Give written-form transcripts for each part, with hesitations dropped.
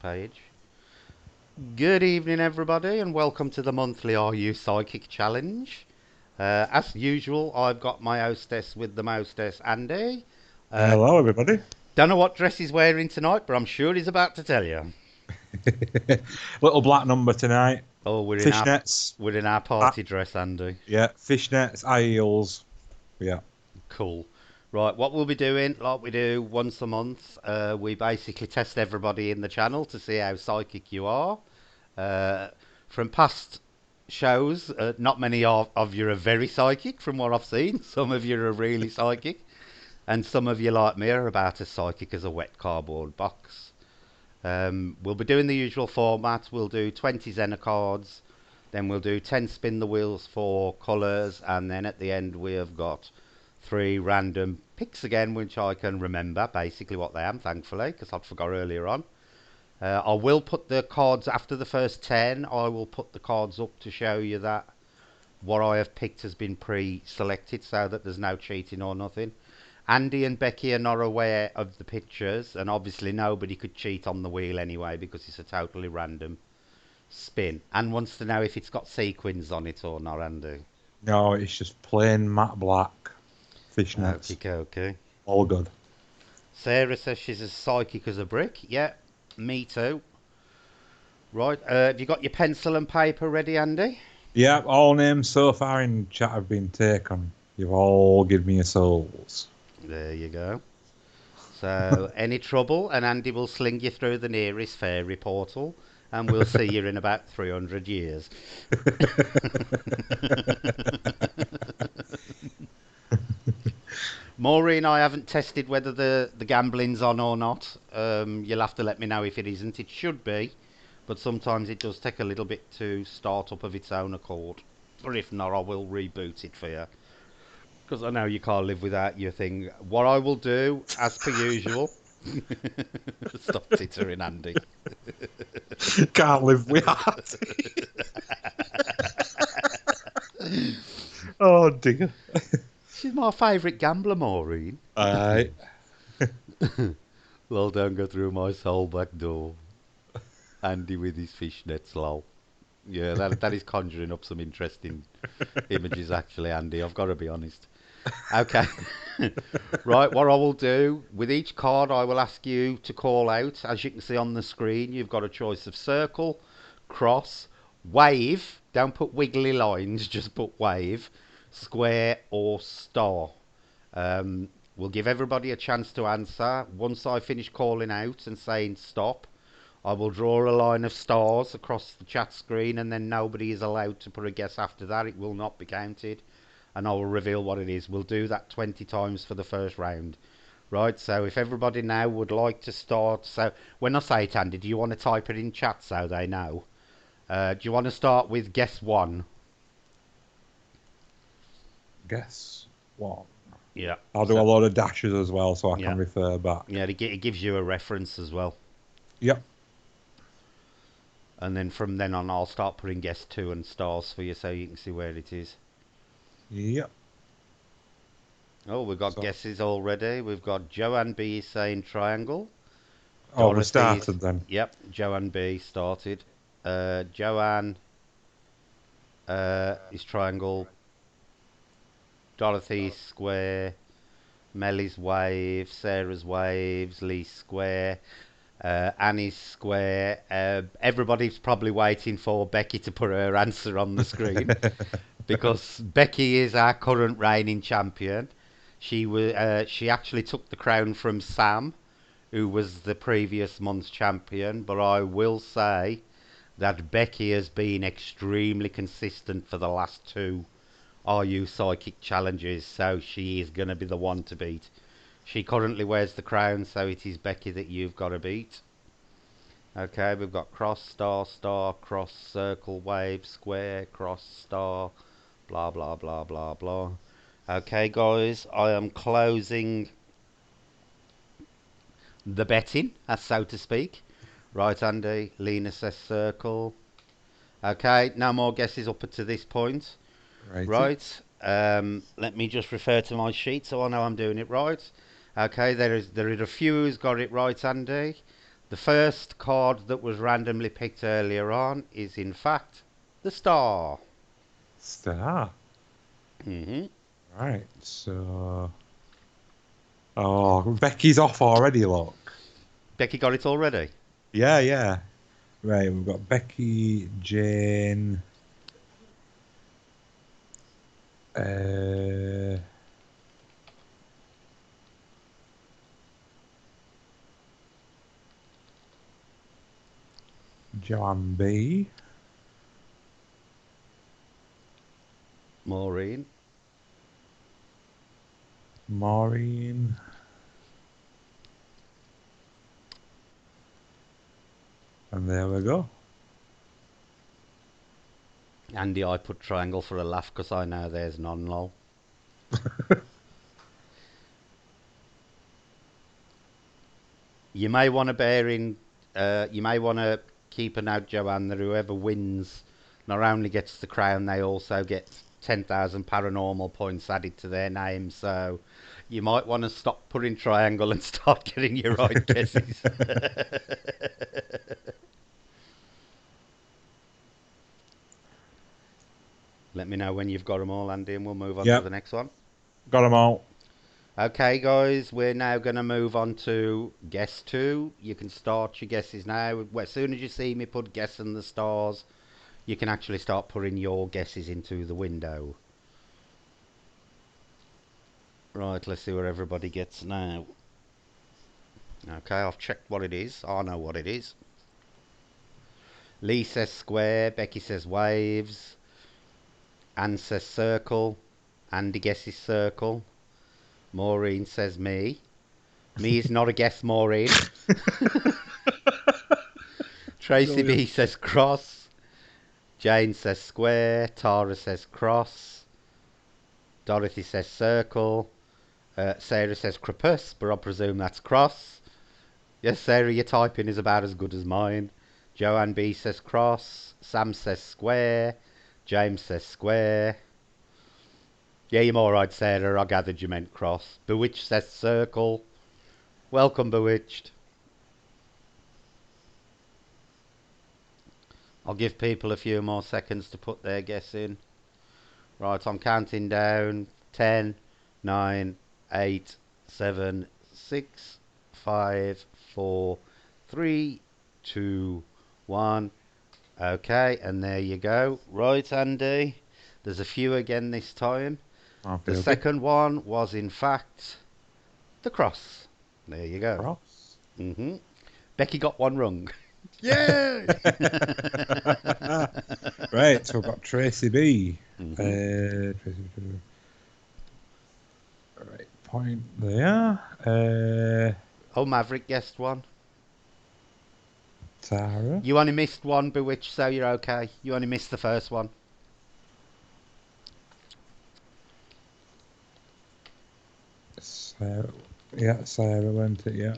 page. Good evening, everybody, and welcome to the monthly Are You Psychic Challenge. As usual, I've got my hostess with the mostess, Andy. Uh, Hello, everybody. don't know what dress he's wearing tonight, but I'm sure he's about to tell you. Little black number tonight. Oh, Fishnets. we're in our Ah, party dress, Andy. yeah, fishnets, high heels. Yeah. Cool. Right, what we'll be doing, like we do once a month, we basically test everybody in the channel to see how psychic you are. Uh, from past shows, not many of you are very psychic from what I've seen. Some of you are really psychic, and some of you, like me, are about as psychic as a wet cardboard box. We'll be doing the usual format. We'll do 20 Zena cards, then we'll do 10 spin the wheels for colours, and then at the end we have got 3 random picks again, which I can remember basically what they am, thankfully, because I'd forgot earlier on. I will put the cards after the first 10. I will put the cards up to show you that what I have picked has been pre-selected so that there's no cheating or nothing. Andy and Becky are not aware of the pictures, and obviously nobody could cheat on the wheel anyway because it's a totally random spin. And wants to know if it's got sequins on it or not, Andy. No, it's just plain matte black Okay, fishnets. okay. All good. Sarah says she's as psychic as a brick. Yeah, me too. Right, have you got your pencil and paper ready, Andy? Yeah, all names so far in chat have been taken. You've all given me your souls. There you go. So, any trouble, and Andy will sling you through the nearest fairy portal, and we'll see you in about 300 years. Maureen, I haven't tested whether the gambling's on or not. You'll have to let me know if it isn't. It should be, but sometimes it does take a little bit to start up of its own accord. Or if not, I will reboot it for you. Because I know you can't live without your thing. What I will do, as per usual. Stop tittering, Andy. Can't live without it. Oh, dear. She's my favourite gambler, Maureen. Aye. Lol, don't go through my soul back door. Andy with his fishnets, lol. Yeah, that is conjuring up some interesting images, actually, Andy. I've got to be honest. Okay. Right, what I will do, with each card, I will ask you to call out. As you can see on the screen, you've got a choice of circle, cross, wave. Don't put wiggly lines, just put wave, square, or star. We'll give everybody a chance to answer. Once I finish calling out and saying stop, I will draw a line of stars across the chat screen, and then nobody is allowed to put a guess after that. It will not be counted, and I will reveal what it is. We'll do that 20 times for the first round. Right, so if everybody now would like to start. So when I say it, Andy, do you want to type it in chat so they know? Do you want to start with guess one? Guess what? Yeah. I'll do a So, lot of dashes as well so I yeah. can refer back. Yeah, it gives you a reference as well. Yep. And then from then on, I'll start putting guess two and stars for you so you can see where it is. Yep. Oh, we've got So, guesses already. We've got Joanne B saying triangle. oh, we Dorothy's. started then. Yep, Joanne B started. Joanne is triangle. Dorothy's square. Melly's wave. Sarah's waves. Lee's square. Annie's square. Everybody's probably waiting for Becky to put her answer on the screen because Becky is our current reigning champion. She actually took the crown from Sam, who was the previous month's champion. But I will say that Becky has been extremely consistent for the last two Are You Psychic challenges, so she is going to be the one to beat. She currently wears the crown, so it is Becky that you've got to beat. Okay, we've got cross, star, star, cross, circle, wave, square, cross, star, blah, blah, blah, blah, blah. Okay, guys, I am closing the betting, as so to speak. Right, Andy, Lena says circle. Okay, no more guesses up to this point. Righty. Right, let me just refer to my sheet so I know I'm doing it right. Okay, there are a few who's got it right, Andy. The first card that was randomly picked earlier on is, in fact, the star. Star. Hmm. Right, so. Oh, Becky's off already, look. Becky got it already. Yeah, yeah. Right, we've got Becky, Jane, uh, Joanne B, Maureen. Maureen, and there we go. Andy, I put triangle for a laugh because I know there's none, lol. You may want to bear in, you may want to keep a note, Joanne, that whoever wins not only gets the crown, they also get 10,000 paranormal points added to their name. So you might want to stop putting triangle and start getting your right guesses. Let me know when you've got them all, Andy, and we'll move on to the Yep, next one. got them all. Okay, guys, we're now going to move on to guess two. You can start your guesses now. As soon as you see me put guess in the stars, you can actually start putting your guesses into the window. Right, let's see where everybody gets now. Okay, I've checked what it is. I know what it is. Lee says square, Becky says waves, Anne says circle, Andy guesses circle, Maureen says me. Me is not a guess, Maureen. Tracy B Brilliant. says cross, Jane says square, Tara says cross, Dorothy says circle, Sarah says crepus, but I presume that's cross. Yes, Sarah, your typing is about as good as mine. Joanne B says cross, Sam says square, James says square. Yeah, you're all right, Sarah. I gathered you meant cross. Bewitched says circle. Welcome, Bewitched. I'll give people a few more seconds to put their guess in. Right, I'm counting down. 10, 9, 8, 7, 6, 5, 4, 3, 2, 1. Okay, and there you go. Right, Andy. There's a few again this time. Okay, The okay. second one was, in fact, the cross. There you go. Cross. Hmm. Becky got one wrong. Yay! Right, so we've got Tracy B. Hmm. Tracy B. Right, point there. Oh, Maverick guessed one. Tara. You only missed one, Bewitched, so you're okay. You only missed the first one. Sarah. Yeah, Sarah went it, yeah.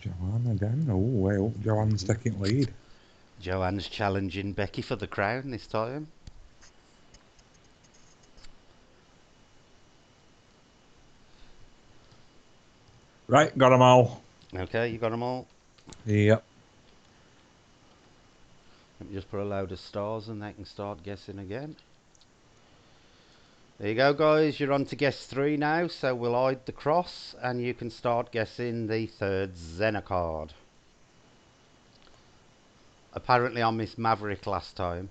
Joanne again. Oh, well, Joanne's Hmm. taking lead. Joanne's challenging Becky for the crown this time. Right, got them all. Okay, you got them all. Yep. Let me just put a load of stars and they can start guessing again. There you go, guys. You're on to guess three now, so we'll hide the cross and you can start guessing the third Xena card. Apparently, I missed Maverick last time.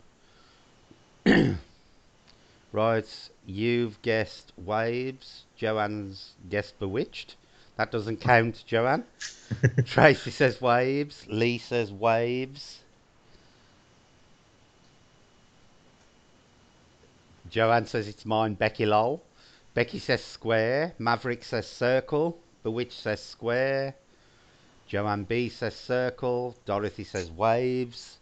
Right, you've guessed waves. Joanne's guessed bewitched. That doesn't count, Joanne. Tracy says waves. Lee says waves. Joanne says it's mine. Becky lol. Becky says square. Maverick says circle. Bewitched says square. Joanne B says circle. Dorothy says waves.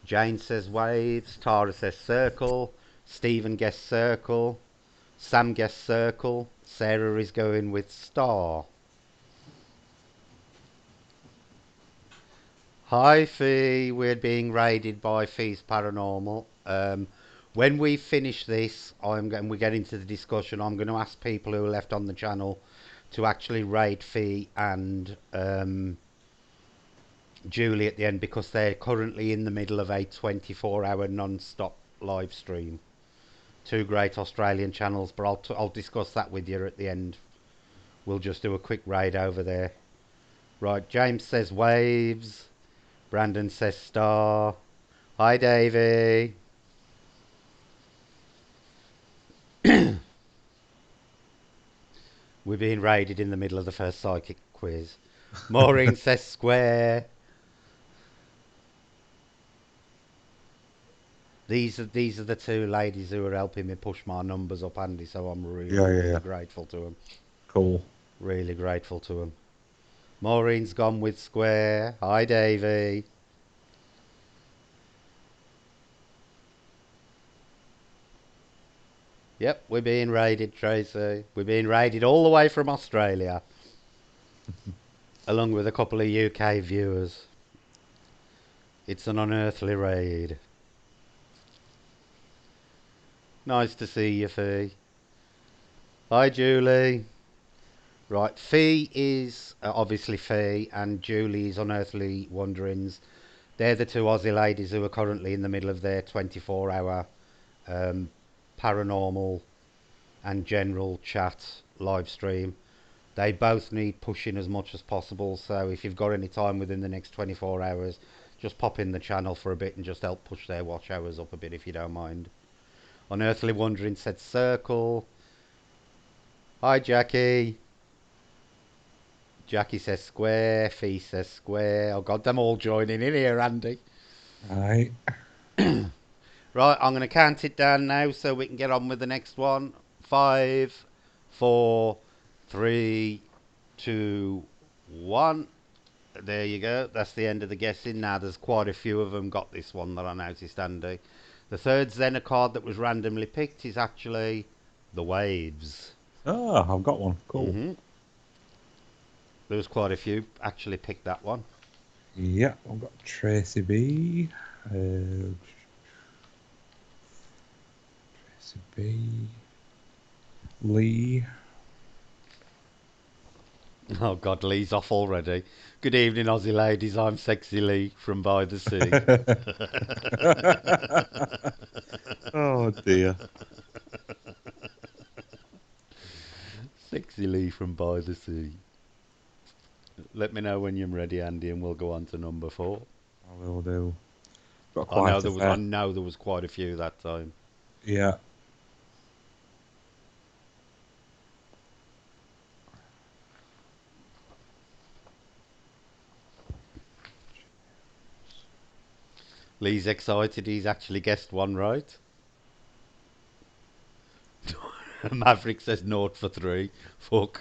Jane says waves. Tara says circle. Stephen guessed circle. Sam guessed circle. Sarah is going with star. Hi Fee, we're being raided by Fee's Paranormal. When we finish this, we get into the discussion. I'm going to ask people who are left on the channel to actually rate Fee and Julie at the end because they're currently in the middle of a 24-hour non-stop live stream. Two great Australian channels, but I'll discuss that with you at the end. We'll just do a quick raid over there. Right, James says waves. Brandon says star. Hi, Davey. We're being raided in the middle of the first psychic quiz. Maureen says square. These are the two ladies who are helping me push my numbers up, Andy. So I'm really Yeah, yeah, really yeah. grateful to them. Cool. Really grateful to them. Maureen's gone with square. Hi, Davey. Yep, we're being raided, Tracy. We're being raided all the way from Australia, along with a couple of UK viewers. It's an unearthly raid. Nice to see you, Fee. Hi, Julie. Right, Fee is obviously Fee, and Julie's Unearthly Wanderings. They're the two Aussie ladies who are currently in the middle of their 24-hour um, paranormal and general chat live stream. They both need pushing as much as possible, so if you've got any time within the next 24 hours, just pop in the channel for a bit and just help push their watch hours up a bit if you don't mind. Unearthly Wondering said circle. Hi, Jackie. Jackie says square. Fee says square. Oh, God, them all joining in here, Andy. Right. Right, I'm going to count it down now so we can get on with the next one. 5, 4, 3, 2, 1. There you go. That's the end of the guessing. Now, there's quite a few of them got this one that I noticed, Andy. The third Xena card that was randomly picked is actually the Waves. Oh, I've got one. Cool. hmm There was quite a few actually picked that one. Yeah, I've got Tracy B. Tracy B. Lee. Oh, God, Lee's off already. Good evening, Aussie ladies. I'm Sexy Lee from By the Sea. Oh dear. Sexy Lee from By the Sea. Let me know when you're ready, Andy, and we'll go on to number 4. I will do. Got I know quite a there was. I fair. know there was quite a few that time. Yeah. Lee's excited. He's actually guessed one right. Maverick says naught for 3. Fuck.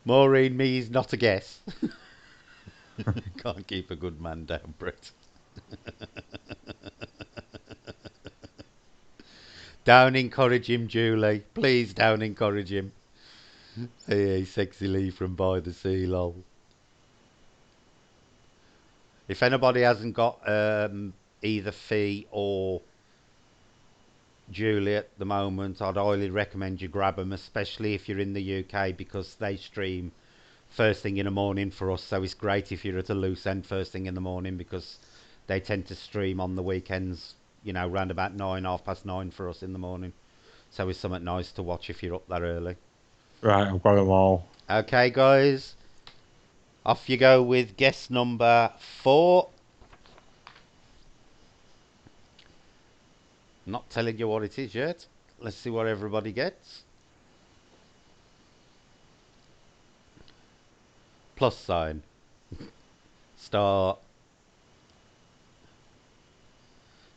Maureen, me is not a guess. Can't keep a good man down, Brett. Don't encourage him, Julie. Please don't encourage him. Hey, sexy Lee from By the Sea, lol. If anybody hasn't got either Fee or Julie at the moment, I'd highly recommend you grab them, especially if you're in the UK, because they stream first thing in the morning for us. So it's great if you're at a loose end first thing in the morning because they tend to stream on the weekends, round about 9, half past 9 for us in the morning. So it's something nice to watch if you're up that early. Right, I've got them all. Okay, guys, off you go with guess number 4. Not telling you what it is yet. Let's see what everybody gets. Plus sign. Star.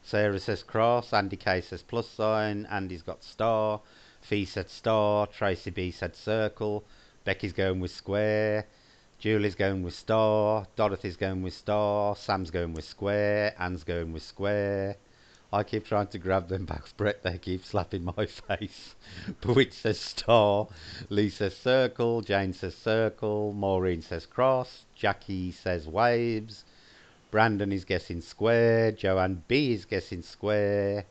Sarah says cross. Andy K says plus sign. Andy's got star. Fee said star. Tracy B said circle. Becky's going with square. Julie's going with star. Dorothy's going with star. Sam's going with square. Anne's going with square. I keep trying to grab them back, Brett. They keep slapping my face. Bewitch says star. Lee says circle. Jane says circle. Maureen says cross. Jackie says waves. Brandon is guessing square. Joanne B is guessing square.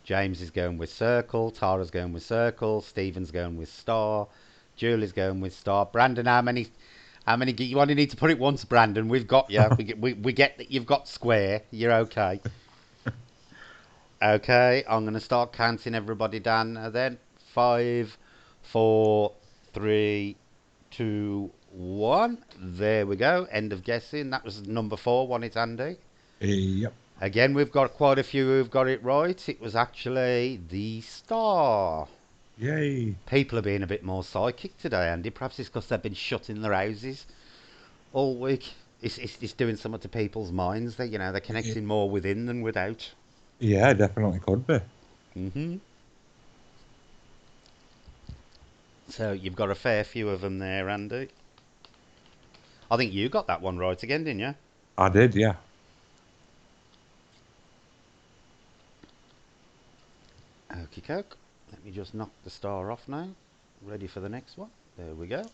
James is going with circle. Tara's going with circle. Stephen's going with star. Julie's going with star. Brandon, how many? How many? You only need to put it once, Brandon. We've got you. We get that you've got square. You're okay. Okay, I'm going to start counting everybody down then. Five, four, three, two, one. There we go. End of guessing. That was number four. Won it, Andy. Yep. Again, we've got quite a few who've got it right. It was actually the star. Yay. People are being a bit more psychic today, Andy. Perhaps it's because they've been shut in their houses all week. It's doing something to people's minds. They're Y- connecting more within than without. Yeah, definitely could be. So you've got a fair few of them there, Andy. I think you got that one right again, didn't you? I did, yeah. Okie coke. Let me just knock the star off now. Ready for the next one. There we go.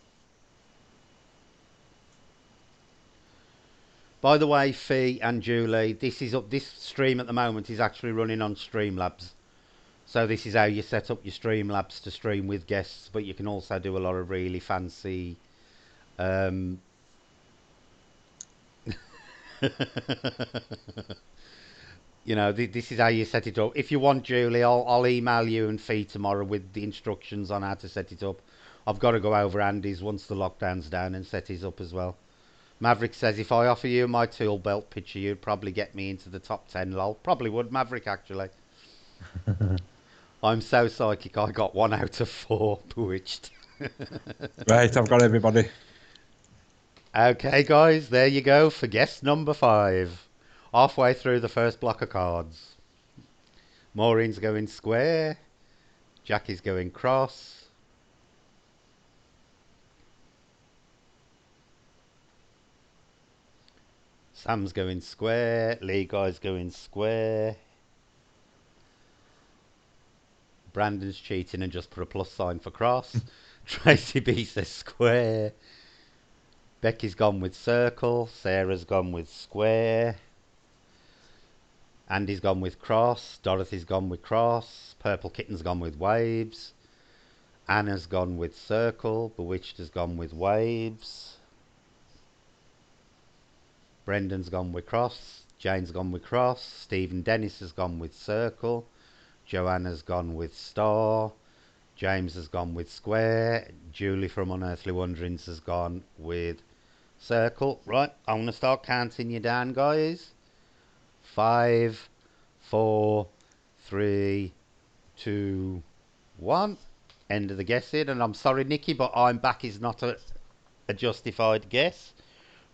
By the way, Fee and Julie, this is up. This stream at the moment is actually running on Streamlabs. So this is how you set up your Streamlabs to stream with guests, but you can also do a lot of really fancy. Um, this is how you set it up. If you want, Julie, I'll email you and Fee tomorrow with the instructions on how to set it up. I've got to go over Andy's once the lockdown's down and set his up as well. Maverick says if I offer you my tool belt picture, you'd probably get me into the top 10. Lol. Probably would, Maverick, actually. I'm so psychic, I got 1 out of 4 bewitched. Right, I've got everybody. Okay, guys, there you go for guess number 5. Halfway through the first block of cards. Maureen's going square. Jackie's going cross. Sam's going square. Lee Guy's going square. Brandon's cheating and just put a plus sign for cross. Tracy B says square. Becky's gone with circle. Sarah's gone with square. Andy's gone with cross. Dorothy's gone with cross. Purple Kitten's gone with waves. Anna's gone with circle. Bewitched has gone with waves. Brendan's gone with cross. Jane's gone with cross. Stephen Dennis has gone with circle. Joanna's gone with star. James has gone with square. Julie from Unearthly Wanderings has gone with circle. Right, I'm going to start counting you down, guys. 5, 4, 3, 2, 1. End of the guessing. And I'm sorry, Nikki, but I'm back is not a justified guess.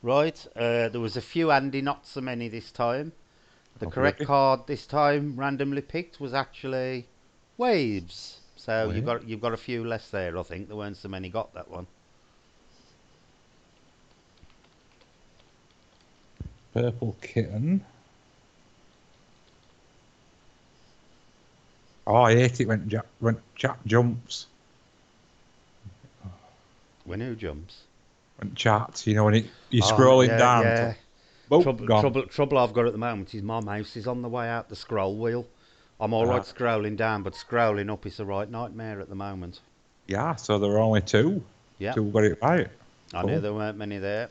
Right, there was a few Andy, not so many this time. The Okay, correct okay. card this time, randomly picked, was actually waves. So Wait. you've got a few less there. I think there weren't so many got that one. Purple kitten. Oh, I hate it when chat jumps. When who jumps? When chat, when you're Oh scrolling yeah, down. yeah. Boop, gone. Trouble I've got at the moment is my mouse is on the way out the scroll wheel. I'm all right Uh, scrolling down, but scrolling up is a right nightmare at the moment. yeah, so there were only two. Yeah, Two got it right. I knew Cool. there weren't many there.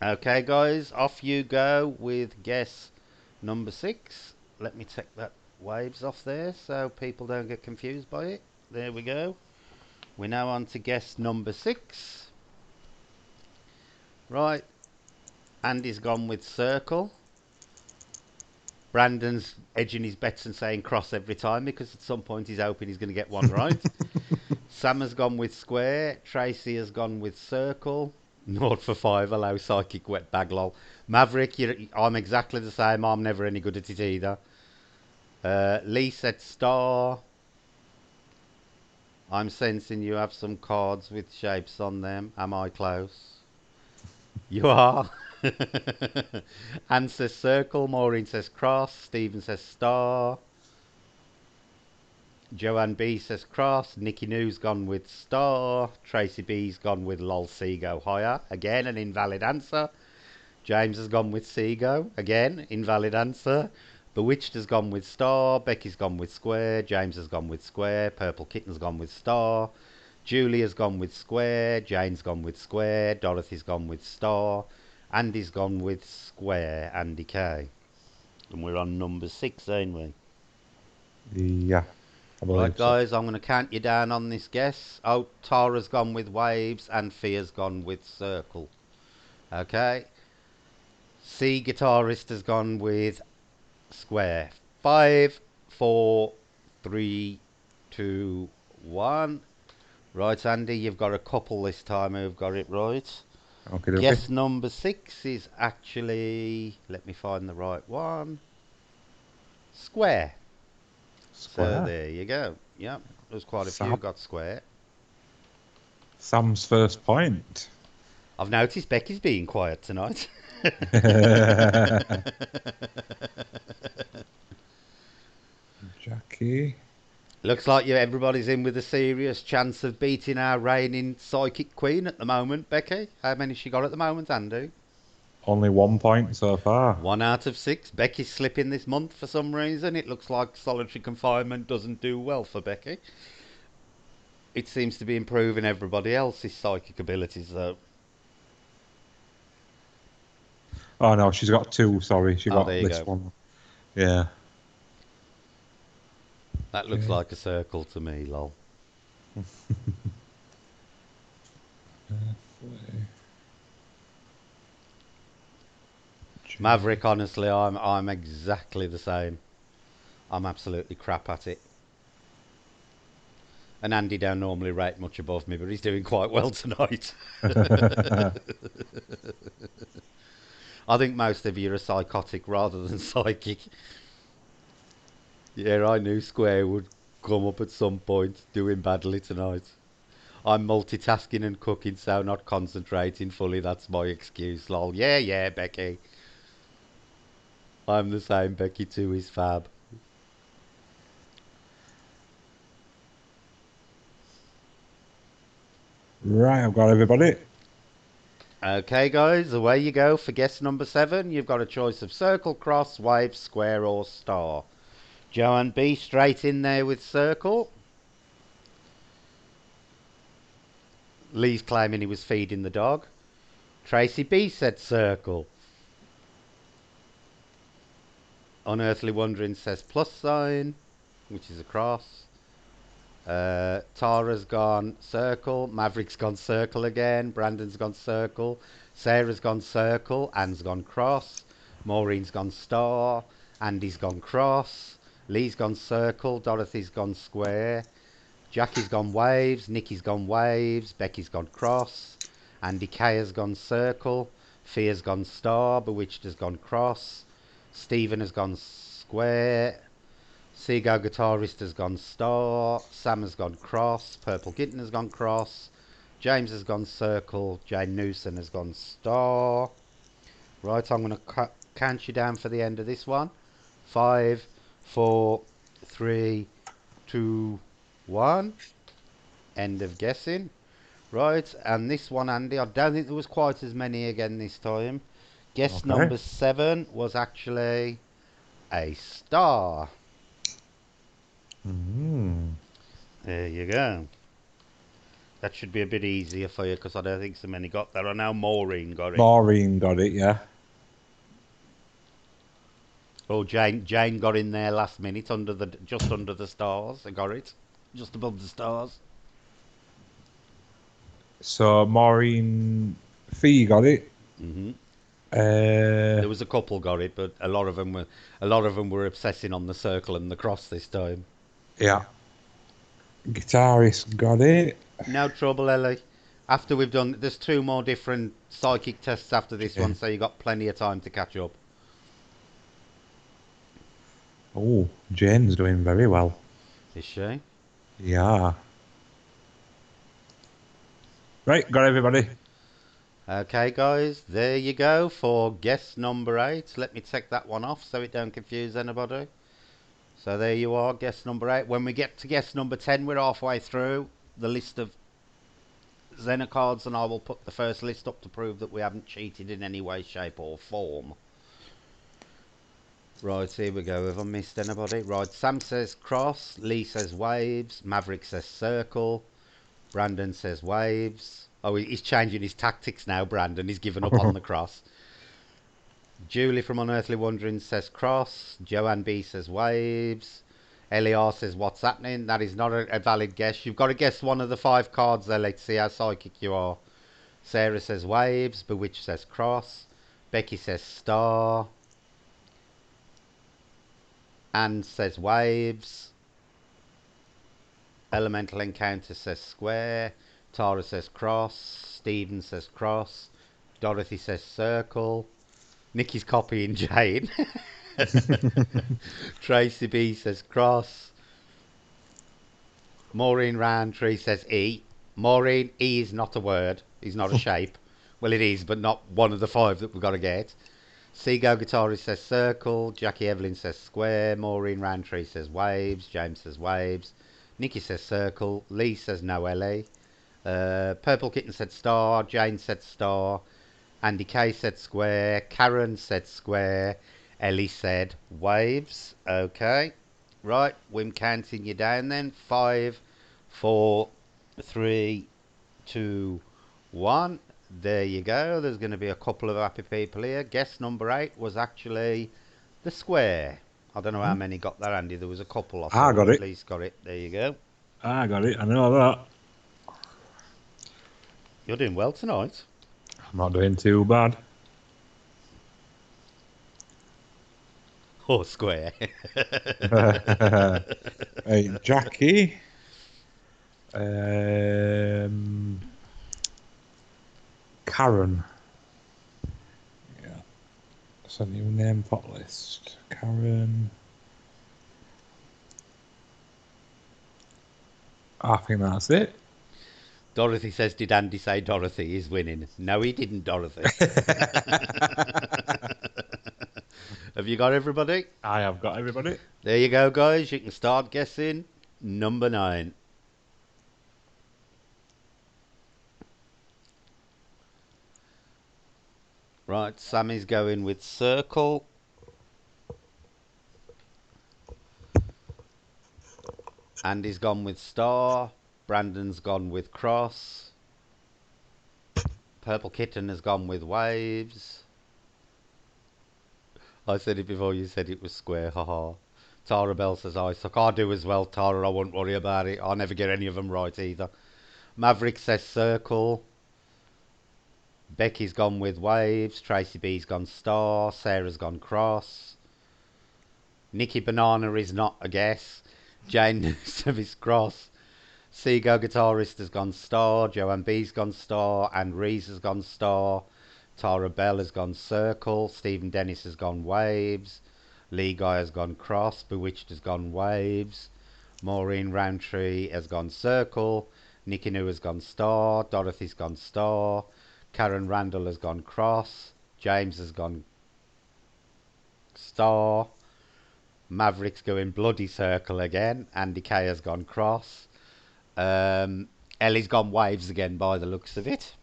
Okay, guys, off you go with guess number 6. Let me take that waves off there so people don't get confused by it. There we go. We're now on to guess number 6. Right, Andy's gone with circle. Brandon's edging his bets and saying cross every time because at some point he's hoping he's going to get one right. Sam has gone with square. Tracy has gone with circle. 0 for 5, allow psychic wet bag lol. Maverick, I'm exactly the same. I'm never any good at it either. Lee said star. I'm sensing you have some cards with shapes on them. Am I close? You are. Anne says circle. Maureen says cross. Stephen says star. Joanne B says cross. Nikki New's gone with star. Tracy B's gone with lol. C go higher. Again, an invalid answer. James has gone with Seago. Again, invalid answer. Bewitched has gone with star. Becky's gone with square. James has gone with square. Purple Kitten's gone with star. Julie has gone with square. Jane's gone with square. Dorothy's gone with star. Andy's gone with square. Andy K. And we're on number 6, ain't we? Yeah, I Right, believe so. guys, I'm going to count you down on this guess. Oh, Tara's gone with waves and Fia's gone with circle. Okay. C guitarist has gone with square. 5, 4, 3, 2, 1. Right, Andy, you've got a couple this time who've got it right. Okay, okay. Guess number 6 is actually, let me find the right one, square. So Square. there you go. Yep, there's quite a few Sam. got square. Sam's first point. I've noticed Becky's being quiet tonight. Jackie. Looks like everybody's in with a serious chance of beating our reigning psychic queen at the moment, Becky. How many she got at the moment, Andy? Only 1 point so far. 1 out of 6. Becky's slipping this month for some reason. It looks like solitary confinement doesn't do well for Becky. It seems to be improving everybody else's psychic abilities, though. Oh no, she's got two. Sorry, she Oh, there got you this go. one. Yeah. That looks Okay. like a circle to me, lol. Maverick, honestly, I'm exactly the same. I'm absolutely crap at it. And Andy don't normally rate much above me, but he's doing quite well tonight. I think most of you are psychotic rather than psychic. Yeah, I knew Square would come up at some point doing badly tonight. I'm multitasking and cooking, so not concentrating fully. That's my excuse, lol. Yeah, yeah, Becky. I'm the same. Becky too is fab. Right, I've got everybody. Okay, guys, away you go for guess number 7. You've got a choice of circle, cross, wave, square, or star. Joanne B straight in there with circle. Lee's claiming he was feeding the dog. Tracy B said circle. Unearthly Wondering says plus sign, which is a cross. Tara's gone circle. Maverick's gone circle again. Brandon's gone circle. Sarah's gone circle. Anne's gone cross. Maureen's gone star. Andy's gone cross. Lee's gone circle. Dorothy's gone square. Jackie's gone waves. Nikki's gone waves. Becky's gone cross. Andy K has gone circle. Fia's gone star. Bewitched has gone cross. Stephen has gone square. Seagull Guitarist has gone star. Sam has gone cross. Purple Kitten has gone cross. James has gone circle. Jane Newson has gone star. Right, I'm going to count you down for the end of this one. 5, 4, 3, 2, 1. End of guessing. Right, and this one, Andy, I don't think there was quite as many again this time. Guess Okay. number 7 was actually a star. Mm. There you go. That should be a bit easier for you because I don't think so many got that. I know Maureen got it. Maureen got it, yeah. Oh, Jane got in there last minute just under the stars. I got it, just above the stars. So Maureen Fee got it. hmm Uh, There was a couple got it, but a lot of them were obsessing on the circle and the cross this time. yeah. Guitarist got it. No trouble, Ellie. After we've done, there's 2 more different psychic tests after this Yeah. one, so you got plenty of time to catch up. Oh, Jane's doing very well. Is she? Yeah. Right, got everybody. Okay, guys, there you go for guess number 8. Let me take that one off so it don't confuse anybody. So there you are, guess number 8. When we get to guess number 10, we're halfway through the list of Xena cards, and I will put the first list up to prove that we haven't cheated in any way, shape, or form. Right, here we go. Have I missed anybody? Right, Sam says cross, Lee says waves, Maverick says circle, Brandon says waves. Oh, he's changing his tactics now, Brandon. He's given up on the cross. Julie from Unearthly Wanderings says cross, Joanne B says waves, Eliar says what's happening. That is not a valid guess. You've got to guess one of the 5 cards there. Let's see how psychic you are. Sarah says waves, Bewitch says cross, Becky says star, Anne says waves, Elemental Encounters says square, Tara says cross, Stephen says cross, Dorothy says circle, Nikki's copying Jane, Tracy B says cross, Maureen Roundtree says E. Maureen, E is not a word, it's not a shape. Well, it is, but not one of the 5 that we've got to get. Seago Guitarist says circle, Jackie Evelyn says square, Maureen Roundtree says waves, James says waves, Nikki says circle, Lee says no LA, Purple Kitten said star, Jane said star, Andy K said square, Karen said square, Ellie said waves. Okay, right, Wim counting you down then. 5, 4, 3, 2, 1. There you go. There's going to be a couple of happy people here. Guess number 8 was actually the square. I don't know how many got that, Andy. There was a couple I I saw got at it. least got it. There you go. I got it. I know that. You're doing well tonight. I'm not doing too bad. Oh, square. Hey, Jackie. Karen. Yeah. That's a new name pot list. Karen. I think that's it. Dorothy says, did Andy say Dorothy is winning? No, he didn't, Dorothy. Have you got everybody? I have got everybody. There you go, guys. You can start guessing number 9. Right, Sammy's going with circle. Andy's gone with star. Brandon's gone with cross. Purple Kitten has gone with waves. I said it before you said it was square, haha. Tara Bell says I suck. I do as well, Tara. I won't worry about it. I'll never get any of them right either. Maverick says circle. Becky's gone with waves. Tracy B's gone star. Sarah's gone cross. Nikki Banana is not a guess. Jane Service cross. Seago Guitarist has gone star. Joanne B's gone star. And Reese has gone star. Tara Bell has gone circle. Stephen Dennis has gone waves. Lee Guy has gone cross. Bewitched has gone waves. Maureen Roundtree has gone circle. Nikki New has gone star. Dorothy's gone star. Karen Randall has gone cross. James has gone star. Maverick's going bloody circle again. Andy K has gone cross. Ellie's gone waves again by the looks of it.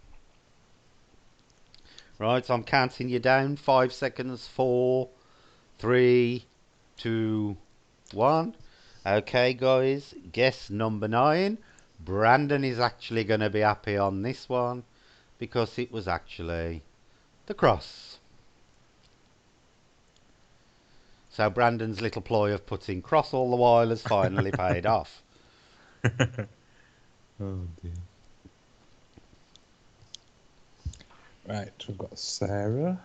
Right, I'm counting you down. 5 seconds. 4, 3, 2, 1. Okay, guys. Guess number 9. Brandon is actually going to be happy on this one because it was actually the cross. So Brandon's little ploy of putting cross all the while has finally paid off. Oh dear. Right, we've got Sarah.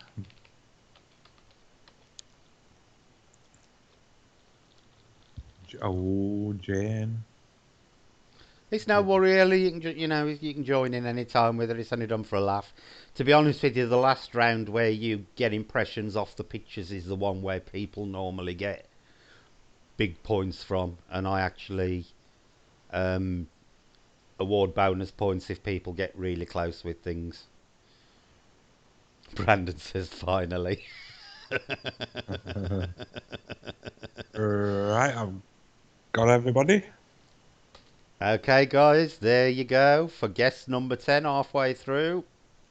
Oh, Jane. It's no worry, Ellie. You can join in any time with it. It's only done for a laugh. To be honest with you, the last round where you get impressions off the pictures is the one where people normally get big points from, and I actually award bonus points if people get really close with things. Brandon says finally. Right, I've got everybody. Okay, guys, there you go for guest number 10 halfway through.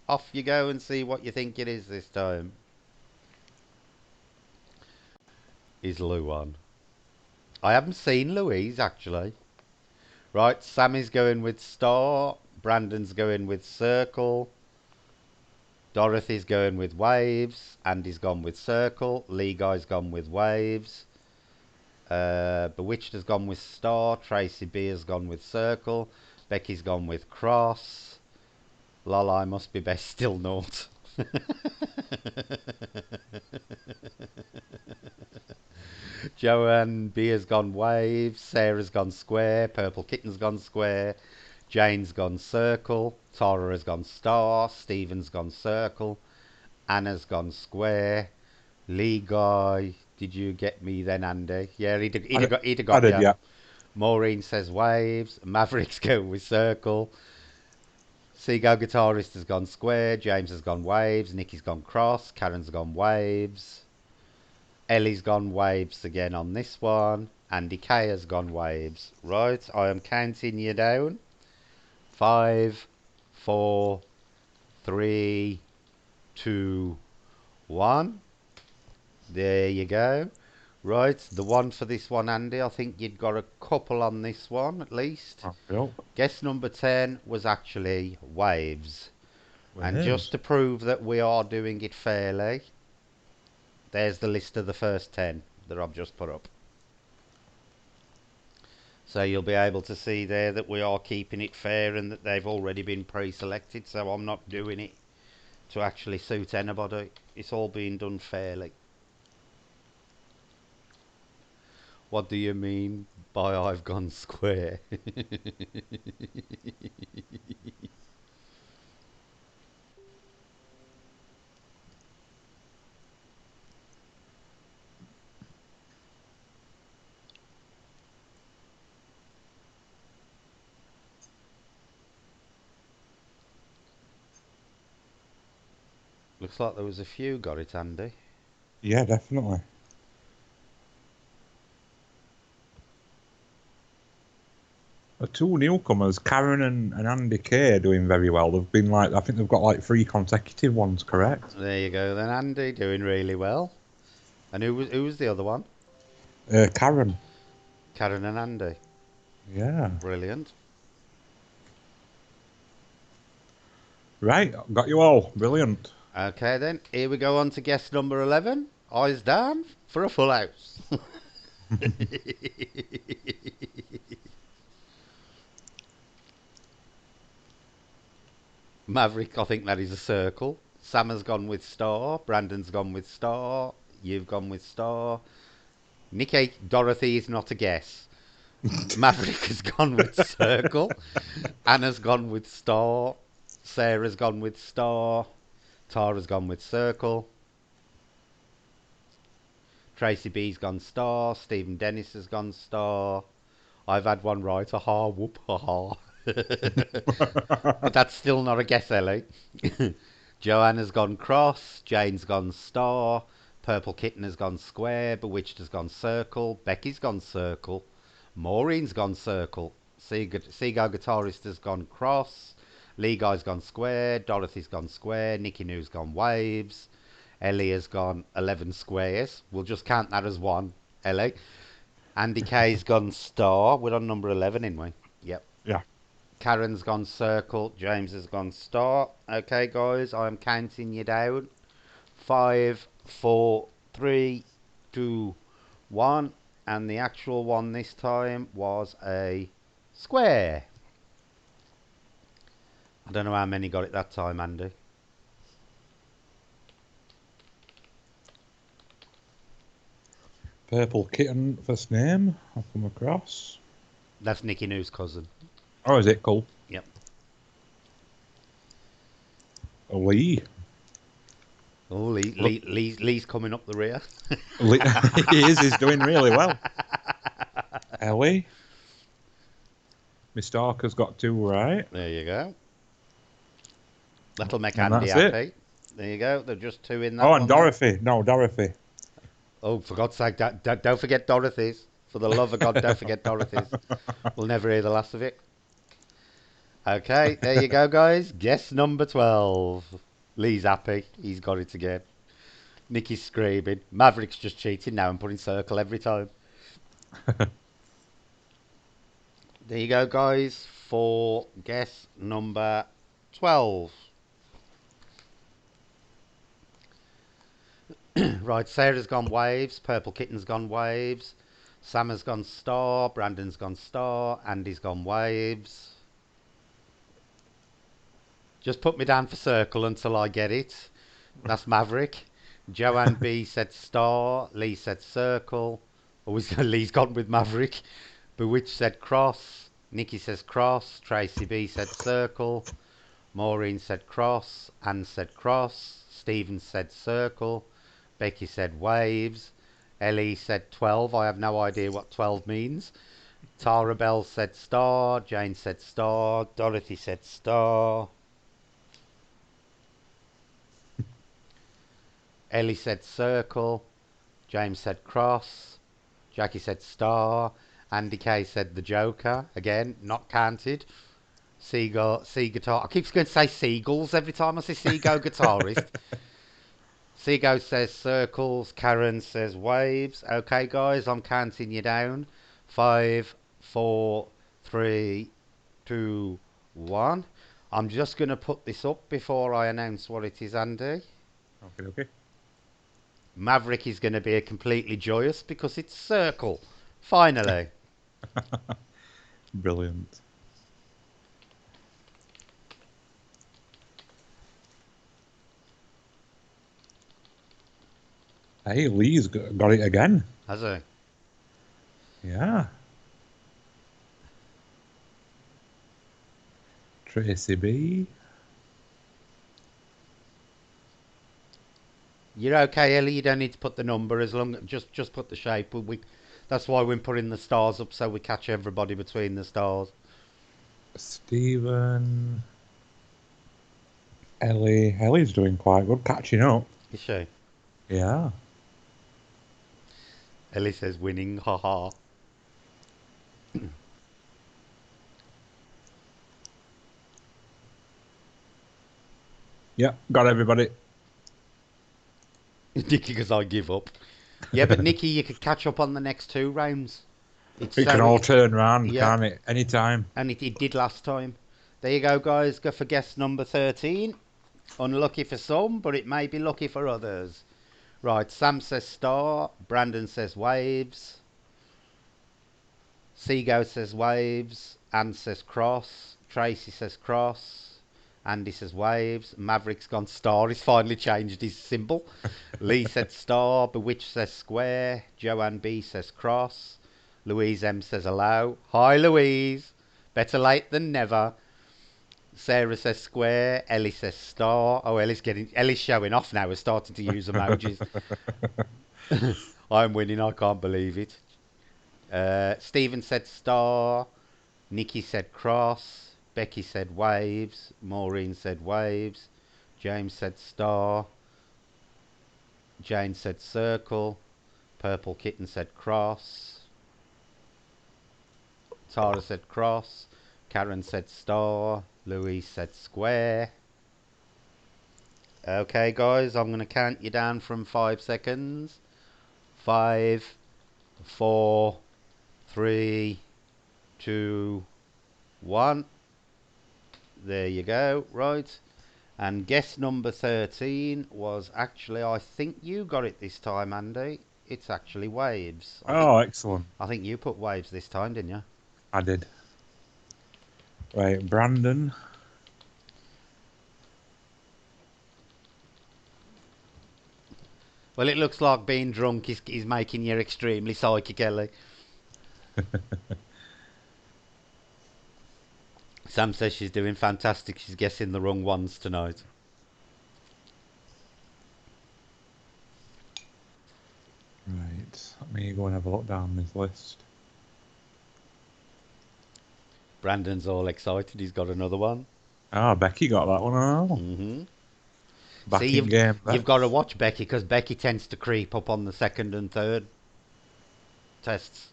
Off you go and see what you think it is this time. Is Lou on? I haven't seen Louise actually. Right, Sammy's going with star, Brandon's going with circle, Dorothy's going with waves, Andy's gone with circle, Lee Guy's gone with waves, Bewitched has gone with star, Tracy B has gone with circle, Becky's gone with cross, lol I must be best still naught. Joanne B has gone waves, Sarah's gone square, Purple Kitten's gone square, Jane's gone circle, Tara has gone star, Stephen's gone circle, Anna's gone square, Lee Guy, did you get me then, Andy? Yeah, I did, he'd have I got did, you. yeah. Maureen says waves, Maverick's going with circle, Seagull Guitarist has gone square, James has gone waves, Nikki's gone cross, Karen's gone waves, Ellie's gone waves again on this one. Andy K has gone waves. Right, I am counting you down. 5, 4, 3, 2, 1. There you go. Right, the one for this one, Andy. I think you'd got a couple on this one at least. Okay. Guess number 10 was actually waves. And just Waves. to prove that we are doing it fairly, there's the list of the first 10 that I've just put up. So you'll be able to see there that we are keeping it fair and that they've already been pre-selected. So I'm not doing it to actually suit anybody. It's all being done fairly. What do you mean by I've gone square? Looks like there was a few got it, Andy. Yeah, definitely. The two newcomers, Karen and Andy K, are doing very well. They've been like, I think they've got like 3 consecutive ones, correct? There you go then, Andy, doing really well. And who was the other one? Karen. Karen and Andy. Yeah. Brilliant. Right, got you all. Brilliant. Okay then, here we go on to guest number 11. Eyes down for a full house. Maverick, I think that is a circle. Sam has gone with star. Brandon's gone with star. You've gone with star. Nikki, Dorothy is not a guess. Maverick has gone with circle. Anna's gone with star. Sarah's gone with star. Tara's gone with circle. Tracy B's gone star. Stephen Dennis has gone star. I've had one right. Aha, whoop, ha. But that's still not a guess, Ellie. Joanna's gone cross. Jane's gone star. Purple Kitten has gone square. Bewitched has gone circle. Becky's gone circle. Maureen's gone circle. Seagull Guitarist has gone cross. Lee Guy's gone square. Dorothy's gone square. Nikki New's gone waves. Ellie has gone 11 squares. We'll just count that as one, Ellie. Andy K's gone star. We're on number 11, ain't we? Yep. Yeah. Karen's gone circle. James has gone star. Okay, guys, I'm counting you down. 5, 4, 3, 2, 1. And the actual one this time was a square. I don't know how many got it that time, Andy. Purple Kitten, first name, I've come across. That's Nicky New's cousin. Oh, is it? Cool. Yep. Lee. Oh, Lee's coming up the rear. Lee. He's doing really well. Ellie. Miss Stalker's got 2 right. There you go. That'll make And Andy that's happy. it. There you go. They're just 2 in that Oh, one. and Dorothy. No, Dorothy. Oh, for God's sake, don't forget Dorothy's. For the love of God, don't forget Dorothy's. We'll never hear the last of it. Okay, there you go, guys. Guess number 12. Lee's happy. He's got it again. Nikki's screaming. Maverick's just cheating now and putting circle every time. There you go, guys, for guess number 12. Right, Sarah's gone waves, Purple Kitten's gone waves, Sam has gone star, Brandon's gone star, Andy's gone waves. Just put me down for circle until I get it. That's Maverick. Joanne B said star, Lee said circle. Always Lee's gone with Maverick. Bewitch said cross, Nikki says cross, Tracy B said circle, Maureen said cross, Anne said cross, Stephen said circle, Becky said waves, Ellie said 12. I have no idea what 12 means. Tara Bell said star, Jane said star, Dorothy said star, Ellie said circle, James said cross, Jackie said star, Andy K said the Joker, again, not counted. Seagull, sea guitar. I keep going to say seagulls every time I say seagull guitarist. Seago says circles. Karen says waves. Okay, guys, I'm counting you down. 5, 4, 3, 2, 1. I'm just going to put this up before I announce what it is, Andy. Okay, okay. Maverick is going to be completely joyous because it's circle. Finally. Brilliant. Hey, Lee's got it again. Has he? Yeah. Tracy B. You're okay, Ellie. You don't need to put the number as long. Just put the shape. That's why we're putting the stars up so we catch everybody between the stars. Stephen. Ellie. Ellie's doing quite good, catching up. Is she? Yeah. Ellie says winning. Ha ha. Yeah, got everybody. Nikki goes, I give up. Yeah, but Nikki, you could catch up on the next 2 rounds. It's It can so all turn round, yeah, can't it? Anytime. and it did last time. There you go, guys. Go for guess number 13. Unlucky for some, but it may be lucky for others. Right, Sam says star. Brandon says waves. Seago says waves. Anne says cross. Tracy says cross. Andy says waves. Maverick's gone star. He's finally changed his symbol. Lee said star. Bewitch says square. Joanne B says cross. Louise M says allow. Hi, Louise. Better late than never. Sarah says square. Ellie says star. Oh, Ellie's showing off now. We're starting to use emojis. I'm winning. I can't believe it. Stephen said star. Nikki said cross. Becky said waves. Maureen said waves. James said star. Jane said circle. Purple Kitten said cross. Tara said cross. Karen said star. Louise said square. Okay, guys, I'm going to count you down from 5 seconds. 5, 4, 3, 2, 1. There you go, right. And guess number 13 was actually, I think you got it this time, Andy. It's actually waves. Oh, excellent. I think you put waves this time, didn't you? I did. Right, Brandon. Well, it looks like being drunk is making you extremely psychic, Ellie. Sam says she's doing fantastic. She's guessing the wrong ones tonight. Right, let me go and have a look down this list. Brandon's all excited. He's got another one. Ah, Becky got that one. Oh, Hmm back See, in game. you've got to watch Becky because Becky tends to creep up on the second and third tests.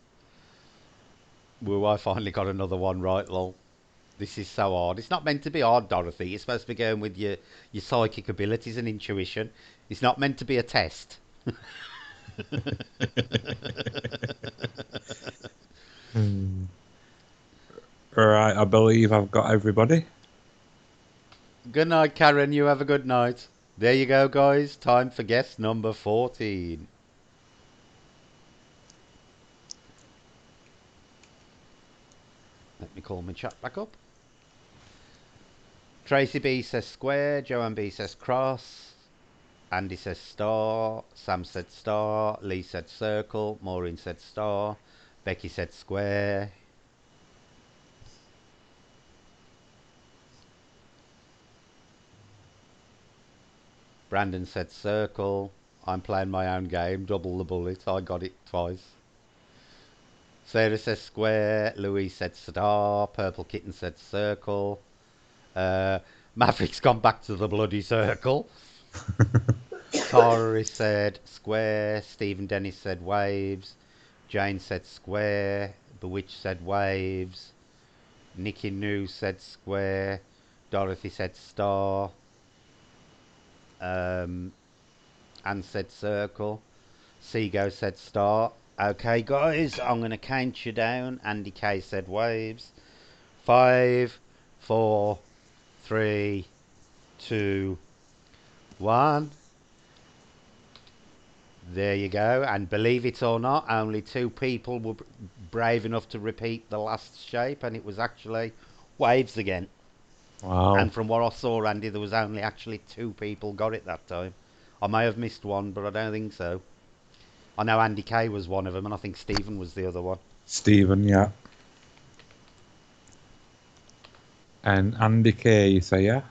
Woo, I finally got another one right, lol. This is so hard. It's not meant to be hard, Dorothy. You're supposed to be going with your psychic abilities and intuition. It's not meant to be a test. Hmm. Right, I believe I've got everybody. Good night, Karen. You have a good night. There you go, guys. Time for guest number 14. Let me call my chat back up. Tracy B says square. Joanne B says cross. Andy says star. Sam said star. Lee said circle. Maureen said star. Becky said square. Brandon said circle. I'm playing my own game. Double the bullet. I got it twice. Sarah says square. Louise said star. Purple Kitten said circle. Uh, Maverick's gone back to the bloody circle. Tara said square. Stephen Dennis said waves. Jane said square. Bewitch said waves. Nikki New said square. Dorothy said star. Um, Anne said circle. Seago said star. Okay, guys, I'm going to count you down. Andy K said waves. 5, 4, 3, 2, 1. There you go. And believe it or not, only two people were brave enough to repeat the last shape, and it was actually waves again. Wow. And from what I saw, Andy, there was only actually two people got it that time. I may have missed one, but I don't think so. I know Andy K was one of them, and I think Stephen was the other one. Stephen, yeah. And Andy K, you say, yeah?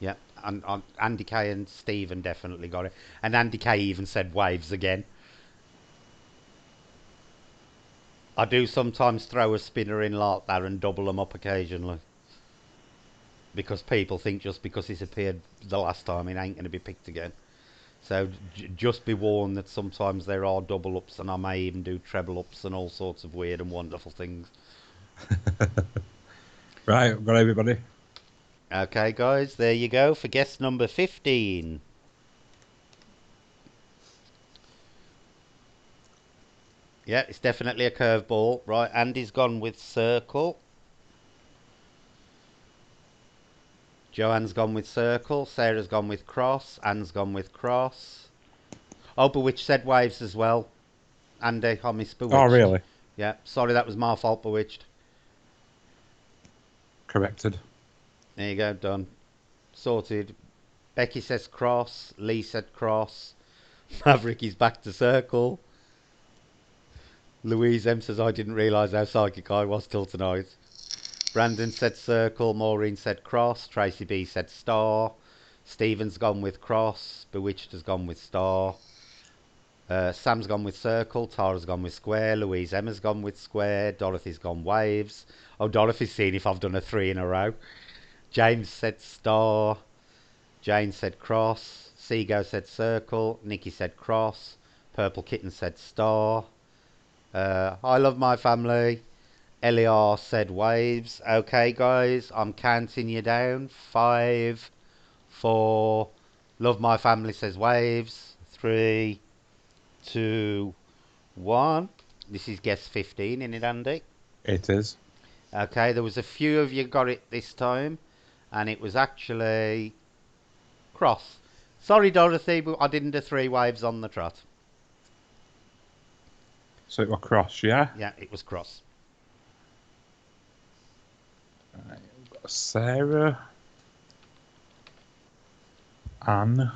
Yeah, and Andy K and Stephen definitely got it. And Andy K even said waves again. I do sometimes throw a spinner in like that and double them up occasionally. Because people think just because it's appeared the last time it ain't going to be picked again. So just be warned that sometimes there are double ups, and I may even do treble ups and all sorts of weird and wonderful things. Right, I've got everybody. Okay, guys, there you go for guest number 15. Yeah, it's definitely a curveball. Right, Andy's gone with circle. Joanne's gone with circle. Sarah's gone with cross. Anne's gone with cross. Oh, Bewitched said waves as well. Andy, I miss Oh, Bewitched. really? Yeah, sorry, that was my fault, Bewitched. Corrected. There you go, done. Sorted. Becky says cross. Lee said cross. Maverick is back to circle. Louise M says I didn't realise how psychic I was till tonight. Brandon said circle. Maureen said cross. Tracy B said star. Stephen's gone with cross. Bewitched has gone with star. Sam's gone with circle. Tara's gone with square. Louise Emma's gone with square. Dorothy's gone waves. Oh, Dorothy's seen if I've done a three in a row. James said star. Jane said cross. Seago said circle. Nikki said cross. Purple Kitten said star. I love my family. Eliar said waves. Okay, guys, I'm counting you down. 5, 4. Love my family says waves. 3, 2, 1. This is guess 15, isn't it, Andy? It is. Okay, there was a few of you got it this time, and it was actually cross. Sorry, Dorothy, but I didn't do three waves on the trot. So it was cross, yeah? Yeah, it was cross. Right, we've got Sarah. Anne.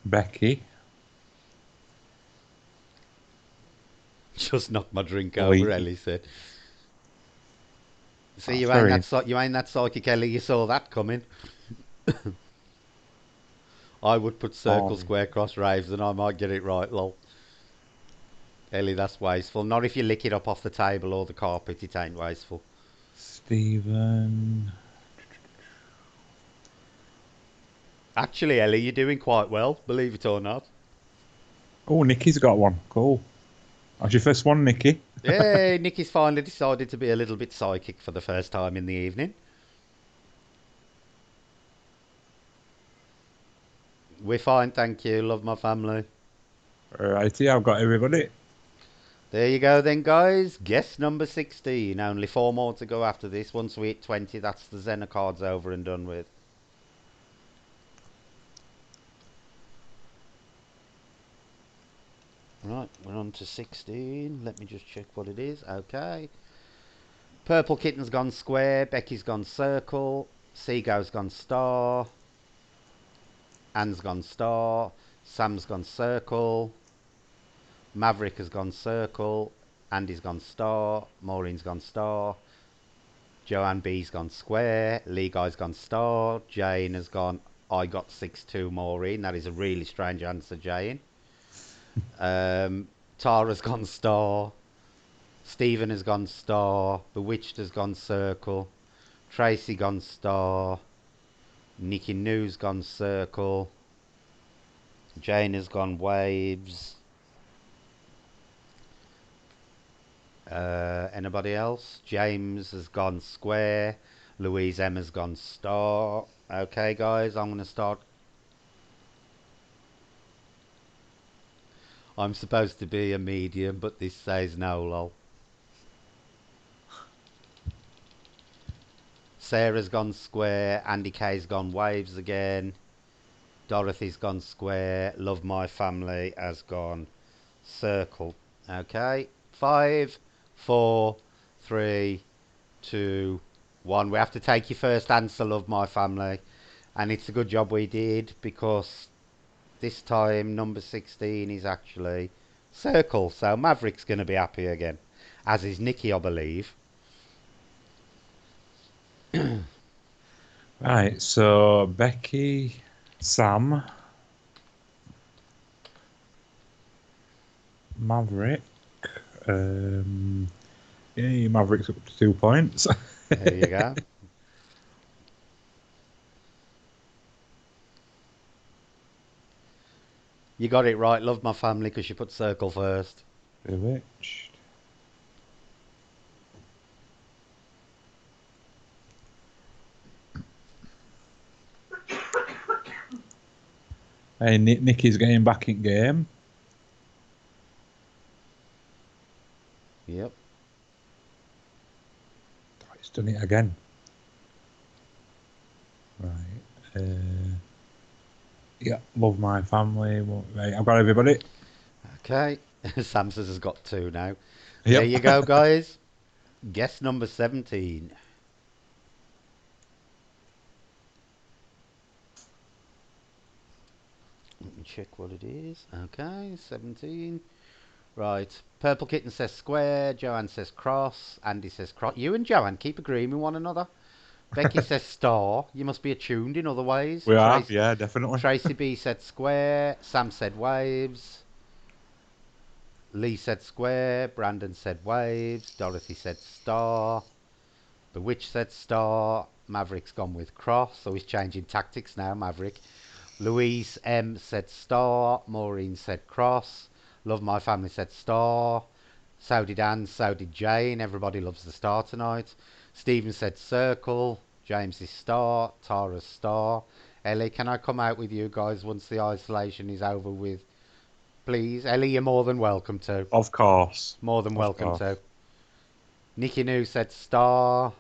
Becky. Just knocked my drink over, Lee. Ellie said. See, That's very... you ain't that psychic, Ellie. You saw that coming. I would put circle, Oh, square, cross, raves, and I might get it right, lol. Ellie, that's wasteful. Not if you lick it up off the table or the carpet, it ain't wasteful. Stephen. Actually, Ellie, you're doing quite well, believe it or not. Oh, Nikki's got one. Cool. That's your first one, Nikki. Hey, Nikki's finally decided to be a little bit psychic for the first time in the evening. We're fine, thank you. Love my family. Righty, I've got everybody. There you go then, guys. Guess number 16. Only 4 more to go after this. Once we hit 20, that's the Xena cards over and done with. Right, we're on to 16. Let me just check what it is. Okay. Purple Kitten's gone square. Becky's gone circle. Seago's gone star. Anne's gone star. Sam's gone circle. Maverick has gone circle. Andy's gone star. Maureen's gone star. Joanne B's gone square. Lee Guy's gone star. Jane has gone. I got 6-2 Maureen. That is a really strange answer, Jane. Tara's gone star. Stephen has gone star. Bewitched has gone circle. Tracy gone star. Nikki New's gone circle. Jane has gone waves. Anybody else? James has gone square. Louise M has gone star. Okay, guys, I'm going to start. I'm supposed to be a medium, but this says no, lol. Sarah's gone square. Andy K's gone waves again. Dorothy's gone square. Love My Family has gone circle. Okay. 5, 4, 3, 2, 1. We have to take your first answer, Love My Family. And it's a good job we did, because this time number 16 is actually circle. So Maverick's going to be happy again. As is Nikki, I believe. Right, so Becky, Sam, Maverick. Yeah, Maverick's up to 2 points. There you go. You got it right. Love My Family, because you put circle first. Bewitched. Hey, Nikki's getting back in game. Yep. Oh, it's done it again. Right. Yeah, Love My Family. Right, I've got everybody. Okay. Samsons has got 2 now. There Yep. you go, guys. Guess number 17. Let me check what it is. Okay, 17. Right. Purple Kitten says square. Joanne says cross. Andy says cross. You and Joanne keep agreeing with one another. Becky says star. You must be attuned in other ways. We are, yeah, definitely. Tracy B said square. Sam said waves. Lee said square. Brandon said waves. Dorothy said star. Bewitch said star. Maverick's gone with cross, so he's changing tactics now, Maverick. Louise M said star. Maureen said cross. Love My Family said star. So did Anne, so did Jane. Everybody loves the star tonight. Stephen said circle. James is star. Tara's star. Ellie, can I come out with you guys once the isolation is over with? Please. Ellie, you're more than welcome to. Of course. More than Of welcome course. to. Nikki New said star.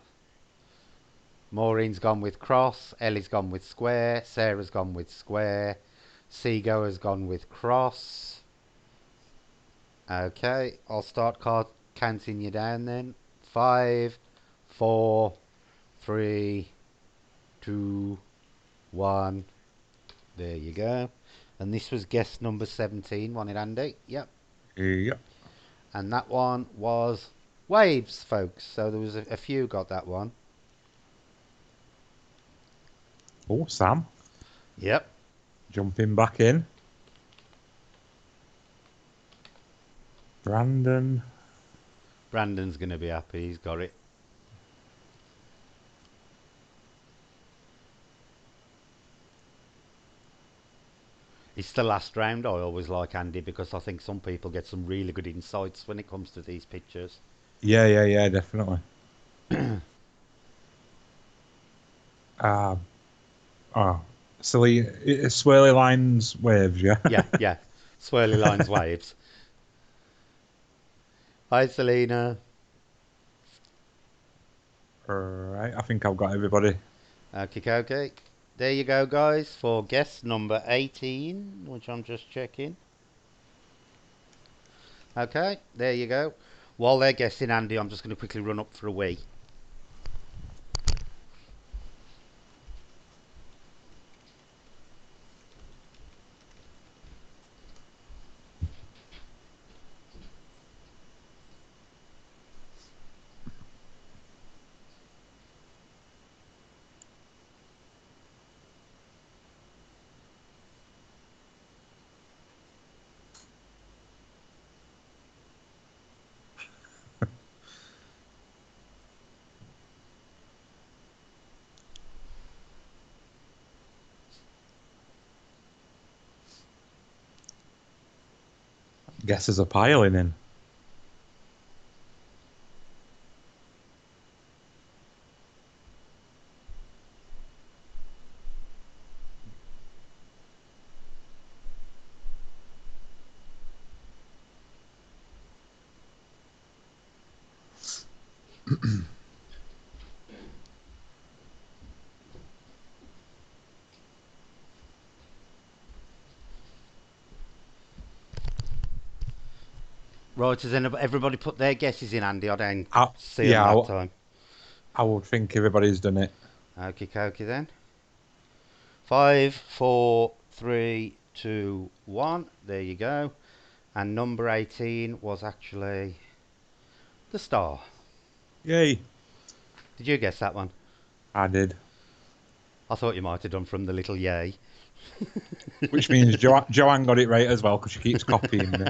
Maureen's gone with cross. Ellie's gone with square. Sarah's gone with square. Seago has gone with cross. Okay, I'll start counting you down then. 5, 4, 3, 2, 1. There you go. And this was guess number 17, wasn't it, Andy? Yep. Yep. And that one was waves, folks. So there was a few got that one. Oh, Sam. Yep. Jumping back in. Brandon. Brandon's going to be happy. He's got it. It's the last round I always like, Andy, because I think some people get some really good insights when it comes to these pictures. Yeah, yeah, yeah, definitely. Ah, oh, silly, swirly lines, waves, yeah. Yeah, yeah. Swirly lines, waves. Hi, Selena. Right, I think I've got everybody. Okay, okay. There you go, guys, for guest number 18, which I'm just checking. Okay, there you go. While they're guessing, Andy, I'm just going to quickly run up for a wee. Guesses are piling in. Right, has everybody put their guesses in, Andy? I don't I, see them yeah, that time. I would think everybody's done it. Okay, okay then. 5, 4, 3, 2, 1. There you go. And number 18 was actually the star. Yay, Did you guess that one? I did. I thought you might have done from the little yay. Which means Joanne got it right as well because she keeps copying me.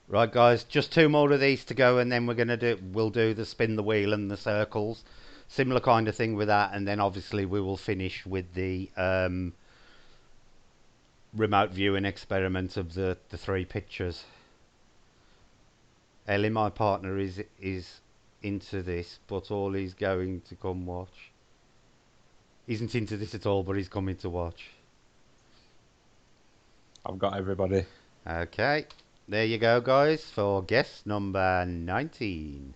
Right, guys, just two more of these to go, and then we'll do the spin the wheel and the circles, similar kind of thing with that, and then obviously we will finish with the remote viewing experiment of the three pictures. Ellie, my partner, is into this, but all he's going to come watch. Isn't into this at all, but he's coming to watch. I've got everybody. Okay, there you go, guys, for guest number 19.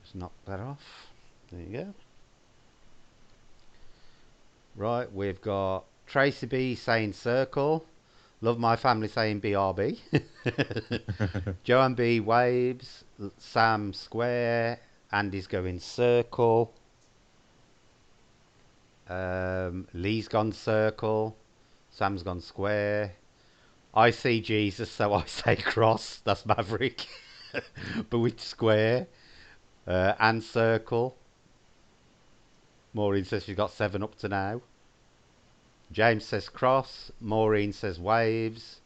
Just knock that off. There you go. Right, we've got Tracy B saying circle. Love my family saying BRB. Joanne B waves. Sam square. Andy's going circle. Lee's gone circle. Sam's gone square. I see Jesus, so I say cross. That's Maverick. But with square. And circle. Maureen says she's got 7 up to now. James says cross. Maureen says waves.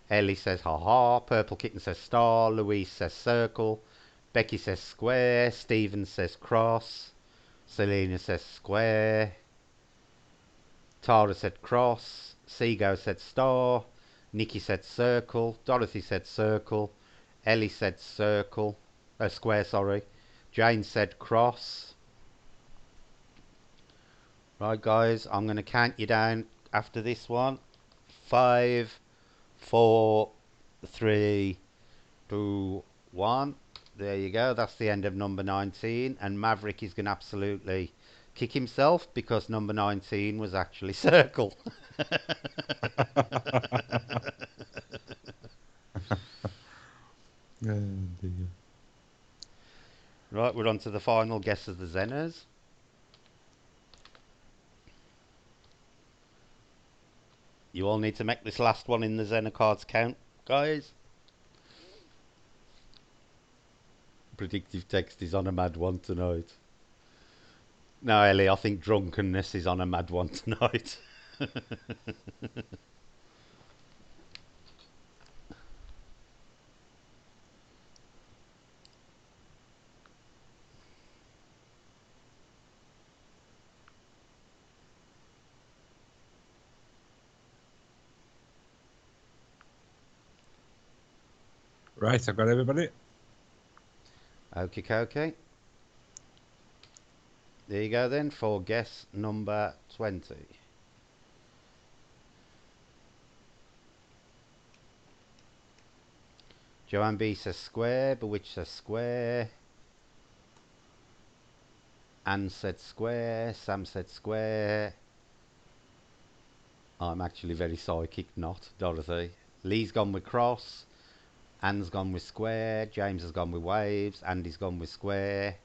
Ellie says ha ha. Purple Kitten says star. Louise says circle. Becky says square. Stephen says cross. Selena says square. Tara said cross. Seago said star. Nikki said circle. Dorothy said circle. Ellie said circle. Square, sorry. Jane said cross. Right, guys, I'm going to count you down after this one. 5, 4, 3, 2, 1. There you go. That's the end of number 19. And Maverick is going to absolutely kick himself because number 19 was actually circle. Oh, dear. Right, we're on to the final guess of the Zenners. You all need to make this last one in the Zenner cards count, guys. Predictive text is on a mad one tonight. No, Ellie, I think drunkenness is on a mad one tonight. Right, I've got everybody. Okie dokie. There you go then for guess number 20. Joanne B says square, Bewitch says square, Anne said square, Sam said square. I'm actually very psychic, not Dorothy. Lee's gone with cross, Anne's gone with square, James has gone with waves, Andy's gone with square.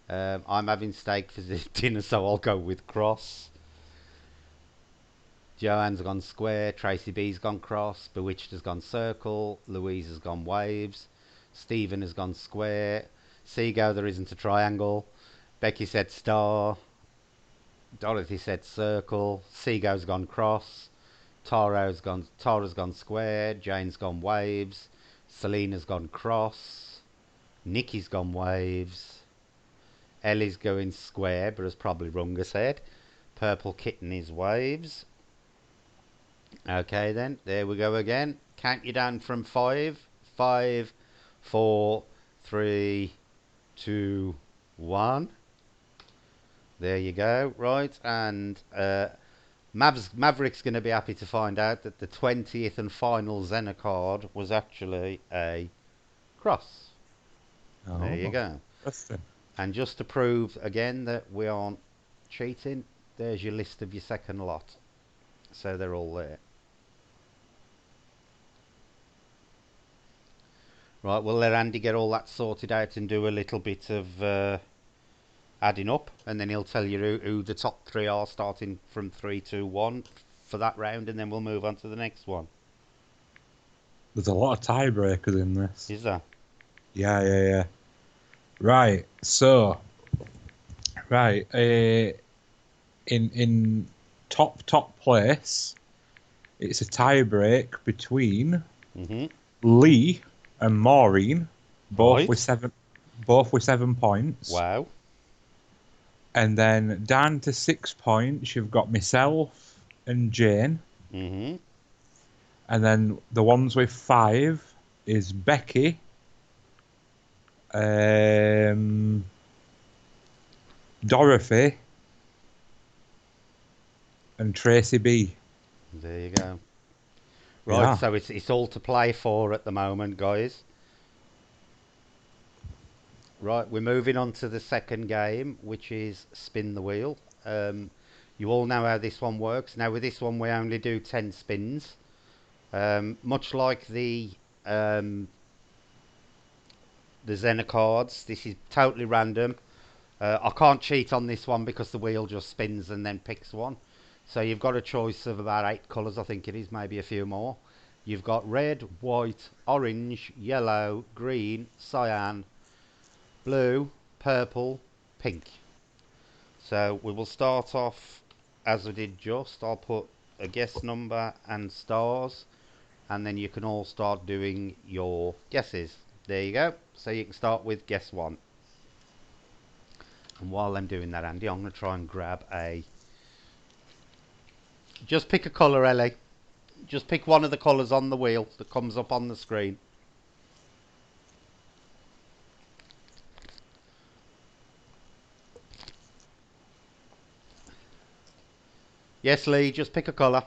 I'm having steak for dinner, so I'll go with cross. Joanne's gone square, Tracy B's gone cross, Bewitched has gone circle, Louise has gone waves, Stephen has gone square, Seago there isn't a triangle, Becky said star, Dorothy said circle, Seago's gone cross, Tara's gone square, Jane's gone waves, Selena's gone cross, Nikki's gone waves, Ellie's going square but has probably rung us head, Purple Kitten is waves. Okay then, there we go again. Count you down from 5. 5, 4, 3, 2, 1. There you go. Right, and Maverick's going to be happy to find out that the 20th and final Xena card was actually a cross. There you Oh, go. interesting. And just to prove again that we aren't cheating, there's your list of your second lot. So they're all there. Right, we'll let Andy get all that sorted out and do a little bit of adding up, and then he'll tell you who the top 3 are, starting from 3, 2, 1 for that round, and then we'll move on to the next one. There's a lot of tiebreakers in this. Is there? Yeah. Right, so, right, in top place, it's a tiebreak between Mm-hmm. Lee and Maureen, both Right. with 7 points. Wow. And then down to 6 points, you've got myself and Jane. Mm-hmm. And then the ones with 5 is Becky, Dorothy, and Tracy B. There you go. Right, Yeah. so it's all to play for at the moment, guys. Right, we're moving on to the second game, which is spin the wheel. You all know how this one works. Now, with this one, we only do 10 spins. Much like the Xena cards, this is totally random. I can't cheat on this one because the wheel just spins and then picks one. So you've got a choice of about 8 colours, I think it is, maybe a few more. You've got red, white, orange, yellow, green, cyan, blue, purple, pink. So we will start off as we did just. I'll put a guess number and stars, and then you can all start doing your guesses. There you go. So you can start with guess 1. And while I'm doing that, Andy, I'm going to try and grab a... Just pick a colour, Ellie. Just pick one of the colours on the wheel that comes up on the screen. Yes, Lee, just pick a colour.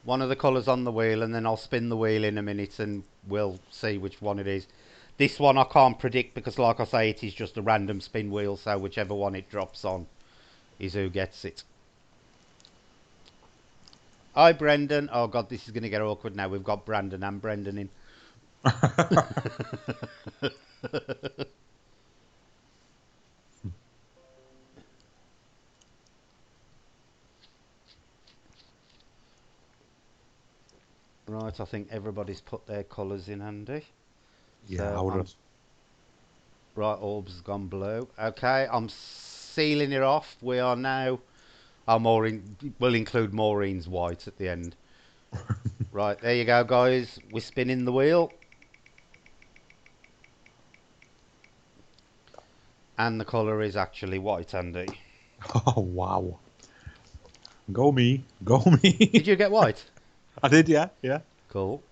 One of the colours on the wheel, and then I'll spin the wheel in a minute and we'll see which one it is. This one I can't predict because, like I say, it is just a random spin wheel, so whichever one it drops on is who gets it. Hi, Brendan. Oh, God, this is going to get awkward now. We've got Brandon and Brendan in. Right, I think everybody's put their colours in, Andy. Yeah, I So would I'm have. right. Orb's gone blue. Okay, I'm sealing it off. We are now. Oh, Maureen. We'll include Maureen's white at the end. Right, there you go, guys. We're spinning the wheel, and the colour is actually white, Andy. Oh, wow. Go me. Go Did me. you get white? I did, yeah. Cool.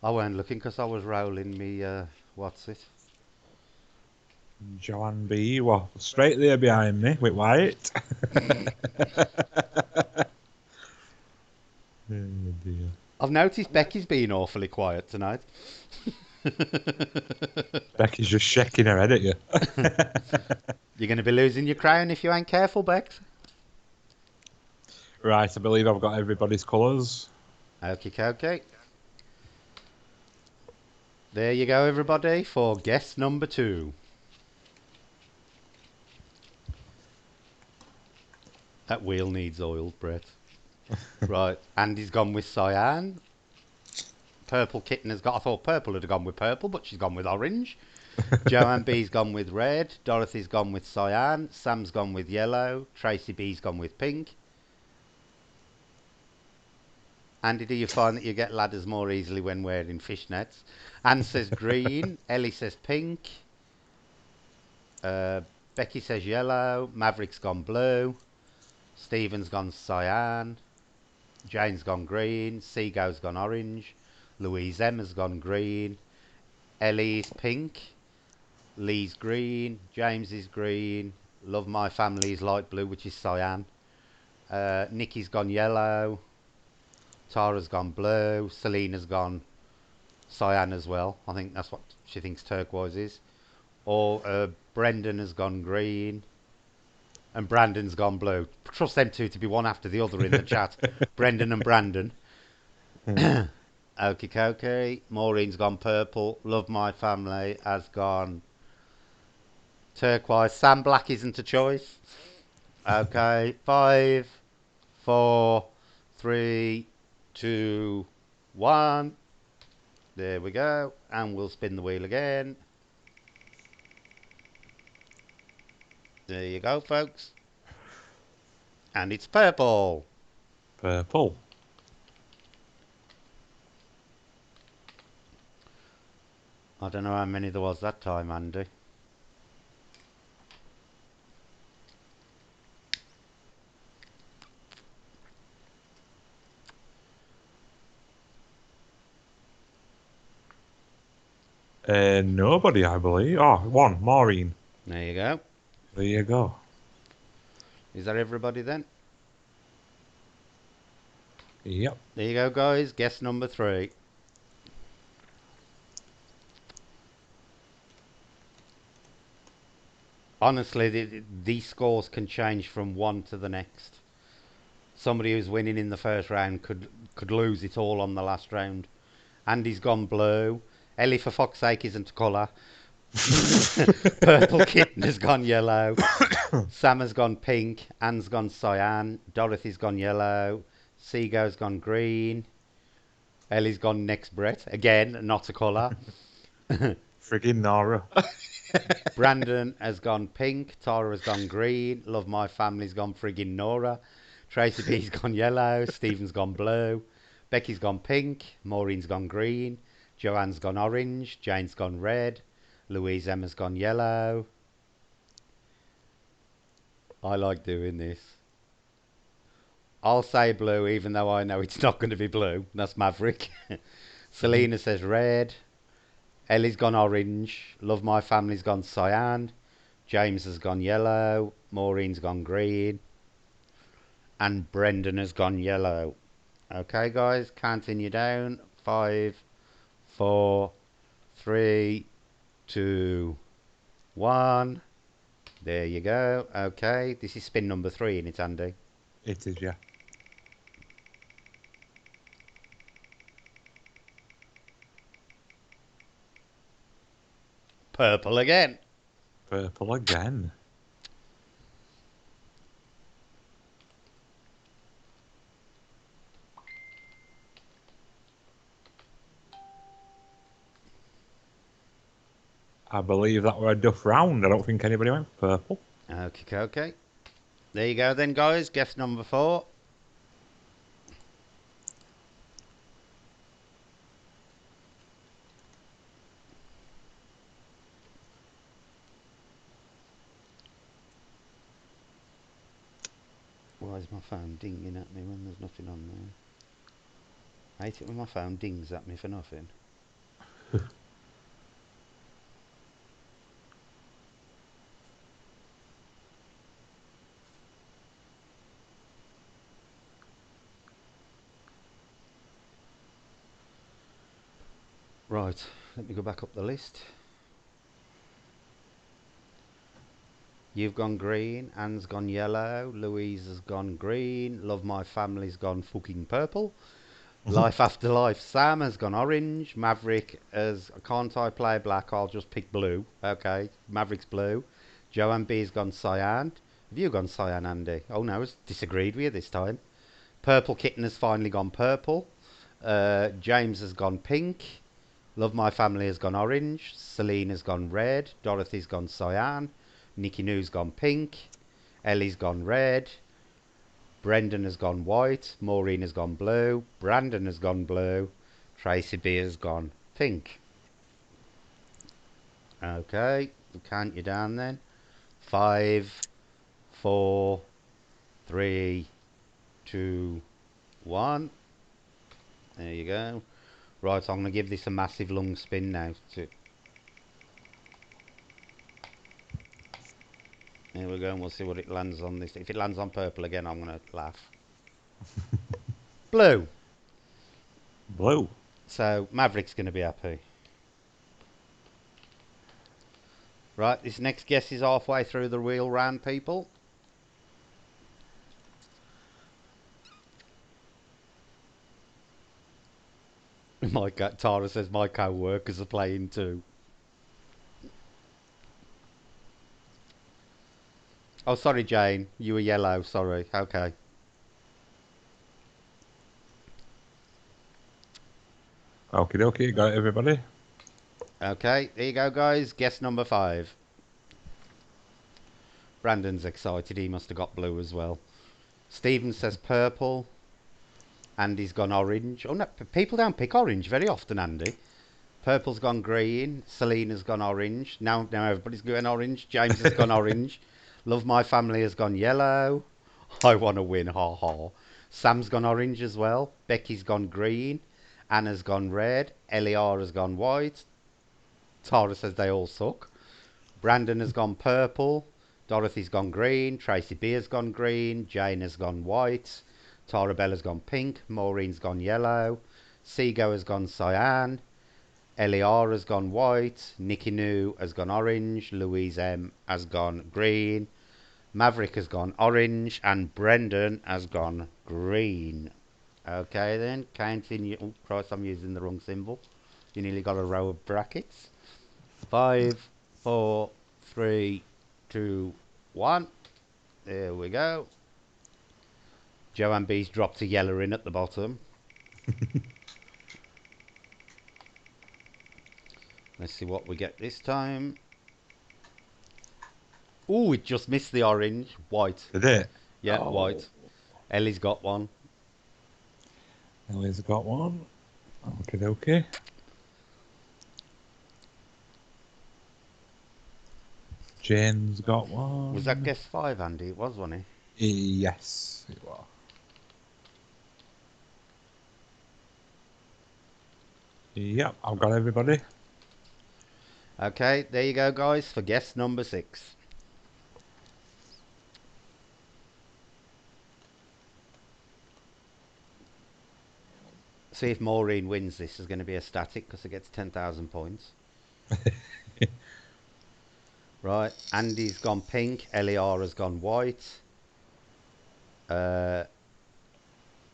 I weren't looking because I was rolling me, what's it? Joanne B. Well, straight there behind me with Wyatt. Oh dear. I've noticed Becky's been awfully quiet tonight. Becky's just shaking her head at you. You're going to be losing your crown if you ain't careful, Bex. Right, I believe I've got everybody's colours. Okay. There you go, everybody, for guess number 2. That wheel needs oil, Brett. Right, Andy's gone with cyan. Purple Kitten has got... I thought purple had gone with purple, but she's gone with orange. Joanne B's gone with red. Dorothy's gone with cyan. Sam's gone with yellow. Tracy B's gone with pink. Andy, do you find that you get ladders more easily when wearing fishnets? Anne says green. Ellie says pink. Becky says yellow. Maverick's gone blue. Stephen's gone cyan. Jane's gone green. Seago's gone orange. Louise M has gone green. Ellie's pink. Lee's green. James is green. Love My Family's light blue, which is cyan. Nikki's gone yellow. Tara's gone blue. Selena's gone cyan as well. I think that's what she thinks turquoise is. Or Brendan has gone green. And Brandon's gone blue. Trust them two to be one after the other in the chat. Brendan and Brandon. Okie dokie. Maureen's gone purple. Love My Family has gone turquoise. Sam Black isn't a choice. Okay. 5, 4, 3, 2, 1. There we go. And we'll spin the wheel again. There you go, folks. And it's purple. Purple. I don't know how many there was that time, Andy. Nobody, I believe. Oh, one. Maureen. There you go. There you go. Is that everybody then? Yep. There you go, guys. Guess number 3. Honestly, these scores can change from one to the next. Somebody who's winning in the first round could lose it all on the last round. Andy's gone blue. Ellie, for fuck's sake, isn't a colour. Purple Kitten has gone yellow. Sam has gone pink. Anne's gone cyan. Dorothy's gone yellow. Seago's gone green. Ellie's gone next Brett. Again, not a colour. Friggin' Nora. Brandon has gone pink. Tara has gone green. Love My Family's gone friggin' Nora. Tracy B's gone yellow. Stephen's gone blue. Becky's gone pink. Maureen's gone green. Joanne's gone orange. Jane's gone red. Louise Emma's gone yellow. I like doing this. I'll say blue even though I know it's not going to be blue. That's Maverick. Selena says red. Ellie's gone orange. Love My Family's gone cyan. James has gone yellow. Maureen's gone green. And Brendan has gone yellow. Okay, guys, counting you down. 5, 4, 3, 2, 1. There you go. Okay, this is spin number 3 in it, Andy. It is, yeah. Purple again. Purple again. I believe that were a duff round. I don't think anybody went purple. Okay. There you go then, guys. Guess number 4. Why is my phone dinging at me when there's nothing on there? I hate it when my phone dings at me for nothing. Right, let me go back up the list. You've gone green, Anne's gone yellow, Louise has gone green, Love My Family's gone fucking purple, Life After Life Sam has gone orange, Maverick has, can't I play black, I'll just pick blue. Okay, Maverick's blue. Joanne B's gone cyan. Have you gone cyan, Andy? Oh no, it's disagreed with you this time. Purple Kitten has finally gone purple. James has gone pink. Love My Family has gone orange. Celine has gone red. Dorothy's gone cyan. Nikki Noo's gone pink. Ellie's gone red. Brendan has gone white. Maureen has gone blue. Brandon has gone blue. Tracy B has gone pink. Okay, we'll count you down then. 5, 4, 3, 2, 1. There you go. Right, I'm going to give this a massive long spin now. Here we go, and we'll see what it lands on this. If it lands on purple again, I'm going to laugh. Blue. Blue. So, Maverick's going to be happy. Right, this next guess is halfway through the wheel round, people. Tara says my co-workers are playing too. Oh, sorry, Jane. You were yellow. Sorry. Okay. Okie dokie, got it, everybody. Okay, there you go, guys. Guess number 5. Brandon's excited. He must have got blue as well. Stephen says purple. Andy's gone orange. Oh, no. People don't pick orange very often, Andy. Purple's gone green. Selena's gone orange. Now everybody's going orange. James has gone orange. Love My Family has gone yellow. I want to win, ha ha. Sam's gone orange as well. Becky's gone green. Anna's gone red. Eliar has gone white. Tara says they all suck. Brandon has gone purple. Dorothy's gone green. Tracy B has gone green. Jane has gone white. Tara Bella's gone pink. Maureen's gone yellow. Seago has gone cyan. Eliar has gone white. Nikki New has gone orange. Louise M has gone green. Maverick has gone orange. And Brendan has gone green. Okay then, counting you. Oh, Christ, I'm using the wrong symbol. You nearly got a row of brackets. 5, 4, 3, 2, 1. There we go. Joanne B's dropped a yellow in at the bottom. Let's see what we get this time. Ooh, it just missed the orange. White. Did it? Yeah, Oh. white. Ellie's got one. Ellie's got one. Okie dokie. Jane's got one. Was that guess 5, Andy? It was, wasn't it? Yes, it was. Yep, I've got everybody. Okay, there you go, guys, for guess number 6. See if Maureen wins this. Is going to be a static because it gets 10,000 points. Right, Andy's gone pink. Eliar has gone white.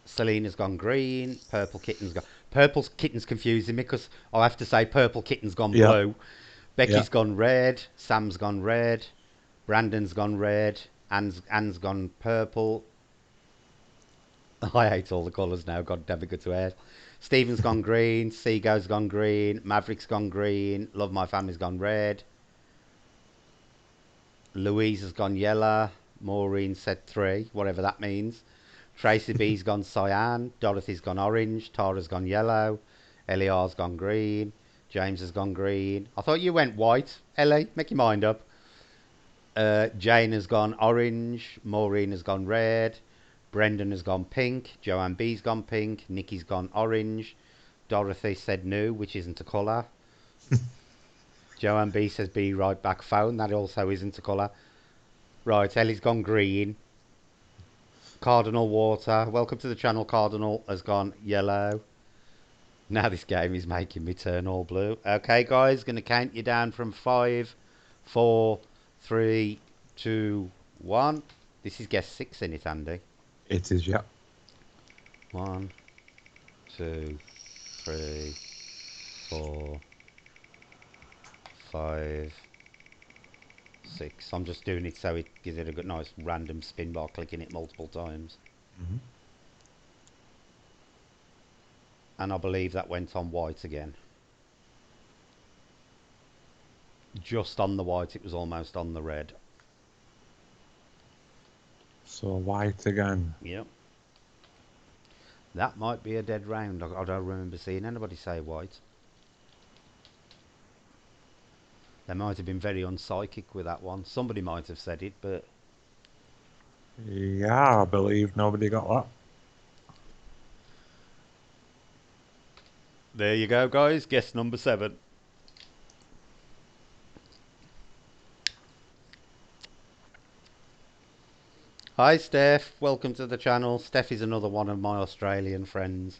Selena's gone green. Purple Kitten's gone... Purple Kitten's confusing me because I have to say Purple Kitten's gone blue. Becky's gone red. Sam's gone red. Brandon's gone red. Anne's gone purple. I hate all the colours now. God damn it, good to air. Stephen's gone green. Seago's gone green. Maverick's gone green. Love My Family's gone red. Louise has gone yellow. Maureen said 3, whatever that means. Tracy B's gone cyan. Dorothy's gone orange. Tara's gone yellow. Eliar's gone green. James has gone green. I thought you went white. Ellie, make your mind up. Jane has gone orange. Maureen has gone red. Brendan has gone pink. Joanne B's gone pink. Nikki's gone orange. Dorothy said new, which isn't a colour. Joanne B says be right back phone. That also isn't a colour. Right, Ellie's gone green. Cardinal water. Welcome to the channel. Cardinal has gone yellow. Now this game is making me turn all blue. Okay, guys, going to count you down from 5, 4, 3, 2, 1. This is guess 6 in it, Andy. It is, yeah. 1, 2, 3, 4, 5, 6. I'm just doing it so it gives it a good, nice random spin by clicking it multiple times. Mm-hmm. And I believe that went on white again. Just on the white, it was almost on the red. So white again. Yep. That might be a dead round. I don't remember seeing anybody say white. They might have been very unpsychic with that one. Somebody might have said it, but Yeah, I believe nobody got that. there you go, guys. Guess number 7. Hi, Steph. Welcome to the channel. Steph is another one of my Australian friends.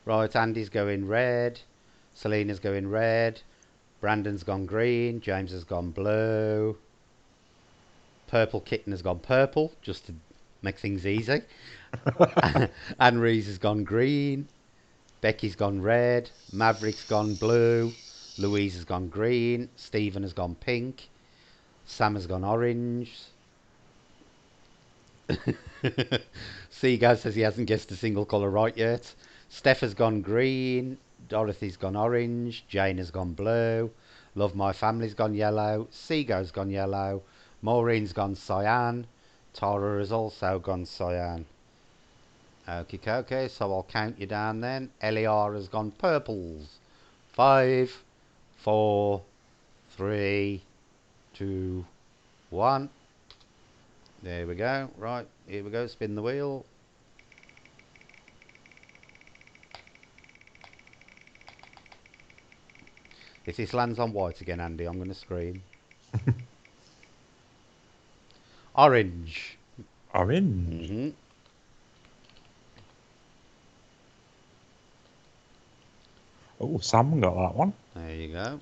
Right, Andy's going red. Selena's going red. Brandon's gone green. James has gone blue. Purple Kitten has gone purple, just to make things easy. Anne Rees has gone green. Becky's gone red. Maverick's gone blue. Louise has gone green. Stephen has gone pink. Sam has gone orange. Seagull says he hasn't guessed a single colour right yet. Steph has gone green. Dorothy's gone orange. Jane has gone blue. Love My Family's gone yellow. Seagull's gone yellow. Maureen's gone cyan. Tara has also gone cyan. Okay, so I'll count you down then. Eliar has gone purples. 5, 4, 3, 2, 1. There we go. Right, here we go. Spin the wheel. If this lands on white again, Andy, I'm going to scream. Orange. Orange. Oh, Sam got that one. There you go.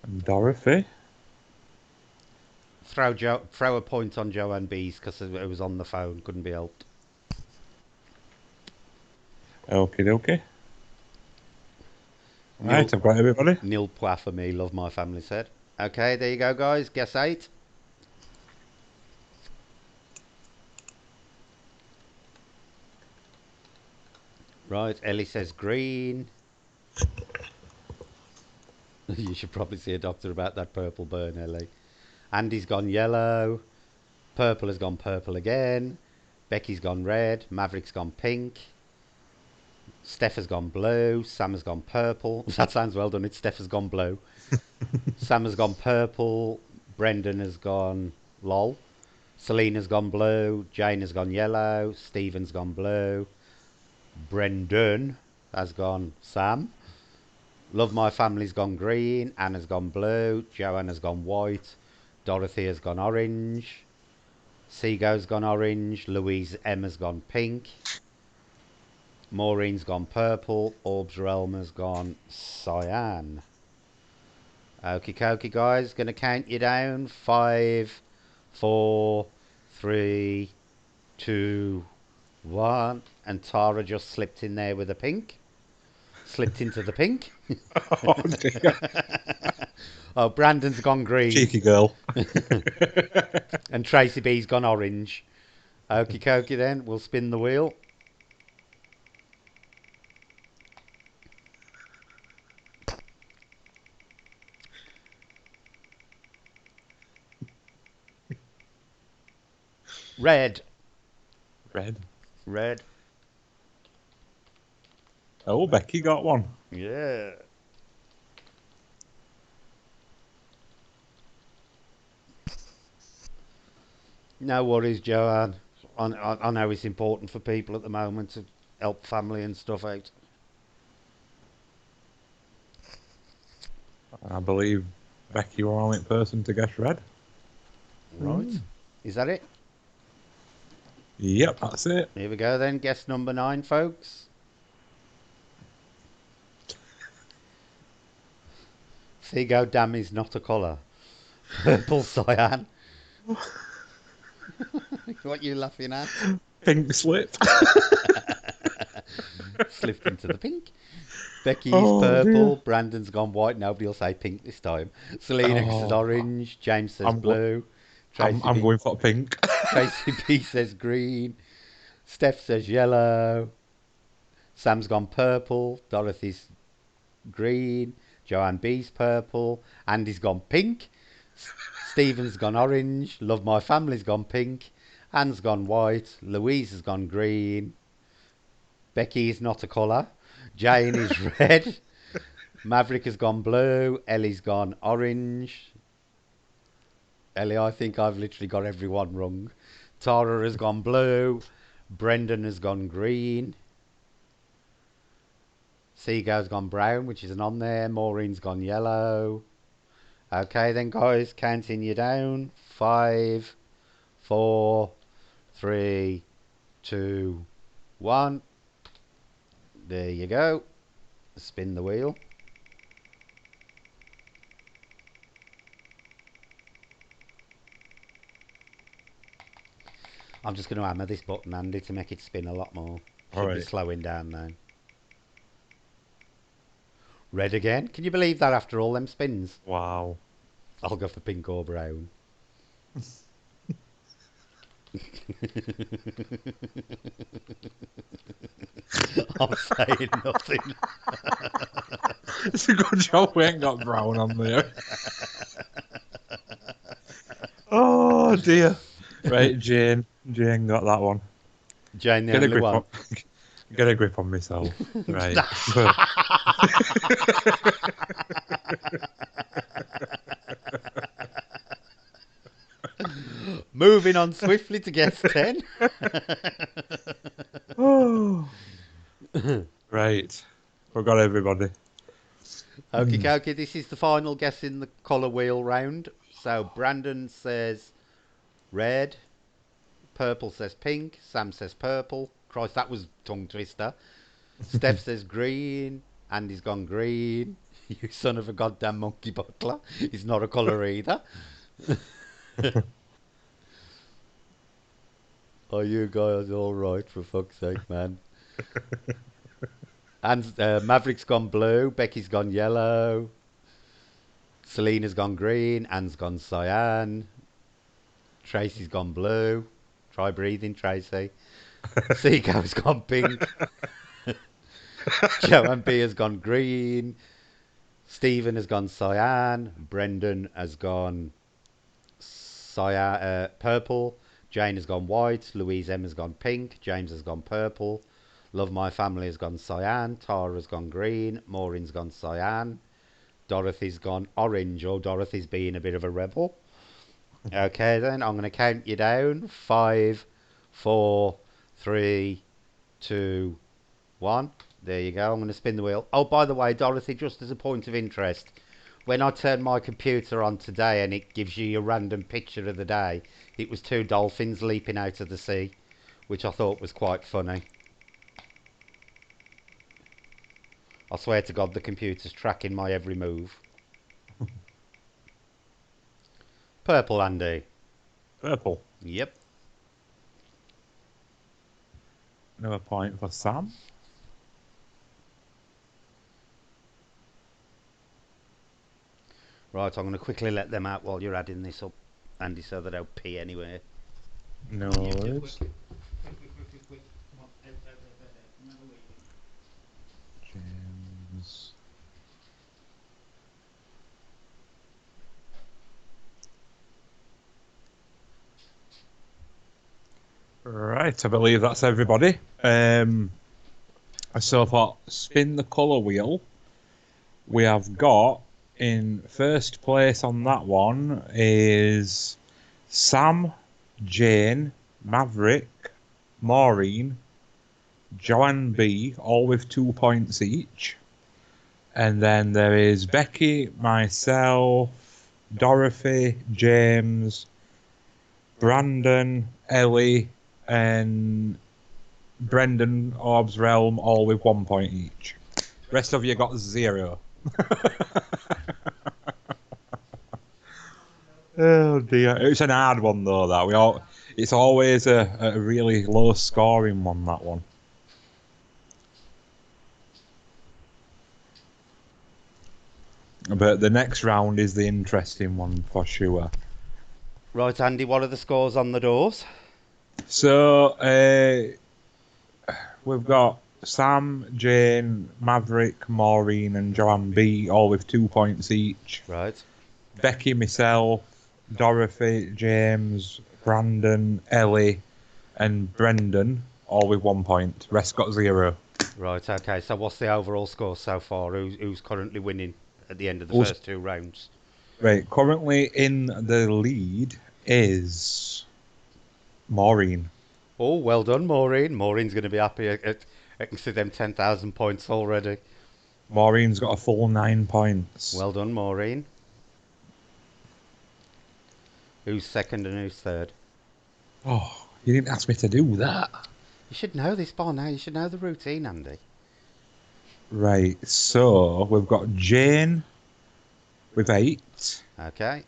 And Dorothy. Throw a point on Joanne B's because it was on the phone. Couldn't be helped. Okie dokie. Nil, Right, I've got everybody. nil point for me. Love My Family said. Okay, there you go, guys. Guess 8. Right, Ellie says green. You should probably see a doctor about that purple burn, Ellie. Andy's gone yellow. Purple has gone purple again. Becky's gone red. Maverick's gone pink. Steph has gone blue. Sam has gone purple. That sounds well done. It's Steph has gone blue. Sam has gone purple. Brendan has gone lol. Selena's gone blue. Jane has gone yellow. Stephen's gone blue. Brendan has gone Sam. Love My Family's gone green. Anna's gone blue. Joanne has gone white. Dorothy has gone orange. Seago's gone orange. Louise M has gone pink. Maureen's gone purple. Orb's Realm has gone cyan. Okie dokie, guys. Gonna count you down. 5, 4, 3, 2, 1. And Tara just slipped in there with a pink. Slipped into the pink. Oh, dear. Oh, Brandon's gone green. Cheeky girl. And Tracy B's gone orange. Okie dokie then. We'll spin the wheel. Red. Red. Red. Oh, Becky got one. Yeah. No worries, Joanne. I know it's important for people at the moment to help family and stuff out. I believe Becky were the only person to guess red. Right. Is that it? Yep, that's it. Here we go then. Guess number 9, folks. Seagull dam is not a colour. Purple cyan. What you laughing at? Pink slip. Slipped into the pink. Becky's Oh, purple. dear. Brandon's gone white. Nobody will say pink this time. Selena says Oh, orange. James says I'm, go- blue. I'm, Tracy I'm B. going for pink. Tracy B says green. Steph says yellow. Sam's gone purple. Dorothy's green. Joanne B's purple. Andy's gone pink. Stephen's gone orange. Love My Family's gone pink. Anne's gone white. Louise has gone green. Becky is not a colour. Jane is red. Maverick has gone blue. Ellie's gone orange. Ellie, I think I've literally got everyone wrong. Tara has gone blue. Brendan has gone green. Seagull's gone brown, which isn't on there. Maureen's gone yellow. Okay, then, guys, counting you down. 5, 4, 3, 2, 1. There you go. Spin the wheel. I'm just going to hammer this button, Andy, to make it spin a lot more. Should be slowing down now. Red again? Can you believe that after all them spins? Wow. I'll go for pink or brown. I'm saying nothing. It's a good job we ain't got brown on there. Oh, dear. Right, Jane. Jane got that one. Jane, the Get a only grip one. on. Get a grip on myself. Right. Moving on swiftly to guess 10. Oh. Right. We've got everybody. Okie dokie, this is the final guess in the colour wheel round. So Brandon says red, Purple says pink, Sam says purple. Christ, that was tongue twister. Steph says green, Andy's gone green. You son of a goddamn monkey butler. He's not a colour either. Are you guys alright, for fuck's sake, man? And Maverick's gone blue, Becky's gone yellow, Selena's gone green, Anne's gone cyan, Tracy's gone blue. Try breathing, Tracy. Seagull's gone pink. Joanne B has gone green. Stephen has gone cyan. Brendan has gone cyan, purple. Jane has gone white. Louise M has gone pink. James has gone purple. Love My Family has gone cyan. Tara has gone green. Maureen's gone cyan. Dorothy's gone orange, or Dorothy's being a bit of a rebel. Okay, then I'm going to count you down. 5, 4, 3, 2, 1. There you go. I'm going to spin the wheel. Oh, by the way, Dorothy, just as a point of interest, when I turned my computer on today and it gives you a random picture of the day, it was 2 dolphins leaping out of the sea, which I thought was quite funny. I swear to God, the computer's tracking my every move. Purple, Andy. Purple. Yep. Another point for Sam. Right, I'm going to quickly let them out while you're adding this up, Andy, so they don't pee anywhere. No Yeah, just worries. quick. Quick. Come on, out. Never leaving. James. Right, I believe that's everybody. So for spin the colour wheel, we have got in first place on that one is Sam, Jane, Maverick, Maureen, Joanne B, all with 2 points each. And then there is Becky, myself, Dorothy, James, Brandon, Ellie, and Brendan Orb's Realm, all with 1 point each. Rest of you got 0. Oh dear, it's an hard one though. It's always a really low scoring one. That one. But the next round is the interesting one for sure. Right, Andy, what are the scores on the doors? So we've got Sam, Jane, Maverick, Maureen, and Joanne B, all with 2 points each. Right. Becky, myself, Dorothy, James, Brandon, Ellie, and Brendan, all with 1 point. Rest got 0. Right, okay. So what's the overall score so far? Who's currently winning at the end of the Us- first 2 rounds? Right, currently in the lead is Maureen. Oh, well done, Maureen. Maureen's going to be happy. I can see them 10,000 points already. Maureen's got a full 9 points. Well done, Maureen. Who's second and who's third? Oh, you didn't ask me to do that. You should know this by now. You should know the routine, Andy. Right, so we've got Jane with 8. Okay.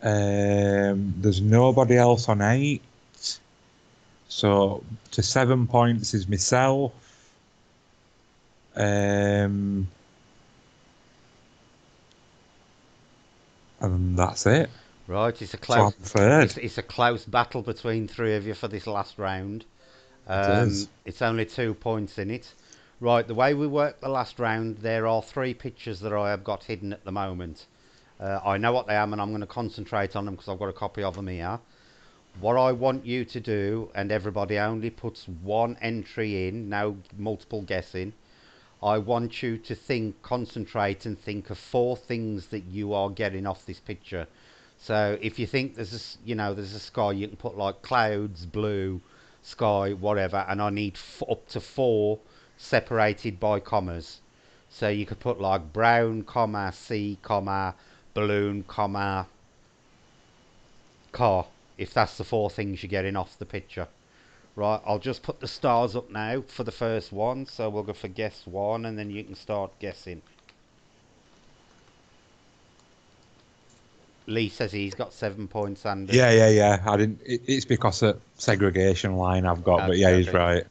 There's nobody else on 8. So to 7 points is myself. And that's it. Right, it's a So I'm close. third. It's a close battle between 3 of you for this last round. It is. It's only 2 points in it. Right, the way we work the last round, there are 3 pictures that I have got hidden at the moment. I know what they are, and I'm going to concentrate on them because I've got a copy of them here. What I want you to do, and everybody only puts 1 entry in, no multiple guessing. I want you to concentrate and think of 4 things that you are getting off this picture. So if you think there's a sky, you can put like clouds, blue, sky, whatever, and I need up to 4 separated by commas. So you could put like brown, comma, sea, comma, balloon, comma, car, if that's the 4 things you're getting off the picture. Right, I'll just put the stars up now for the first one. So we'll go for guess 1 and then you can start guessing. Lee says he's got 7 points, Andy. Yeah. I didn't. It's because of segregation line I've got, but Okay, yeah, he's okay. right.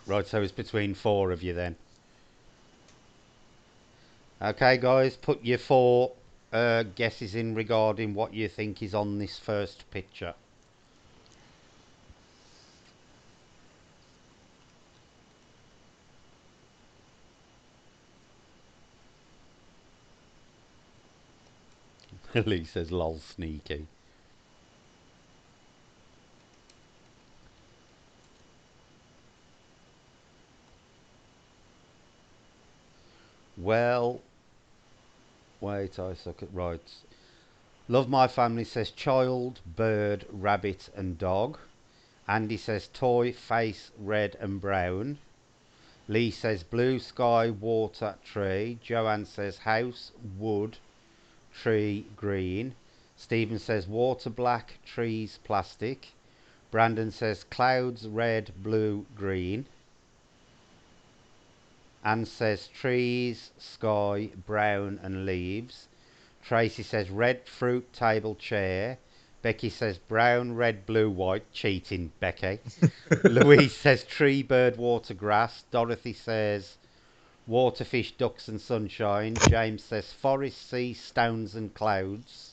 Right, so it's between 4 of you then. Okay, guys, put your 4 guesses in regarding what you think is on this first picture. Lee says, lol, sneaky. Well, wait, I suck at right. Love My Family says child, bird, rabbit, and dog. Andy says toy, face, red and brown. Lee says blue sky, water, tree. Joanne says house, wood, tree, green. Stephen says water, black, trees, plastic. Brandon says clouds, red, blue, green. Anne says trees, sky, brown and leaves. Tracy says red fruit table chair. Becky says brown, red, blue, white. Cheating, Becky. Louise says tree, bird, water, grass. Dorothy says water, fish, ducks and sunshine. James says forest, sea, stones and clouds.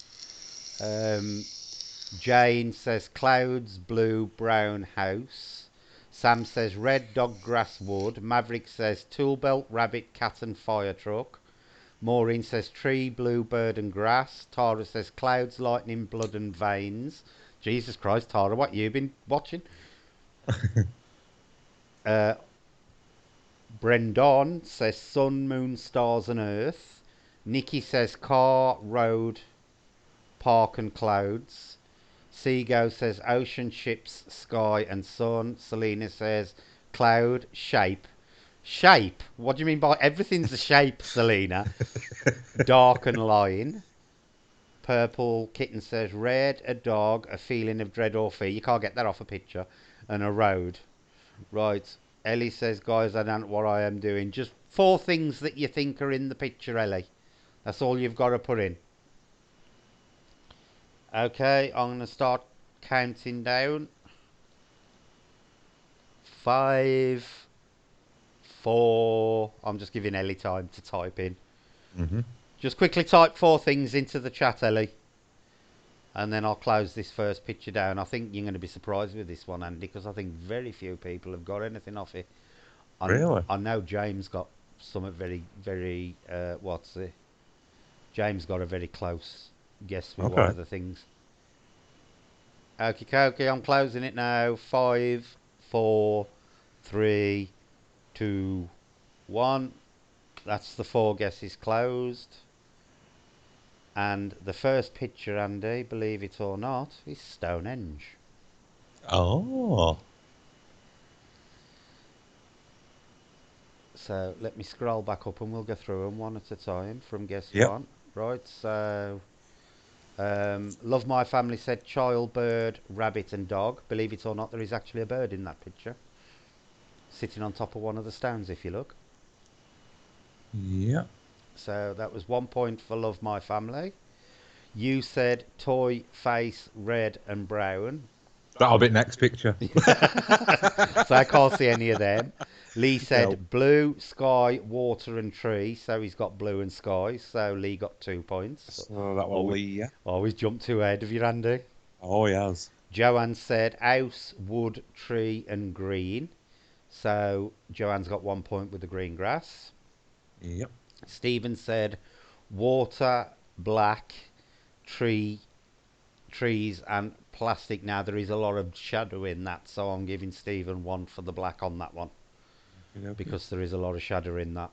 Jane says clouds, blue, brown, house. Sam says red, dog, grass, wood. Maverick says tool belt, rabbit, cat and fire truck. Maureen says tree, blue, bird and grass. Tara says clouds, lightning, blood and veins. Jesus Christ, Tara, what you been watching? Uh, Brendan says sun, moon, stars and earth. Nikki says car, road, park and clouds. Seago says ocean, ships, sky and sun. Selena says cloud, shape. Shape? What do you mean by everything's a shape, Selena? Dark and line. Purple kitten says red, a dog, a feeling of dread or fear. You can't get that off a picture. And a road. Right. Ellie says, guys, I don't know what I am doing. Just 4 things that you think are in the picture, Ellie. That's all you've got to put in. Okay, I'm going to start counting down. 5, 4. I'm just giving Ellie time to type in. Mm-hmm. Just quickly type 4 things into the chat, Ellie. And then I'll close this first picture down. I think you're going to be surprised with this one, Andy, because I think very few people have got anything off it. Really? I know James got something very, very, what's it? James got a very close guess with one Okay. of the things. Okie dokie, I'm closing it now. 5, 4, 3, 2, 1. That's the 4 guesses closed. And the first picture, Andy, believe it or not, is Stonehenge. Oh. So let me scroll back up and we'll go through them one at a time from guess Yep. one. Right, so Love My Family said child, bird, rabbit and dog. Believe it or not, there is actually a bird in that picture. Sitting on top of one of the stones if you look. Yep. So that was 1 point for Love My Family. You said toy, face, red and brown. That'll be next picture. So I can't see any of them. Lee No. said blue, sky, water and tree. So he's got blue and sky. So Lee got 2 points. So that will Always, Lee, yeah. always jumped 2 ahead of you, Andy. Oh, yes. Joanne said house, wood, tree and green. So Joanne's got 1 point with the green grass. Yep. Stephen said water, black, tree, trees and plastic. Now there is a lot of shadow in that, so I'm giving Stephen 1 for the black on that one Okay. because there is a lot of shadow in that.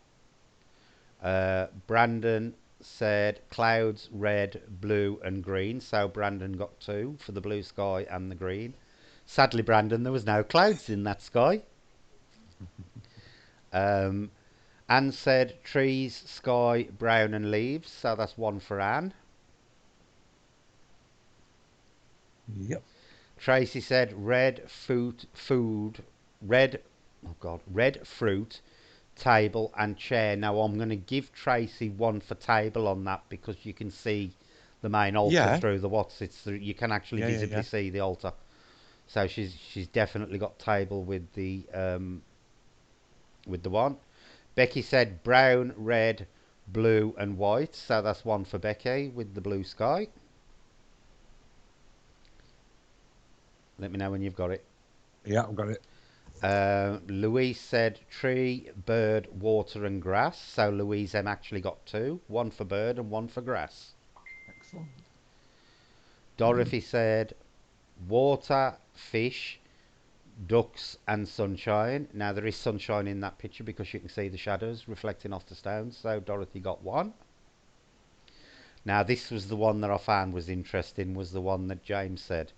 Brandon said clouds, red, blue and green, so Brandon got 2 for the blue sky and the green. Sadly, Brandon, there was no clouds in that sky. Anne said trees, sky, brown and leaves, so that's 1 for Anne. Yep. Tracy said red food, red, oh God, red fruit, table and chair. Now I'm going to give Tracy 1 for table on that because you can see the main altar Yeah. through the what's it's you can actually Yeah, yeah, visibly yeah. see the altar. So she's definitely got table with the 1. Becky said brown, red, blue and white. So that's 1 for Becky with the blue sky. Let me know when you've got it. Yeah, I've got it. Louise said tree, bird, water and grass. So Louise M actually got 2. 1 for bird and 1 for grass. Excellent. Dorothy said water, fish, ducks and sunshine. Now there is sunshine in that picture because you can see the shadows reflecting off the stones. So Dorothy got 1. Now this was the one that I found was interesting, was the one that James said.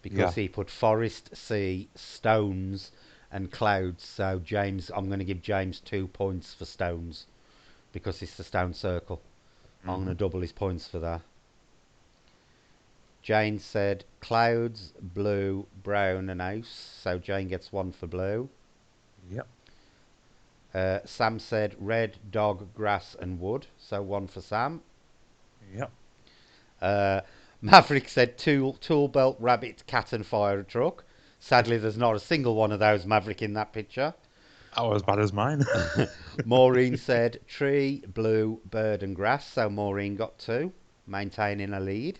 Yeah. Because he put forest, sea, stones and clouds. So James, I'm going to give James 2 points for stones because it's the stone circle. I'm going Mm-hmm. to double his points for that. Jane said clouds, blue, brown and house. So Jane gets 1 for blue. Yep. Sam said red, dog, grass and wood. So 1 for Sam. Yep. Uh, Maverick said tool belt, rabbit, cat and fire truck. Sadly, there's not a single one of those Maverick in that picture. That was as bad as mine. Maureen said tree, blue, bird and grass. So Maureen got 2, maintaining a lead.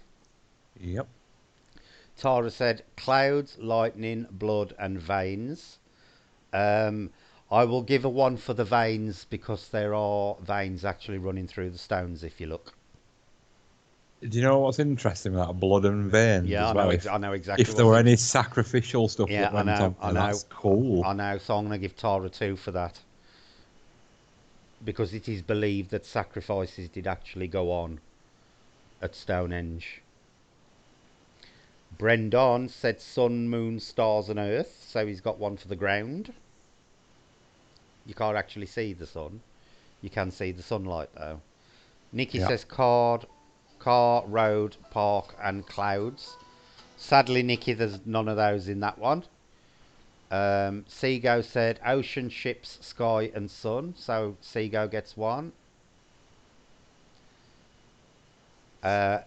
Yep. Tara said clouds, lightning, blood and veins. Um, I will give a 1 for the veins because there are veins actually running through the stones if you look. Do you know what's interesting with that blood and veins Yeah, as well? I know exactly If there what's were in. any sacrificial stuff Yeah, that went on I there, know, that's cool. I know. So I'm going to give Tara 2 for that because it is believed that sacrifices did actually go on at Stonehenge. Brendan said sun, moon, stars and earth, so he's got 1 for the ground. You can't actually see the sun. You can see the sunlight though. Nikki Yeah. says car, road, park, and clouds. Sadly, Nikki, there's none of those in that one. Seago said ocean, ships, sky, and sun. So Seago gets one.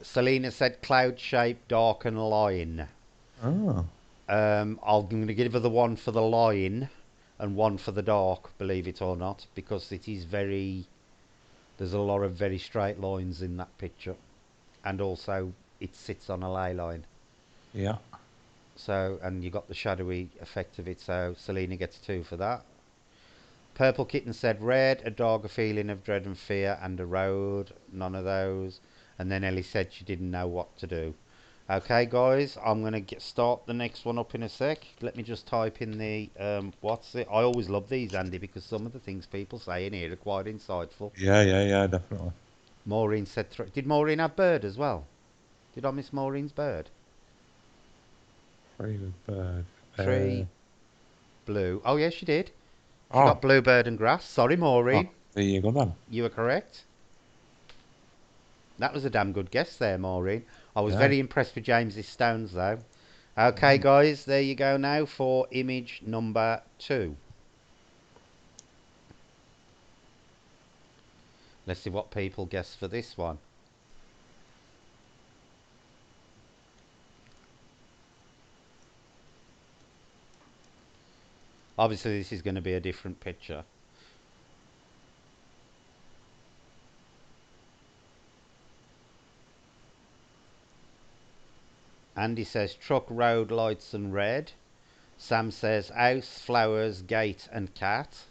Selena said cloud shape, dark, and line. Oh. I'm going to give her the one for the line and one for the dark, believe it or not, because it is very. There's a lot of very straight lines in that picture, and also it sits on a ley line. Yeah. So, and you got the shadowy effect of it. So Selena gets two for that. Purple Kitten said red, a dog, a feeling of dread and fear, and a road. None of those. And then Ellie said she didn't know what to do. Okay, guys, I'm gonna start the next one up in a sec. Let me just type in the what's it? I always love these, Andy, because some of the things people say in here are quite insightful. Yeah, yeah, yeah, definitely. Maureen said, did Maureen have bird as well? Did I miss Maureen's bird? Favorite bird. Tree, blue. Oh, yeah, she did. She Oh, got bluebird and grass. Sorry, oh, Maureen. there you go then. You were correct. That was a damn good guess there, Maureen. I was Yeah. very impressed with James's stones, though. Okay, Mm. guys, there you go now for image number 2. Let's see what people guess for this one. Obviously, this is going to be a different picture. Andy says truck, road, lights, and red. Sam says house, flowers, gate, and cat.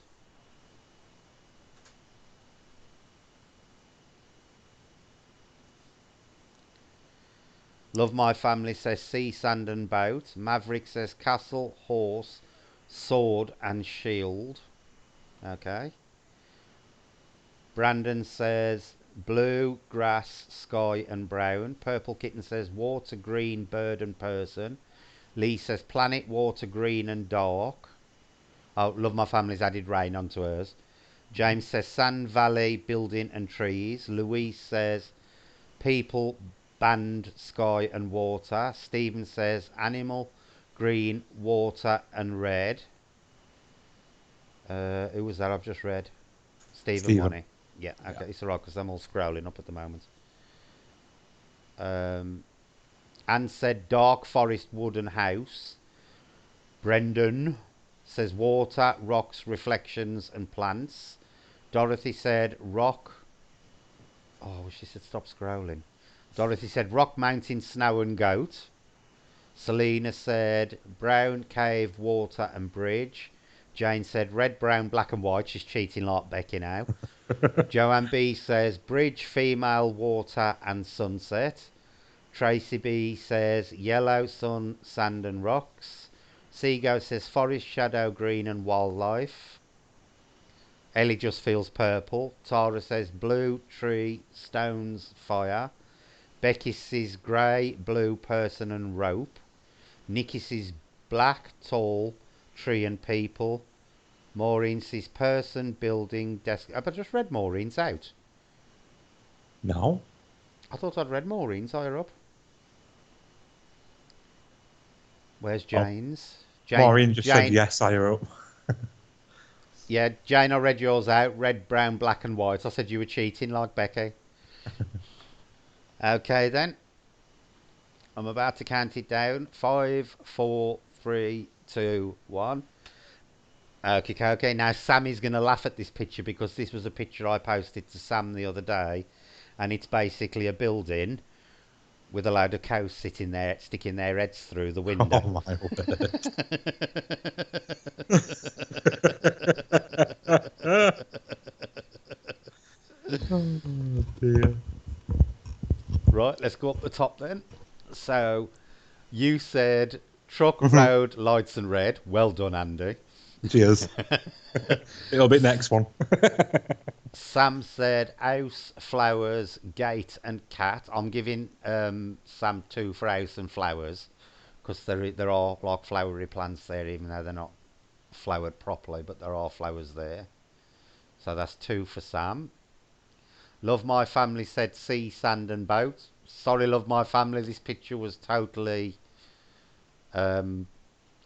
Love My Family says sea, sand, and boat. Maverick says castle, horse, sword, and shield. Okay. Brandon says blue, grass, sky, and brown. Purple Kitten says water, green, bird, and person. Lee says planet, water, green, and dark. Oh, Love My Family's added rain onto hers. James says sand, valley, building, and trees. Louise says people, band, sky, and water. Stephen says animal, green, water, and red. Who was that I've just read? Stephen Stephen. Money. Yeah, Yeah. okay, it's alright because I'm all scrolling up at the moment. Anne said dark forest, wooden house. Brendan says water, rocks, reflections, and plants. Dorothy said rock. Oh, I wish she said stop scrolling. Dorothy said rock, mountain, snow, and goat. Selena said brown, cave, water, and bridge. Jane said red, brown, black, and white. She's cheating like Becky now. Joanne B says bridge, female, water, and sunset. Tracy B says yellow, sun, sand, and rocks. Seago says forest, shadow, green, and wildlife. Ellie just feels purple. Tara says blue, tree, stones, fire. Becky says grey, blue, person, and rope. Nikki says black, tall, tree, and people. Maureen says person, building, desk. Have I just read Maureen's out? No. I thought I'd read Maureen's higher up. Where's Oh, Jane's? Maureen just said Jane. yes, higher up. Yeah, Jane, I read yours out. Red, brown, black, and white. I said you were cheating like Becky. Okay, then. I'm about to count it down. Five, four, three, two, one. Okay, okay. Okay. Now, Sammy's going to laugh at this picture because this was a picture I posted to Sam the other day. And it's basically a building with a load of cows sitting there, sticking their heads through the window. Oh my word. Oh dear. Right, let's go up the top then. So, you said truck, road, lights, and red. Well done, Andy. Cheers. It'll be next one. Sam said house, flowers, gate, and cat. I'm giving Sam two for house and flowers because there are like flowery plants there, even though they're not flowered properly, but there are flowers there. So that's 2 for Sam. Love My Family said sea, sand and boat. Sorry, Love My Family, this picture was totally um,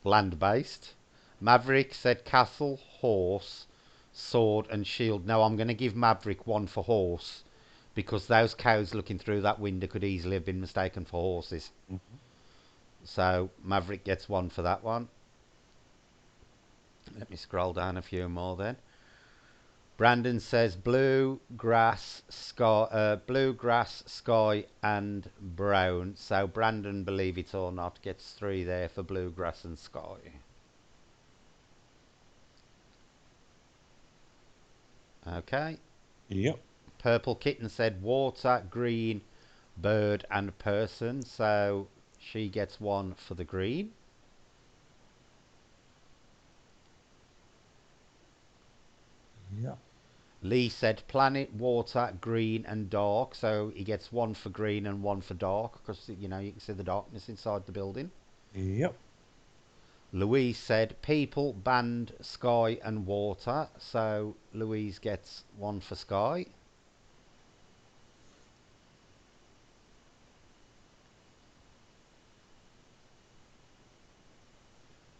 land-based. Maverick said castle, horse, sword and shield. Now I'm going to give Maverick 1 for horse because those cows looking through that window could easily have been mistaken for horses. Mhm. So Maverick gets 1 for that one. Let me scroll down a few more then. Brandon says blue grass, sky, and brown. So Brandon, believe it or not, gets 3 there for blue grass and sky. Okay. Yep. Purple Kitten said water, green, bird, and person. So she gets 1 for the green. Yep. Lee said planet, water, green, and dark. So he gets 1 for green and 1 for dark because you can see the darkness inside the building. Yep. Louise said people, band, sky, and water. So Louise gets 1 for sky.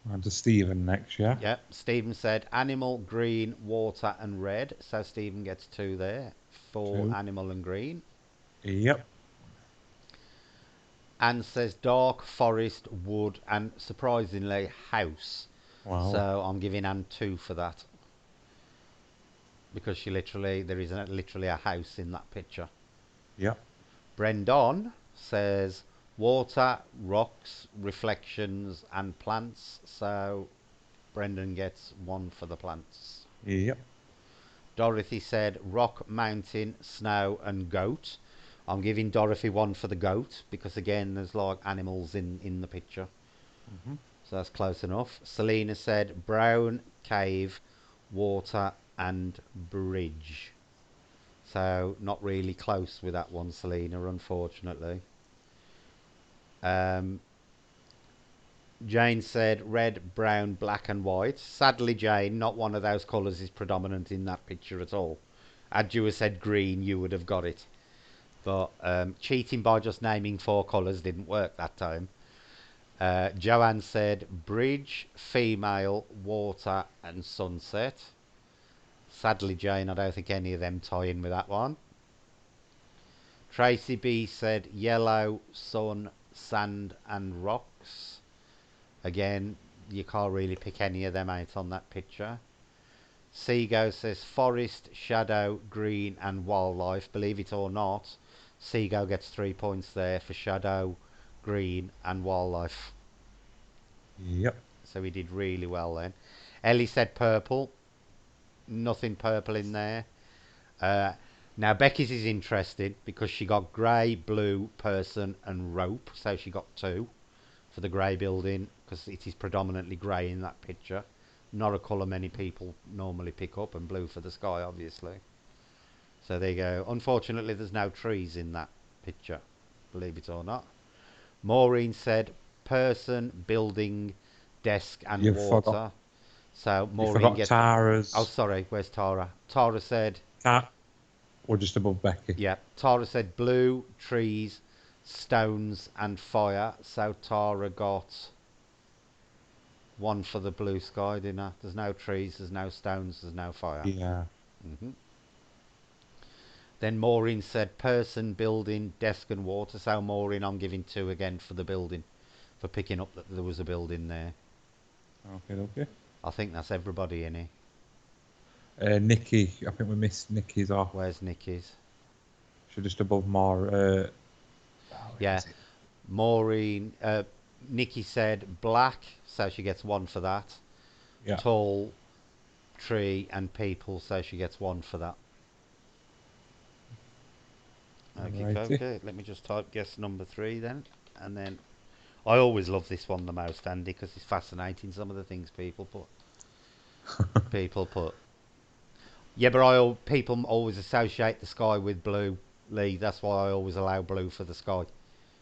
On to Stephen next, yeah? Yep. Stephen said animal, green, water, and red. So Stephen gets 2 there for 2. animal and green. Yep. Anne says dark, forest, wood, and surprisingly house. Wow. So I'm giving Anne 2 for that because there is literally a house in that picture. Yep. Brendan says water, rocks, reflections, and plants. So Brendan gets 1 for the plants. Yep. Dorothy said rock, mountain, snow, and goat. I'm giving Dorothy 1 for the goat because again, there's like animals in the picture. Mhm. So that's close enough. Selena said brown, cave, water, and bridge. So not really close with that one, Selena, unfortunately. Um, Jane said red, brown, black, and white. Sadly, Jane, not one of those colours is predominant in that picture at all. Had you said green, you would have got it. But cheating by just naming 4 colours didn't work that time. Joanne said bridge, female, water, and sunset. Sadly, Jane, I don't think any of them tie in with that one. Tracy B said yellow, sun, sand, and rocks. Again, you can't really pick any of them out on that picture. Seago says forest, shadow, green, and wildlife. Believe it or not, Seago gets 3 points there for shadow, green, and wildlife. Yep. So he did really well then. Ellie said purple. Nothing purple in there. Uh, Now Becky's is interesting because she got grey, blue, person, and rope. So she got 2 for the grey building because it is predominantly grey in that picture. Not a colour many people normally pick up, and blue for the sky, obviously. So there you go. Unfortunately, there's no trees in that picture, believe it or not. Maureen said person, building, desk, and You forgot. water. So You Maureen forgot gets. Oh, Tara's. sorry. Where's Tara? Tara said, Or just above Becky. yeah. Tara said blue, trees, stones, and fire. So Tara got 1 for the blue sky, didn't I? There's no trees, there's no stones, there's no fire. Yeah. Then Maureen said person, building, desk, and water. So Maureen, I'm giving 2 again for the building, for picking up that there was a building there. Okay, okay. I think that's everybody in here. Nikki, I think we missed Nikki's off. Where's Nikki's? She's just above more. Where Yeah, is it? Maureen. Nikki said black, so she gets 1 for that. Yeah. Tall, tree, and people, so she gets 1 for that. Okay, Alrighty. okay. Let me just type guess number 3 then, and then I always love this one the most, Andy, because it's fascinating. Some of the things people put. People put. Yeah, but people always associate the sky with blue, Lee. That's why I always allow blue for the sky,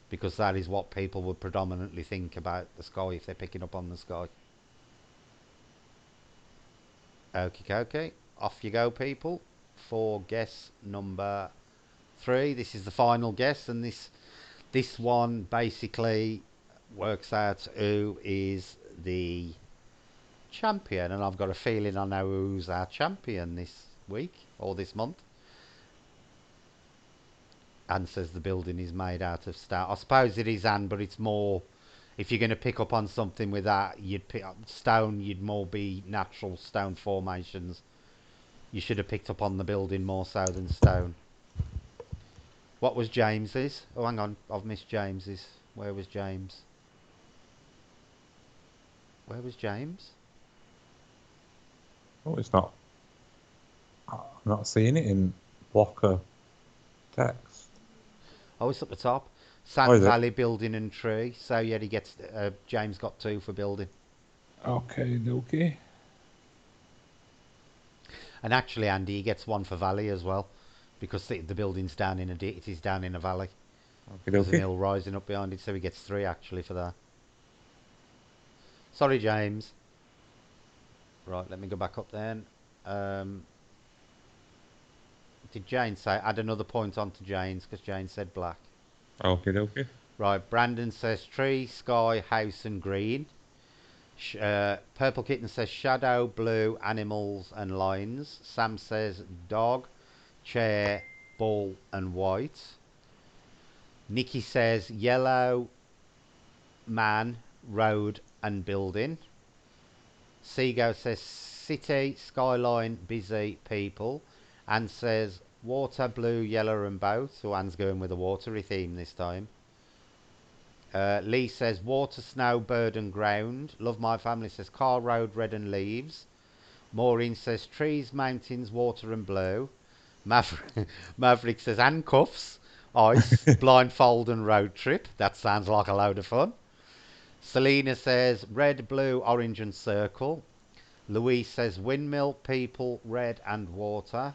because that is what people would predominantly think about the sky if they're picking up on the sky. Okay, okay. off you go, people, for guess number 3. This is the final guess, and this one basically works out who is the champion, and I've got a feeling I know who's our champion this week or this month. Anne says the building is made out of stone. I suppose it is, Anne, but it's more. If you're going to pick up on something with that, you'd pick up stone. You'd more be natural stone formations. You should have picked up on the building more so than stone. What was James's? Oh, hang on, I've missed James's. Where was James? Where was James? Oh, it's not. I'm not seeing it in blocker text. Oh, it's at the top. Oh, Sand is it? Valley Building and Tree. So yeah, he gets. James got 2 for building. Okay, okay. And actually, Andy, he gets 1 for Valley as well, because the building's down in it is down in a valley. Okay, There's an okay. hill rising up behind it, so he gets 3 actually for that. Sorry, James. Right, let me go back up then. Um, did Jane say add another point onto Jane's, because Jane said black? Okay, okay. Right, Brandon says tree, sky, house, and green. Purple Kitten says shadow, blue, animals, and lines. Sam says dog, chair, ball, and white. Nikki says yellow, man, road, and building. Seago says city, skyline, busy, people. Anne says water, blue, yellow, and boat. So Anne's going with a watery theme this time. Lee says water, snow, bird, and ground. Love My Family says car, road, red, and leaves. Maureen says trees, mountains, water, and blue. Maverick says handcuffs, ice, blindfold, and road trip. That sounds like a load of fun. Selena says red, blue, orange, and circle. Louise says windmill, people, red, and water.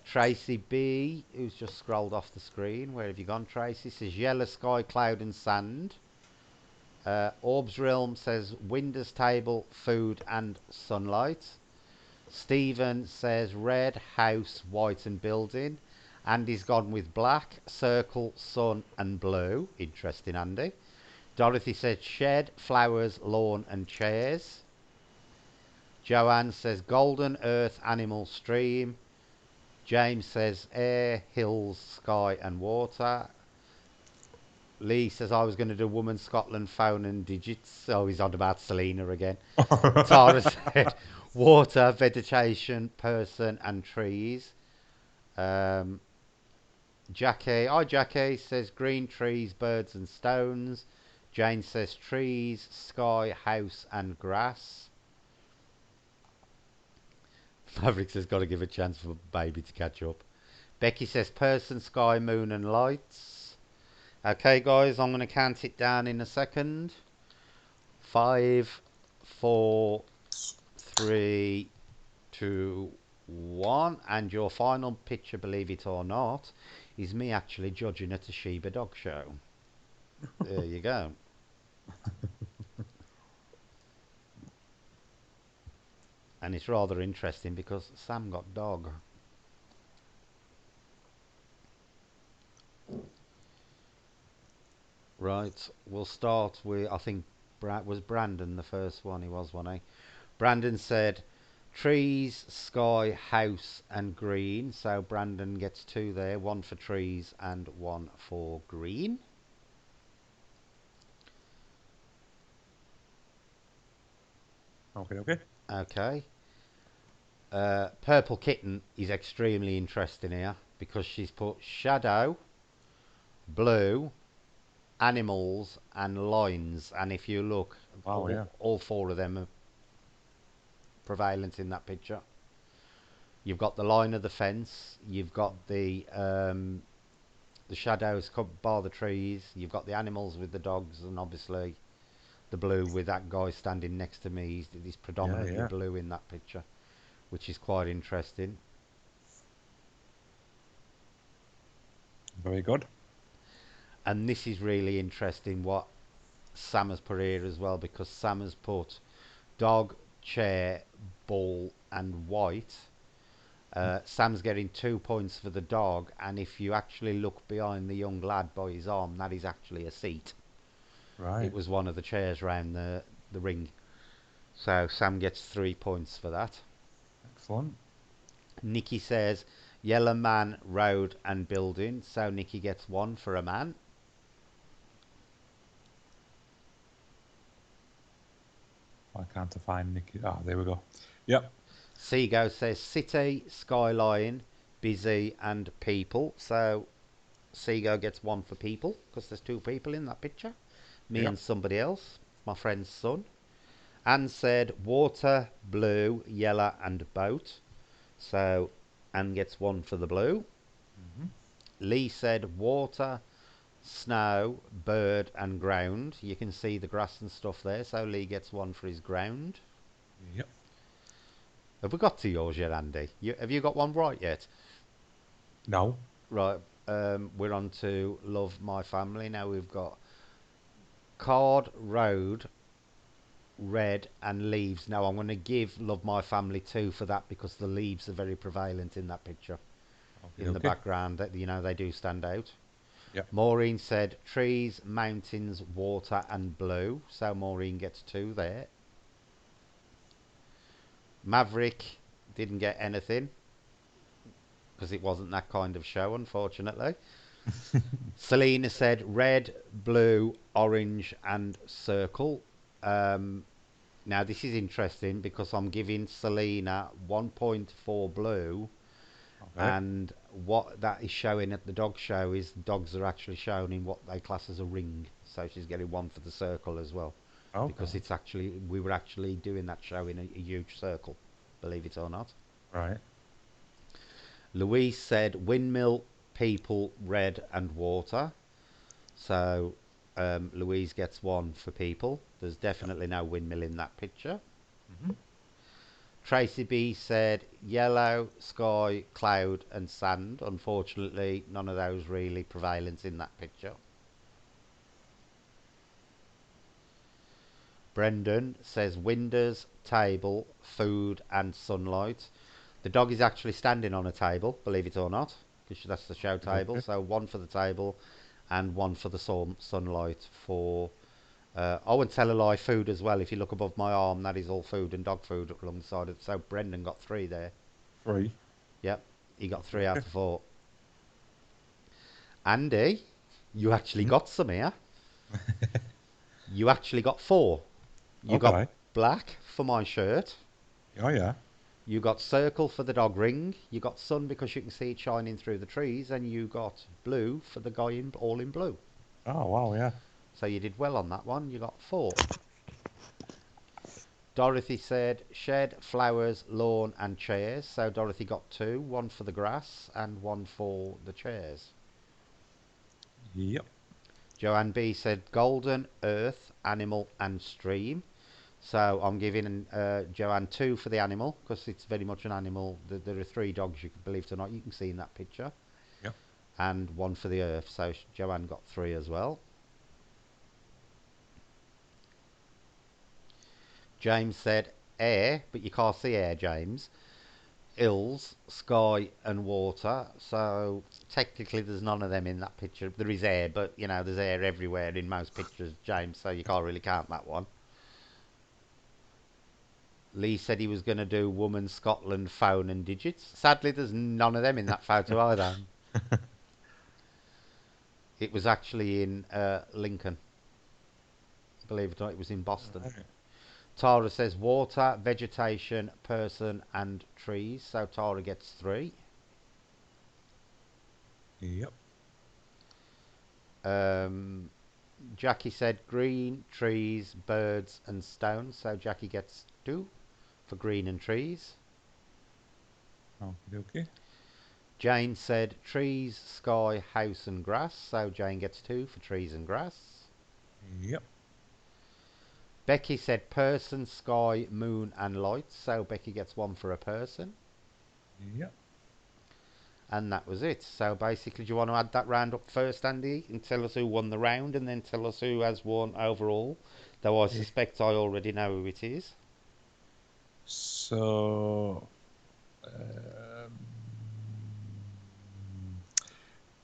Tracy B, who's just scrolled off the screen. Where have you gone, Tracy? Says yellow sky, cloud, and sand. Orbs Realm says Windows table, food, and sunlight. Stephen says red, house, white, and building. Andy's gone with black, circle, sun, and blue. Interesting, Andy. Dorothy says shed, flowers, lawn, and chairs. Joanne says golden earth, animal, stream. James says air, hills, sky, and water. Lee says I was going to do woman, Scotland, phone, and digits. Oh, he's on about Selena again. Tara said water, vegetation, person, and trees. Um, Jackie says green trees, birds, and stones. Jane says trees, sky, house, and grass. Mavericks has got to give a chance for baby to catch up. Becky says person, sky, moon, and lights. Okay, guys, I'm going to count it down in a second. 5, 4, 3, 2, 1. And your final picture, believe it or not, is me actually judging at a Shiba dog show. There you go. And it's rather interesting because Sam got dog. Right, we'll start with, I think, was Brandon the first one? He was one, eh? Brandon said trees, sky, house, and green. So Brandon gets 2 there, 1 for trees and 1 for green. Okay, okay. Okay. Purple Kitten is extremely interesting here because she's put shadow, blue, animals, and lines. And if you look, Wow, yeah. all 4 of them are prevalent in that picture. You've got the line of the fence. You've got the shadows bar the trees. You've got the animals with the dogs, and obviously the blue with that guy standing next to me. He's Yeah, predominantly yeah. blue in that picture, which is quite interesting. Very good. And this is really interesting what Sam has put here as well, because Sam has put dog, chair, ball, and white. Sam's getting 2 points for the dog, and if you actually look behind the young lad by his arm, that is actually a seat. Right. It was one of the chairs round the ring. So Sam gets 3 points for that. Excellent. Nikki says yellow man, road and building. So Nikki gets one for a man. Why can't I find Nikki? Ah, there we go. Yep. Seago says city, skyline, busy and people. So Seago gets one for people because there's two people in that picture. Me Yep. and somebody else, my friend's son. Anne said water, blue, yellow and boat. So Anne gets one for the blue. Mm-hmm. Lee said water, snow, bird and ground. You can see the grass and stuff there, so Lee gets one for his ground. Yep. Have we got to yours yet, Andy? Have you got one right yet? No. Right, we're on to Love My Family. Now we've got card, road, red and leaves. Now I'm going to give Love My Family 2 for that because the leaves are very prevalent in that picture. Okay. In the Okay. background, they do stand out. Yep. Maureen said trees, mountains, water and blue. So Maureen gets 2 there. Maverick didn't get anything because it wasn't that kind of show, unfortunately. Selena said red, blue, orange and circle. Um, Now this is interesting because I'm giving Selena 1 point for blue, Okay. and what that is showing at the dog show is dogs are actually shown in what they class as a ring. So she's getting one for the circle as well, Okay. because we were actually doing that show in a huge circle, believe it or not. Right. Louise said windmill, people, red and water. So Louise gets one for people. There's Yep. definitely no windmill in that picture. Mm-hmm. Tracy B said yellow, sky, cloud, and sand. Unfortunately, none of those really prevalent in that picture. Brendan says windows, table, food, and sunlight. The dog is actually standing on a table, believe it or not, because that's the show Okay. table. Okay. So one for the table and one for the sunlight for. I wouldn't tell a lie, food as well. If you look above my arm, that is all food and dog food alongside it. So Brendan got 3 there. 3. Yep, he got Okay. 3 out Okay. of 4. Andy, you actually Hmm? got some here. You actually got 4. You got Okay. black for my shirt. Oh yeah. You got circle for the dog ring. You got sun because you can see it shining through the trees, and you got blue for the guy in all in blue. Oh wow. Yeah. So you did well on that one. You got 4. Dorothy said shed, flowers, lawn, and chairs. So Dorothy got 2. One for the grass and one for the chairs. Yep. Joanne B said golden, earth, animal, and stream. So I'm giving Joanne 2 for the animal because it's very much an animal. There are 3 dogs, you can believe it or not, you can see in that picture, Yep. and 1 for the earth. So Joanne got 3 as well. James said air, but you can't see air, James. Hills, sky, and water. So technically, there's none of them in that picture. There is air, but there's air everywhere in most pictures, James. So you can't really count that one. Lee said he was going to do woman, Scotland, phone, and digits. Sadly, there's none of them in that photo either. It was actually in Lincoln. Believe it or not, it was in Boston. Right. Tara says water, vegetation, person, and trees. So Tara gets 3. Yep. Um, Jackie said green, trees, birds, and stones. So Jackie gets 2 for green and trees. Okay. Okay. Jane said trees, sky, house, and grass. So Jane gets 2 for trees and grass. Yep. Becky said person, sky, moon, and lights. So Becky gets 1 for a person. Yep. And that was it. So basically, do you want to add that round up first, Andy, and tell us who won the round, and then tell us who has won overall? Though I Eh, suspect I already know who it is. So,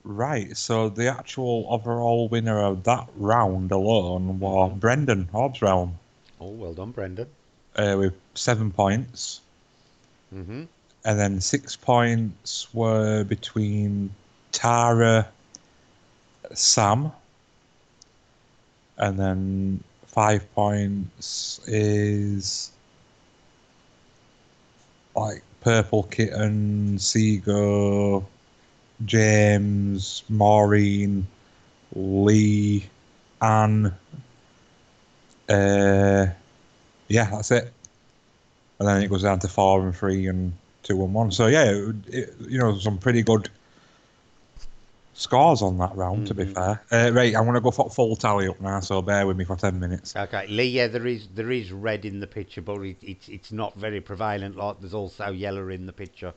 right. So the actual overall winner of that round alone was Brendan Hobbs Realm, Oh, well done, Brendan. with 7 points. Mm-hmm. And then 6 points were between Tara, Sam, and then 5 points is like Purple Kitten, Seago, James, Maureen, Lee, Anne. Yeah, that's it. And then it goes down to 4 and 3 and 2 and 1. So yeah, some pretty good scores on that round, to be fair. Right, I'm going to go for full tally up now, so bear with me for 10 minutes. Okay, Lee. Yeah, there is red in the picture, but it's not very prevalent. Like there's also yellow in the picture,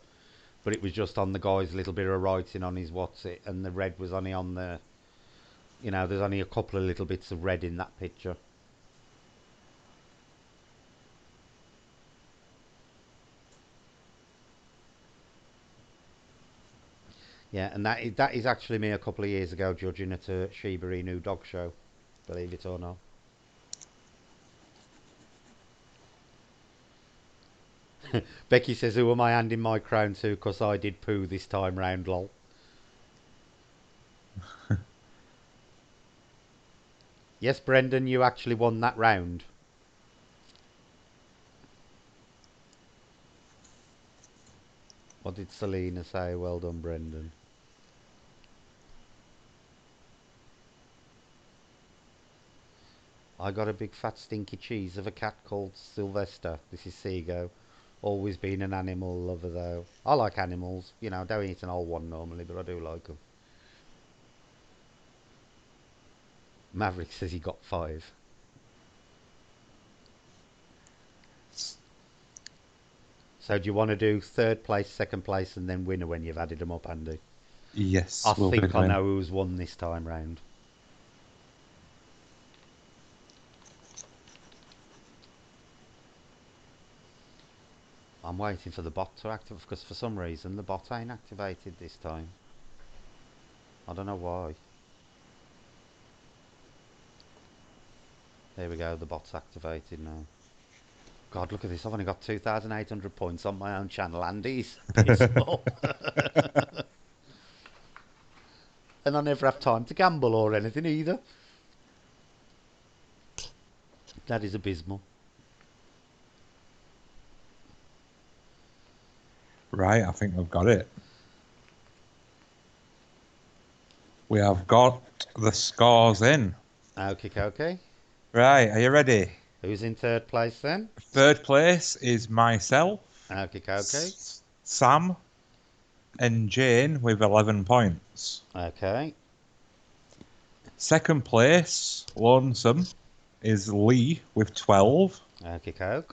but it was just on the guy's little bit of writing on his what's it, and the red was only on the. There's only a couple of little bits of red in that picture. Yeah, and that is actually me a couple of years ago judging at a Shiba Inu dog show, believe it or not. Becky says, "Who am I handing my crown to? 'Cause I did poo this time round, lol." Yes, Brendan, you actually won that round. What did Selena say? Well done, Brendan. I got a big fat stinky cheese of a cat called Sylvester. This is Seago. Always been an animal lover though. I like animals. Don't eat an old one normally, but I do like them. Maverick says he got 5. So do you want to do third place, second place, and then winner when you've added them up, Andy? I Yes, we'll be think I doing. know who's won this time round. I'm waiting for the bot to activate because for some reason the bot ain't activated this time. I don't know why. There we go, the bot's activated now. God, look at this. I've only got 2,800 points on my own channel, Andy's dismal. And I never have time to gamble or anything either. That is abysmal. Right, I think we've got it. We have got the scores in. Okay. Right, are you ready? Who's in third place then? Third place is myself, Okay. Sam, and Jane with 11 points. Okay. Second place, Lonesome, is Lee with 12. Okay.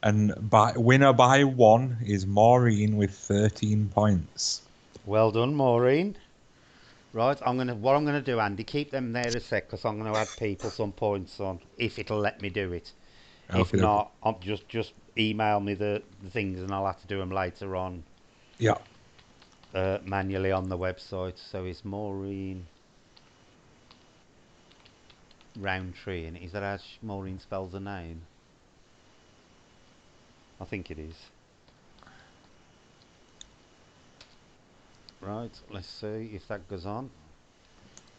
And winner by 1 is Maureen with 13 points. Well done, Maureen. Right, what I'm gonna do, Andy, keep them there a sec, because I'm gonna add people some points on if it'll let me do it. If Okay, okay. not, I'm just email me the things, and I'll have to do them later on Yeah. manually on the website. So it's Maureen Roundtree, and is that how Maureen spells her name? I think it is. Right, let's see if that goes on,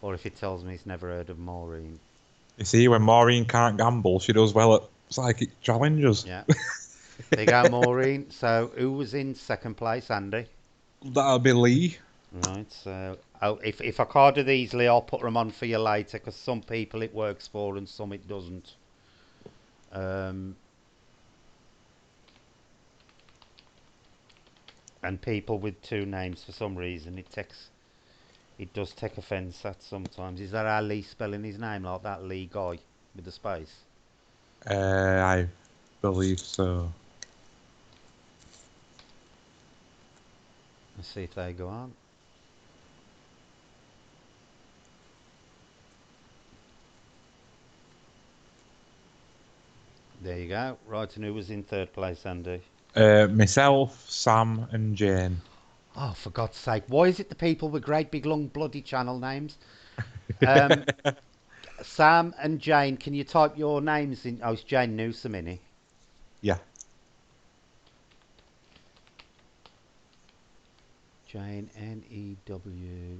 or if it tells me it's never heard of Maureen. You see, when Maureen can't gamble, she does well at psychic challenges. Yeah, there you go, Maureen. So who was in second place, Andy? That'll be Lee. Right, so if I can't do these, Lee, I'll put them on for you later because some people it works for and some it doesn't. Um, and people with two names for some reason it does take offence at sometimes. Is that how Lee spelling his name like that, Lee guy with the space? I believe so. Let's see if they go on. There you go. Right, and who was in third place, Andy? Myself, Sam, and Jane. Oh, for God's sake. Why is it the people with great big long bloody channel names? Um, Sam and Jane, can you type your names in? Oh, it's Jane Newsom, innit? Yeah. Jane, N-E-W.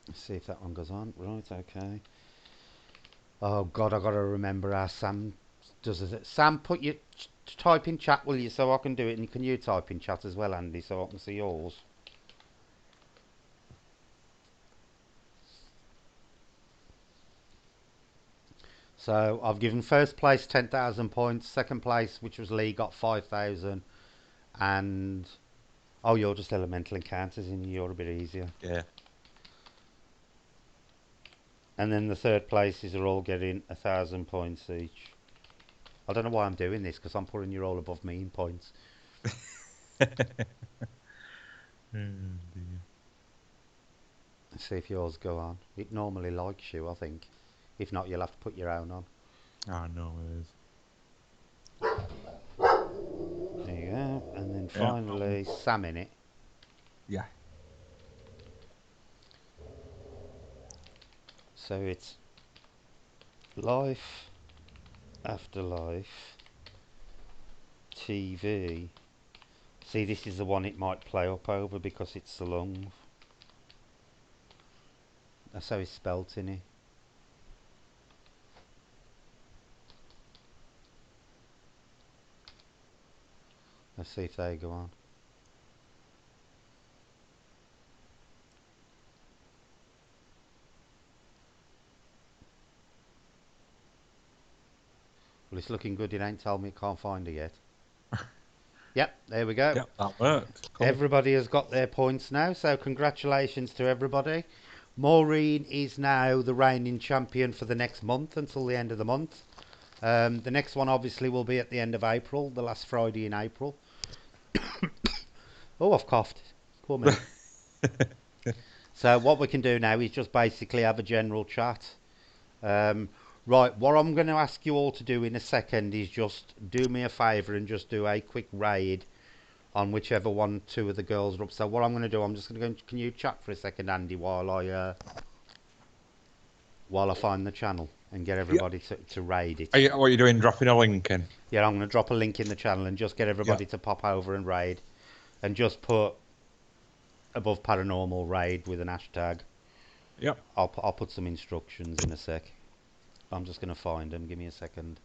Let's see if that one goes on. Right, okay. Oh, God, I got to remember how Sam does it. Sam, put your type in chat, will you, so I can do it? And can you type in chat as well, Andy, so I can see yours? So I've given first place 10,000 points. Second place, which was Lee, got 5,000. And oh, you're just Elemental Encounters, and you're a bit easier. Yeah. And then the third places are all getting 1,000 points each. I don't know why I'm doing this because I'm putting you all above me in points. Dear. Let's see if yours go on. It normally likes you, I think. If not, you'll have to put your own on. I know it is. There you go. And then Yeah. finally, Sam in it. Yeah. So it's life after life, TV. See, this is the one it might play up over because it's so long. That's how it's spelt in it. Let's see if they go on. Well, it's looking good. It ain't told me it can't find it yet. Yep, there we go. Yep, that worked. Cool. Everybody has got their points now, so congratulations to everybody. Maureen is now the reigning champion for the next month until the end of the month. The next one obviously will be at the end of April, the last Friday in April. Oh, I've coughed. Poor me. So what we can do now is just basically have a general chat. Right, what I'm going to ask you all to do in a second is just do me a favour and just do a quick raid on whichever one, two of the girls are up. So what I'm going to do, I'm just going to go. Can you chat for a second, Andy, while I find the channel and get everybody to raid it? What are you doing? Dropping a link in? Yeah, I'm going to drop a link in the channel and just get everybody to pop over and raid, and just put above paranormal raid with an hashtag. Yep. I'll put some instructions in a sec. I'm just going to find them. Give me a second.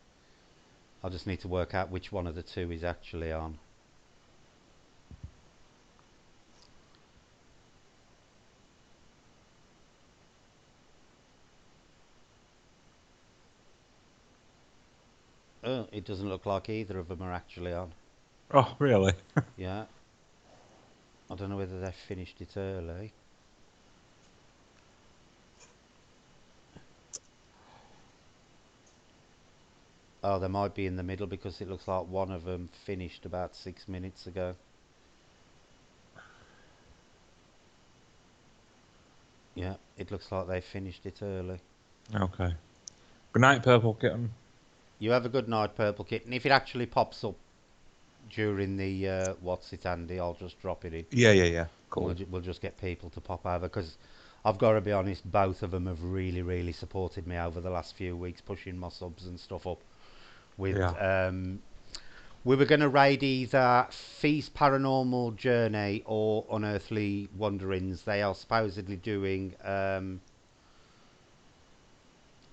I just need to work out which one of the two is actually on. Oh, it doesn't look like either of them are actually on. Oh, really? Yeah. I don't know whether they finished it early. Oh, they might be in the middle because it looks like one of them finished about 6 minutes ago. Yeah, it looks like they finished it early. Okay. Good night, Purple Kitten. You have a good night, Purple Kitten. If it actually pops up during the what's it, Andy, I'll just drop it in. Yeah. Cool. We'll just get people to pop over because I've got to be honest, both of them have really supported me over the last few weeks, pushing my subs and stuff up. With we were going to raid either Feast Paranormal Journey or Unearthly Wanderings. They are supposedly doing. Oh,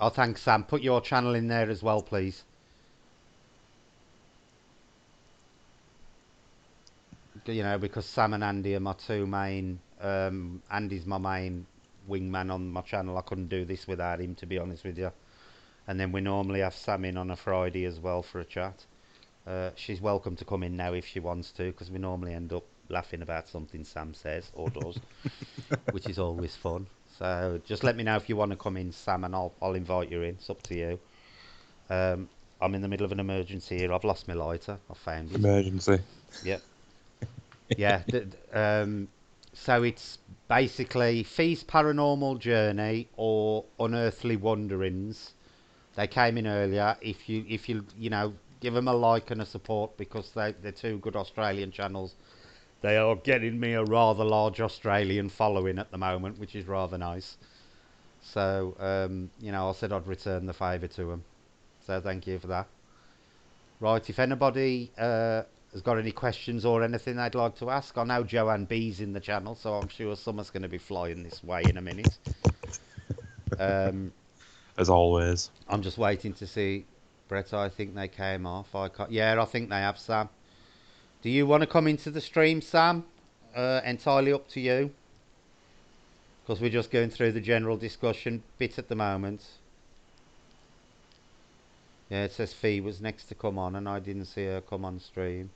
thanks, Sam. Put your channel in there as well, please. You know, because Sam and Andy are my two main. Andy's my main wingman on my channel. I couldn't do this without him, to be honest with you. And then we normally have Sam in on a Friday as well for a chat. She's welcome to come in now if she wants to, because we normally end up laughing about something Sam says or does, which is always fun. So just let me know if you want to come in, Sam, and I'll invite you in. It's up to you. I'm in the middle of an emergency here. I've lost my lighter. I found it. Emergency. Yep. Yeah. So it's basically Fee's Paranormal Journey or Unearthly Wanderings. They came in earlier. If you give them a like and a support because they're two good Australian channels. They are getting me a rather large Australian following at the moment, which is rather nice. So I said I'd return the favour to them. So thank you for that. Right, if anybody has got any questions or anything they'd like to ask, I know Joanne B's in the channel, so I'm sure Summer's going to be flying this way in a minute. Um, As always. I'm just waiting to see. Brett, I think they came off. I can't. Yeah, I think they have, Sam. Do you want to come into the stream, Sam? Entirely up to you. Because we're just going through the general discussion bit at the moment. Yeah, it says Fee was next to come on, and I didn't see her come on stream.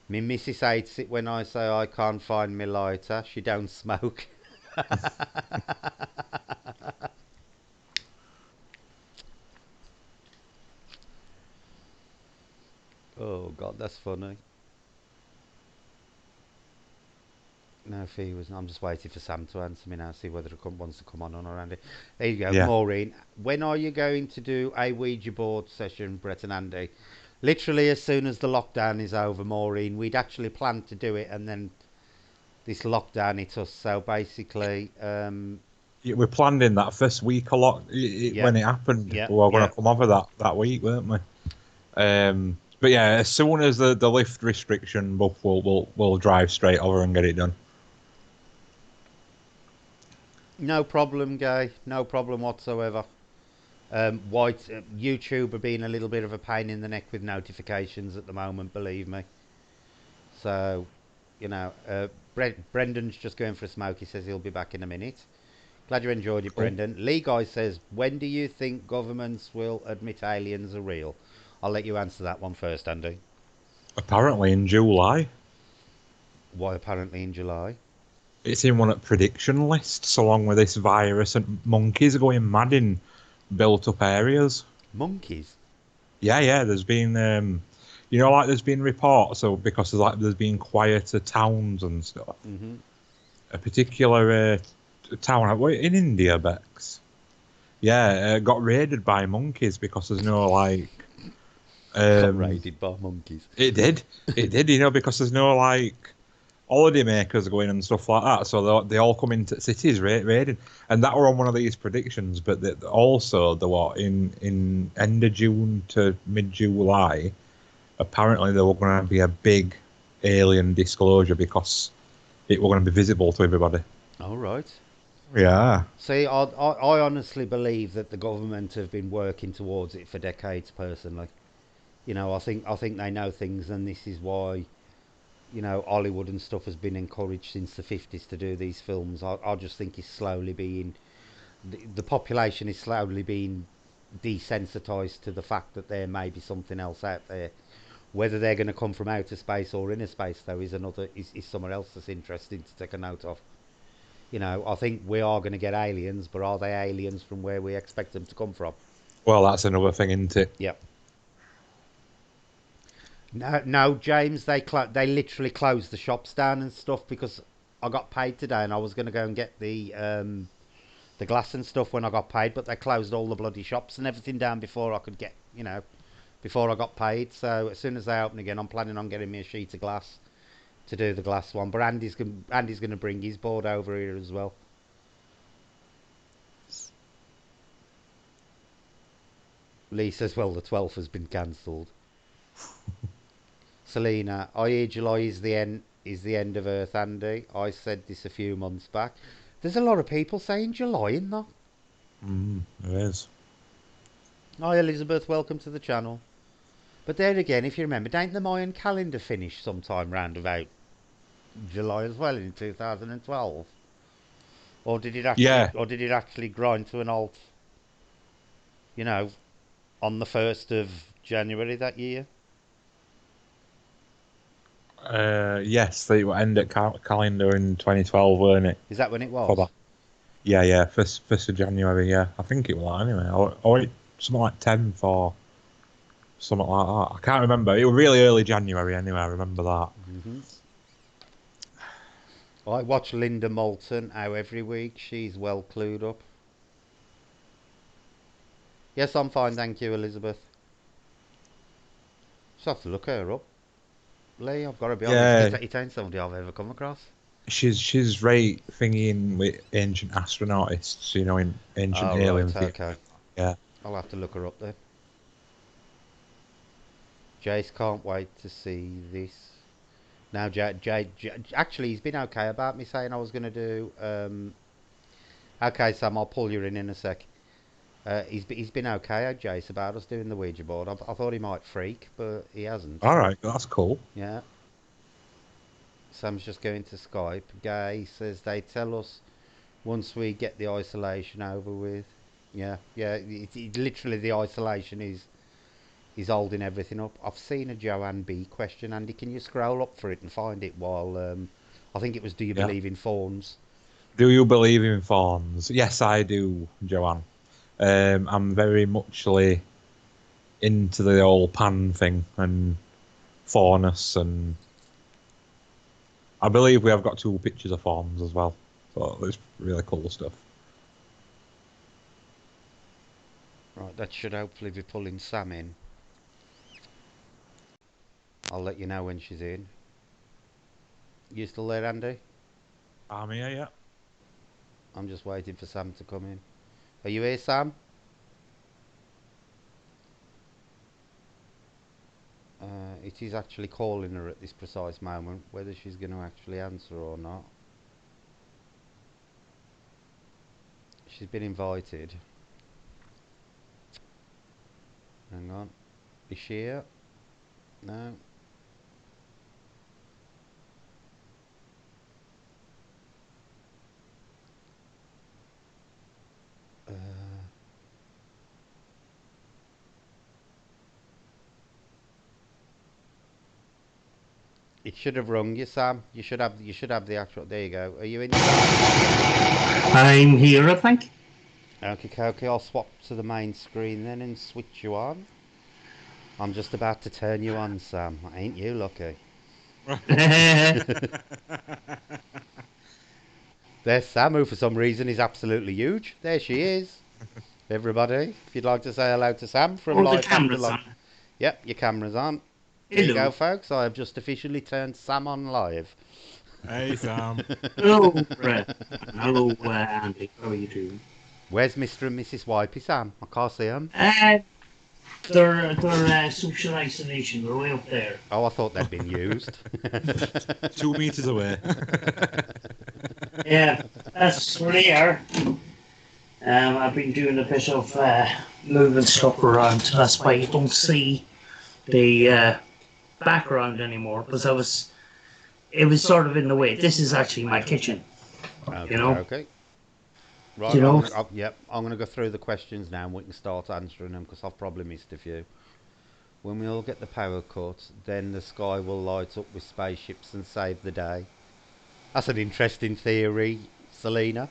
Me missus hates it when I say I can't find me lighter. She don't smoke. Oh God, that's funny. No, Fee was. I'm just waiting for Sam to answer me now. See whether he wants to come on or Andy. There you go, Yeah. Maureen. When are you going to do a Ouija board session, Brett and Andy? Literally as soon as the lockdown is over, Maureen. We'd actually planned to do it, and then this lockdown hit us. So basically, Yeah, we planned in that first week a lot yeah, when it happened. yeah, We were going yeah. to come over that week, weren't we? But yeah, as soon as the lift restriction buff, we'll drive straight over and get it done. No problem, Gay. No problem whatsoever. White YouTube are being a little bit of a pain in the neck with notifications at the moment, believe me. So, Brendan's just going for a smoke. He says he'll be back in a minute. Glad you enjoyed it, Cool. Brendan. Lee Guy says, when do you think governments will admit aliens are real? I'll let you answer that one first, Andy. Apparently in July. Why apparently in July? It's in one of the prediction lists, along with this virus, and monkeys are going mad in built-up areas. Monkeys? Yeah. There's been, there's been reports, so because there's been quieter towns and stuff. Mm-hmm. A particular town in India, Bex. Yeah, got raided by monkeys because there's no like. Got raided by monkeys. It did, because there's no like holiday makers going and stuff like that. So they all come into cities raiding, and that were on one of these predictions. But also the what in end of June to mid July, apparently there were going to be a big alien disclosure because it were going to be visible to everybody. All right. Yeah. See, I honestly believe that the government have been working towards it for decades. Personally, I think they know things, and this is why, Hollywood and stuff has been encouraged since the 50s to do these films. I just think it's slowly being the population is slowly being desensitized to the fact that there may be something else out there. Whether they're going to come from outer space or inner space, though, is somewhere else that's interesting to take a note of. I think we are going to get aliens, but are they aliens from where we expect them to come from? Well, that's another thing, isn't it? Yep. No, no, James. They literally closed the shops down and stuff because I got paid today, and I was going to go and get the glass and stuff when I got paid, but they closed all the bloody shops and everything down before I could get, before I got paid. So as soon as they open again, I'm planning on getting me a sheet of glass to do the glass one. But Andy's going to bring his board over here as well. Lee says, well, the 12th has been cancelled. Selena, I hear July is the end of Earth, Andy. I said this a few months back. There's a lot of people saying July in that. It is. Hi Elizabeth, welcome to the channel. But there again, if you remember, don't the Mayan calendar finish sometime round about July as well in 2012? Or did it Yeah. actually grind to an halt, you know, on the 1st of January that year? Yes, they will end at calendar in 2012, weren't it? Is that when it For was? that. Yeah, first of January. Yeah, I think it was anyway. Or something like 10 for something like that. I can't remember. It was really early January anyway. I remember that. I watch Linda Moulton out every week. She's well clued up. Yes, I'm fine, thank you, Elizabeth. Just have to look her up. Lee, I've got to be honest, Yeah, it ain't somebody I've ever come across. she's right thingy with ancient astronautists, in ancient Oh, alien right, theory. okay. Yeah. I'll have to look her up then. Jace can't wait to see this. Now, actually, he's been okay about me saying I was going to do. Okay, Sam, I'll pull you in a sec. He's been okay, Jace, about us doing the Ouija board. I thought he might freak, but he hasn't. All right, that's cool. Yeah. Sam's just going to Skype. Gay says they tell us once we get the isolation over with. Yeah, yeah. Literally, the isolation is holding everything up. I've seen a Joanne B question, Andy. Can you scroll up for it and find it while I think it was Do you Yeah. believe in fawns? Do you believe in fawns? Yes, I do, Joanne. I'm very muchly into the old pan thing and faunus, and I believe we have got 2 pictures of fawns as well. So it's really cool stuff. Right, that should hopefully be pulling Sam in. I'll let you know when she's in. You still there, Andy? I'm here, yeah. I'm just waiting for Sam to come in. Are you here, Sam? It is actually calling her at this precise moment. Whether she's going to actually answer or not. She's been invited. Hang on. Is she here? No. Uh, it should have rung you, Sam. You should have the actual. There you go. Are you in, Sam? I'm here, I think. Okay. I'll swap to the main screen then and switch you on. I'm just about to turn you on, Sam. Ain't you lucky? There's Sam, who for some reason is absolutely huge. There she is. Everybody, if you'd like to say hello to Sam from Oh, the Live After camera's Life. on. Yep, your camera's on. There you go, Hello. folks. I have just officially turned Sam on live. Hey, Sam. Hello, Brett. And hello, Andy. How are you doing? Where's Mr. and Mrs. Wipey, Sam? I can't see them. They're social isolation. They're way up there. Oh, I thought they'd been used. 2 meters away. Yeah, that's where they are. I've been doing a bit of moving stuff around. That's why you don't see the background anymore, because it was sort of in the way. This is actually my kitchen, you know. Okay. Right, You know. I'm gonna go through the questions now, and we can start answering them because I've probably missed a few. When we all get the power cut, then the sky will light up with spaceships and save the day. That's an interesting theory, Selena.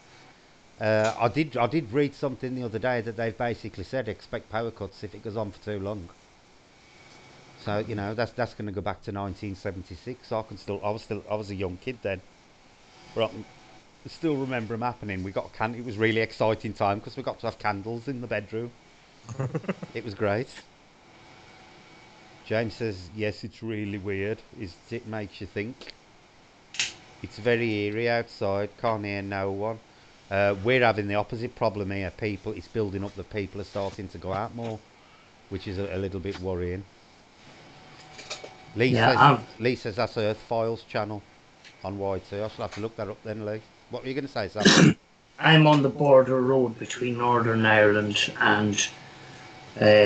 I did read something the other day that they've basically said expect power cuts if it goes on for too long. So that's going to go back to 1976. I was a young kid then, but I still remember them happening. It was really exciting time because we got to have candles in the bedroom. It was great. James says yes, it's really weird. It makes you think. It's very eerie outside. Can't hear no one. We're having the opposite problem here. It's building up that people are starting to go out more, which is a little bit worrying. Lee Yeah, says Lee says that's Earth Files channel on YT. I shall have to look that up then, Lee. What were you going to say, Sam? I'm on the border road between Northern Ireland and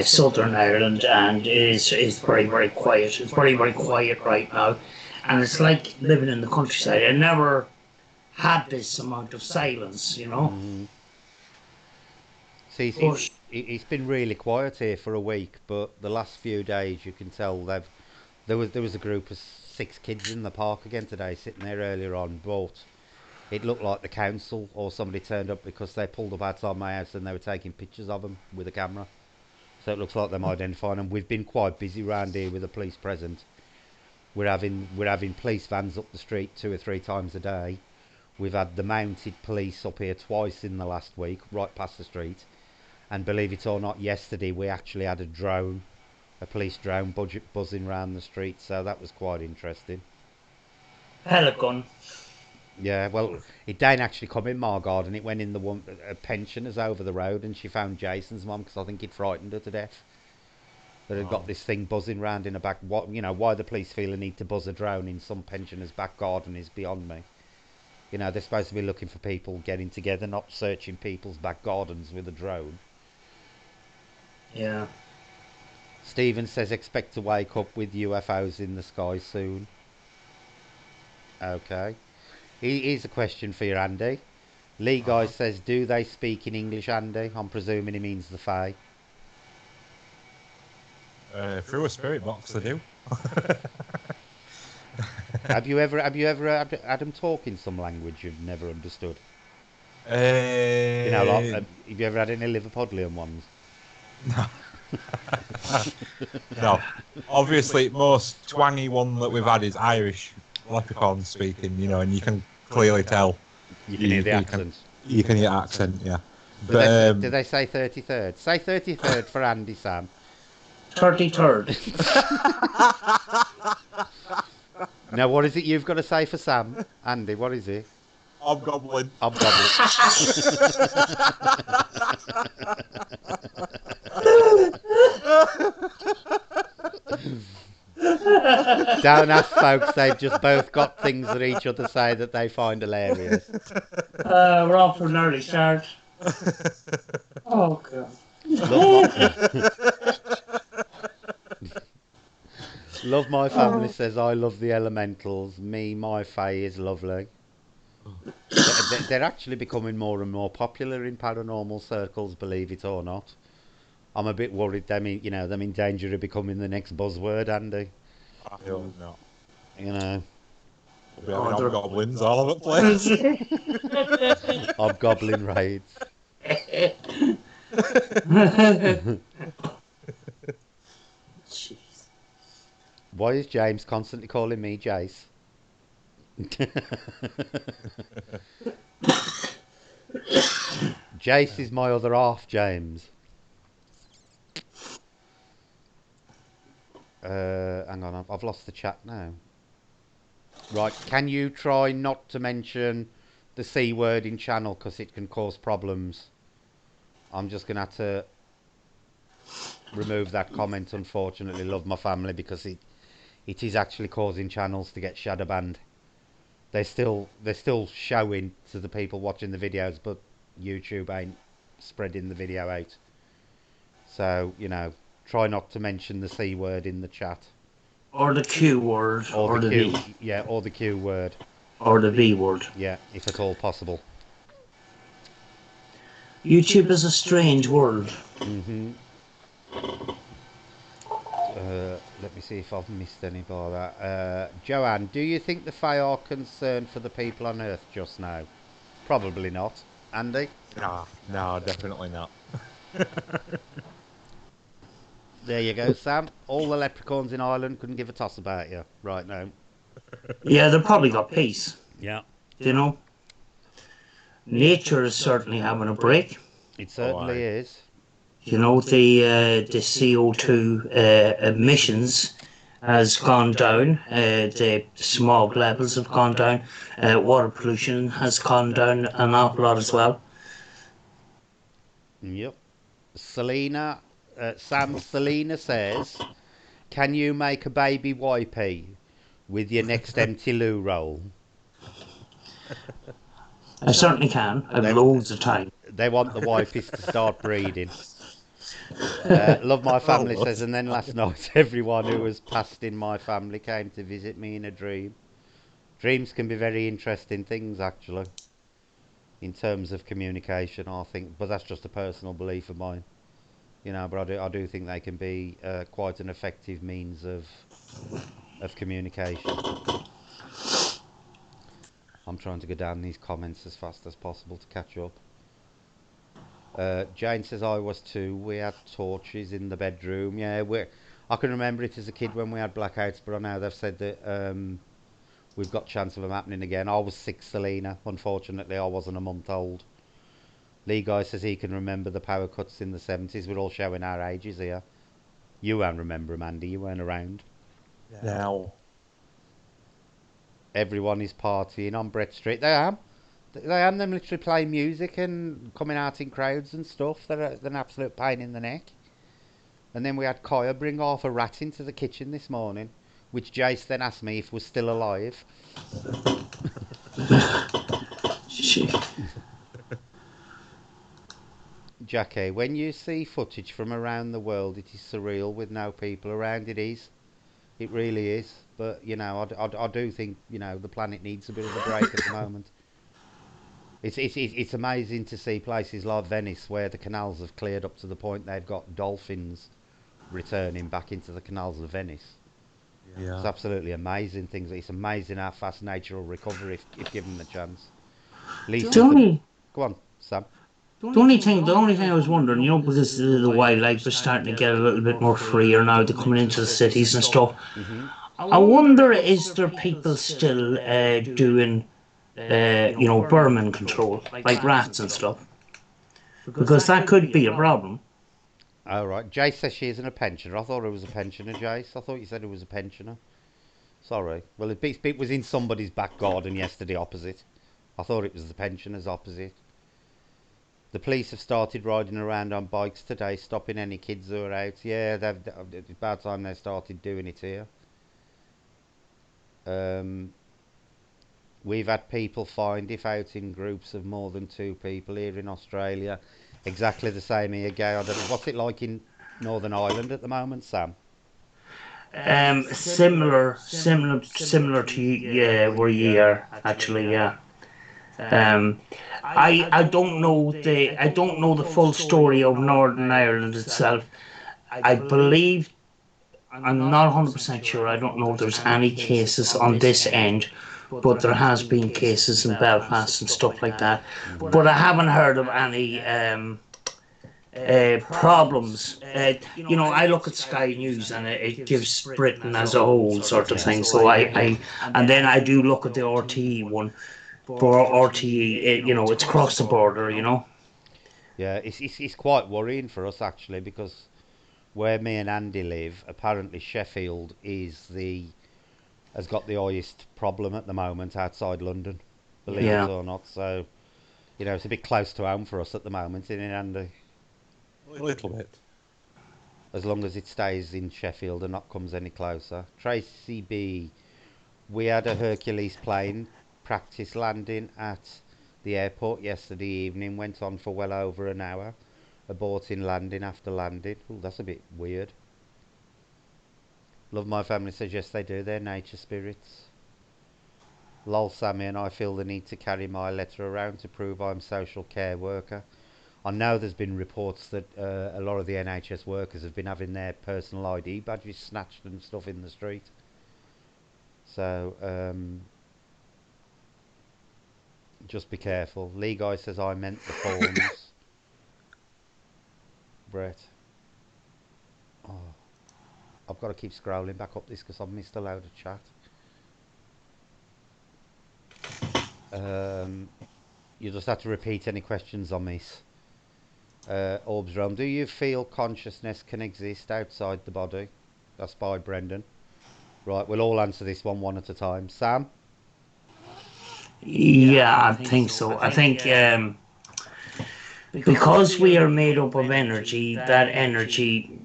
Southern Ireland, and it's very, very quiet. It's very, very quiet right now, and it's like living in the countryside. I never had this amount of silence, you know. Mm. See, But it's been really quiet here for a week, but the last few days you can tell there was a group of 6 kids in the park again today, sitting there earlier on, but it looked like the council or somebody turned up because they pulled up outside my house and they were taking pictures of them with a camera. So it looks like them identifying them. We've been quite busy round here with the police present. We're having police vans up the street 2 or 3 times a day. We've had the mounted police up here twice in the last week, right past the street. And believe it or not, yesterday we actually had a police drone buzzing around the street. So that was quite interesting. Pelican. Yeah, well, it didn't actually come in my garden. It went in the one pensioners over the road, and she found Jason's mum because I think it frightened her to death. That had got this thing buzzing round in a back. What why the police feel a need to buzz a drone in some pensioner's back garden is beyond me. They're supposed to be looking for people getting together, not searching people's back gardens with a drone. Yeah. Stephen says expect to wake up with UFOs in the sky soon. Okay. Here's a question for you, Andy. Lee Guy says, do they speak in English, Andy? I'm presuming he means the Fae. Through a spirit box, they do. Have you ever had them talk in some language you've never understood? Have you ever had any Liverpudlian ones? No. No. Obviously, most twangy one that we've had is Irish leprechaun speaking, and you can clearly tell. You can hear the accent. You can hear accent, yeah. Do they say 33rd? Say 33rd for Andy, Sam. 33rd. Now, what is it you've got to say for Sam? Andy, what is it? Hobgoblin. Hobgoblin. Don't ask folks, they've just both got things that each other say that they find hilarious. We're off for an early start. Oh, God. Love My Family says, I love the elementals. My fae is lovely. They're actually becoming more and more popular in paranormal circles, believe it or not. I'm a bit worried them in danger of becoming the next buzzword, Andy. I hope not. We're having hobgoblins all over the place. Hobgoblin raids. Jeez. Why is James constantly calling me Jace? Jace is my other half, James. Hang on, I've lost the chat now. Right, can you try not to mention the C word in channel because it can cause problems? I'm just going to have to remove that comment, unfortunately. Love My Family, because it is actually causing channels to get shadow banned. They're still showing to the people watching the videos, but YouTube ain't spreading the video out. So, try not to mention the C word in the chat. Or the Q word. Or the Q, V. yeah, or the Q word. Or the V word. Yeah, if at all possible. YouTube is a strange world. Mm-hmm. Let me see if I've missed any by that. Joanne, do you think the Fae are concerned for the people on Earth just now? Probably not. Andy? No, definitely not. There you go, Sam. All the leprechauns in Ireland couldn't give a toss about you right now. Yeah, they've probably got peace. Yeah. Nature is certainly having a break. It certainly is. The CO2 emissions has gone down. The smog levels have gone down. Water pollution has gone down an awful lot as well. Yep. Selena says, can you make a baby YP with your next empty loo roll? I certainly can. I've loads of time. They want the wifeys to start breeding. Love My Family says, and then last night everyone who was passed in my family came to visit me in a dream. Dreams can be very interesting things, actually, in terms of communication, I think. But that's just a personal belief of mine. But I do think they can be quite an effective means of communication. I'm trying to go down these comments as fast as possible to catch up. Jane says I was too. We had torches in the bedroom. Yeah, I can remember it as a kid when we had blackouts, but I know they've said that we've got chance of them happening again. I was 6, Selena. Unfortunately, I wasn't a month old. Lee Guy says he can remember the power cuts in the 70s. We're all showing our ages here. You won't remember them, Andy. You weren't around. Now. Everyone is partying on Brett Street. They am. They am. Them literally playing music and coming out in crowds and stuff. They're an absolute pain in the neck. And then we had Kaya bring half a rat into the kitchen this morning, which Jace then asked me if was still alive. Jackie, when you see footage from around the world, it is surreal with no people around. It is. It really is. But, you know, I do think, you know, the planet needs a bit of a break at the moment. It's amazing to see places like Venice where the canals have cleared up to the point they've got dolphins returning back into the canals of Venice. Yeah. It's absolutely amazing things. It's amazing how fast nature will recover if given the chance. Go on, Sam. The only thing I was wondering, because the wildlife is starting to get a little bit more freer now, they're coming into the cities and stuff. Hmm. I wonder, is there people still doing, vermin control, like rats and stuff? Because that could be a problem. All right. Jace says she isn't a pensioner. I thought it was a pensioner, Jace. I thought you said it was a pensioner. Sorry. Well, it was in somebody's back garden yesterday opposite. I thought it was the pensioners opposite. The police have started riding around on bikes today, stopping any kids who are out. Yeah, it's about time they started doing it here. Um, we've had people fined if out in groups of more than 2 people here in Australia. Exactly the same here, Gay. I don't know. What's it like in Northern Ireland at the moment, Sam? Similar to where you are actually. Yeah. Um, I don't know the full story of Northern Ireland itself. I believe I'm not 100% sure. I don't know if there's any cases on this end, but there has been cases in Belfast and stuff like that. Hmm. But I haven't heard of any problems. I look at Sky News and it gives Britain as a whole sort of thing. So and then I do look at the RTE one. For RTE, it's across the border. Yeah, it's quite worrying for us actually because where me and Andy live, apparently Sheffield has got the highest problem at the moment outside London, believe it Yeah. or not. So, you know, it's a bit close to home for us at the moment, isn't it, Andy? A little bit. As long as it stays in Sheffield and not comes any closer. Tracy B, we had a Hercules plane practice landing at the airport yesterday evening, went on for well over an hour, aborting landing after landing. Ooh, that's a bit weird. Love My Family says yes they do, they're nature spirits. Lol Sammy and I feel the need to carry my letter around to prove I'm social care worker. I know there's been reports that a lot of the NHS workers have been having their personal ID badges snatched and stuff in the street. So, just be careful. Lee Guy says I meant the forms. Brett. Oh, I've got to keep scrolling back up this because I've missed a load of chat. You just have to repeat any questions on this. Orbs Realm. Do you feel consciousness can exist outside the body? That's by Brendan. Right, we'll all answer this one at a time. Sam? Yeah, I think so. I think because we are made up of energy, that energy,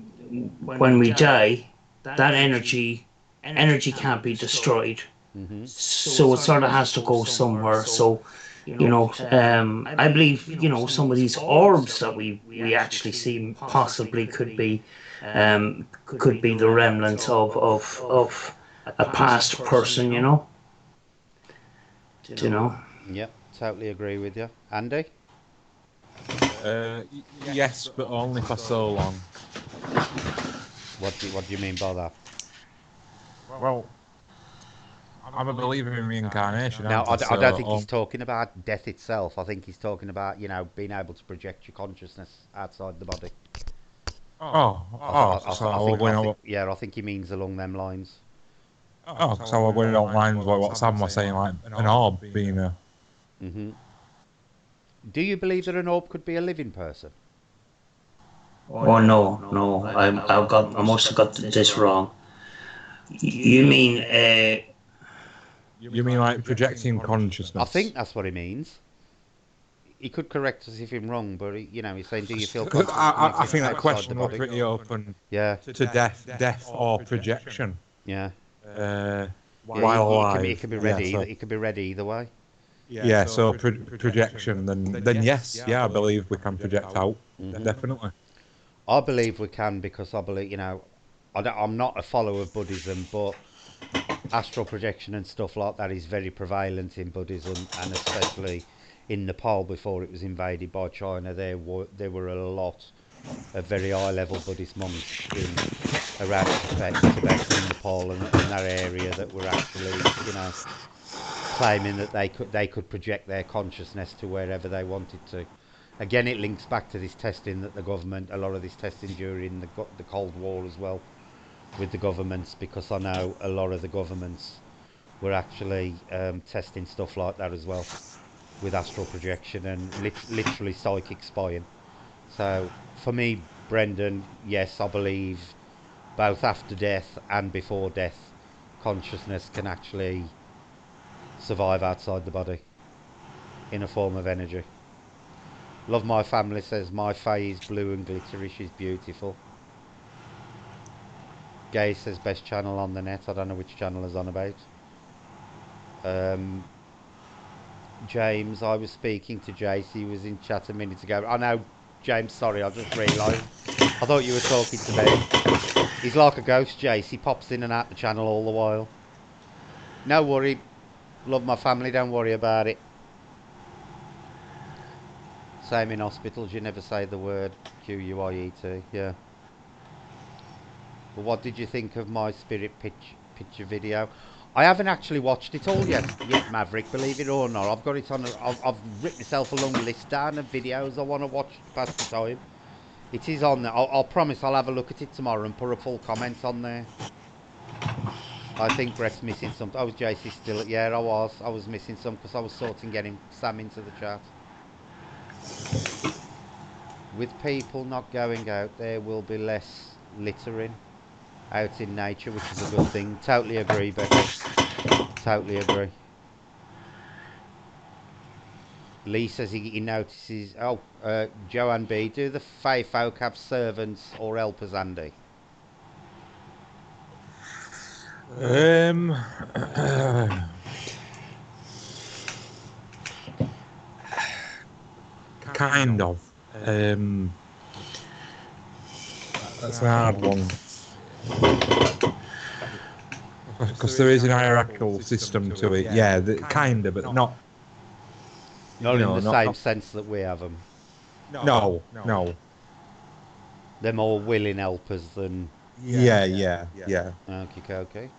when we die, that energy can't be destroyed. Mm-hmm. So it sort of has to go somewhere. So, I believe, some of these orbs that we actually see possibly could be the remnants of a past person. You know. Yep, totally agree with you. Andy? Yes, but only for so long. What do you mean by that? Well, I'm a believer in reincarnation, Now, aren't I? I don't think So, he's talking about death itself. I think he's talking about, being able to project your consciousness outside the body. I think he means along them lines. so we're going along lines like what Sam was saying, like an orb being a. Hmm. Do you believe that an orb could be a living person? Oh no, I must have got this wrong. You mean You mean like projecting I consciousness? think that's what he means. He could correct us if I'm wrong, but he's saying, do you feel 'Cause conscious I connected think that outside the question was body? pretty open Yeah, to death or projection. yeah, yeah. While It alive. can be Yeah, ready. so It could be ready either way. yeah, so projection. Then yes, yeah, I believe we can project out. Hmm. Definitely. I believe we can because I believe, I'm not a follower of Buddhism, but astral projection and stuff like that is very prevalent in Buddhism, and especially in Nepal before it was invaded by China. There were a lot of very high level Buddhist monks in around Tibet and Nepal and that area that were actually, claiming that they could project their consciousness to wherever they wanted to. Again, it links back to this testing that the government, a lot of this testing during the Cold War as well, with the governments, because I know a lot of the governments were actually testing stuff like that as well, with astral projection and literally psychic spying. So for me, Brendan, yes, I believe both after death and before death, consciousness can actually survive outside the body in a form of energy. Love My Family says my fae is blue and glittery. She's beautiful. Gay says best channel on the net. I don't know which channel is on about. Um, James, I was speaking to Jace. He was in chat a minute ago. I know, James. Sorry, I just realised. I thought you were talking to me. He's like a ghost, Jace. He pops in and out the channel all the while. No worry. Love My Family. Don't worry about it. Same in hospitals. You never say the word QUIET. Yeah. But what did you think of my spirit picture video? I haven't actually watched it all yet, Maverick. Believe it or not, I've got it on. I've written myself a long list down of videos I want to watch to pass the time. It is on there. I'll promise I'll have a look at it tomorrow and put a full comment on there. I think Brett's missing something. Oh, JC still? Yeah, I was. I was missing some because I was sorting getting Sam into the chat. With people not going out, there will be less littering out in nature, which is a good thing. Totally agree, Becky. Totally agree. Lee says he notices. Oh, Joanne B. Do the Fae folk have servants or helpers, Andy? Um, kind of. That's an hard one. Because there is an hierarchical system to it. Yeah, kind of, but not. Not in the not, same not. sense that we have them. No. They're more willing helpers than. Yeah. Okay.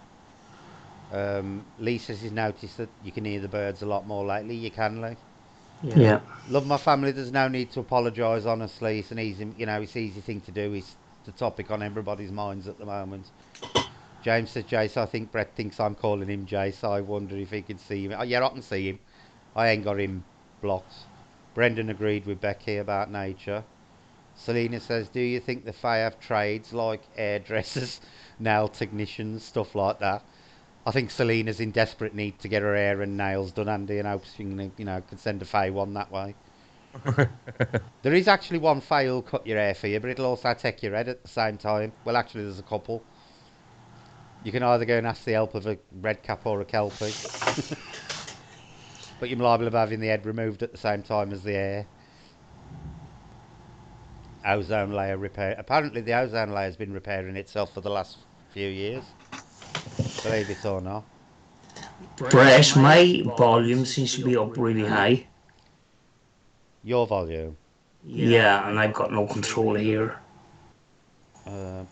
Lee says he's noticed that you can hear the birds a lot more lately. You can, Lee. yeah. Love My Family. There's no need to apologise. Honestly, it's an easy, it's an easy thing to do. It's the topic on everybody's minds at the moment. James says, Jace, I think Brett thinks I'm calling him Jace. I wonder if he can see him. Oh, yeah, I can see him. I ain't got him blocked. Brendan agreed with Becky about nature. Selena says, do you think the Fae have trades like hairdressers, nail technicians, stuff like that? I think Selena's in desperate need to get her hair and nails done, Andy, and hopes she can, can send a Fae one that way. There is actually one Fae who'll cut your hair for you, but it'll also take your head at the same time. Well, actually, there's a couple. You can either go and ask the help of a red cap or a kelpie. But you're liable of having the head removed at the same time as the hair. Ozone layer repair. Apparently, the ozone layer has been repairing itself for the last few years. Believe it or not. Brett, my volume seems to be up really high. Your volume. Yeah, and I've got no control here.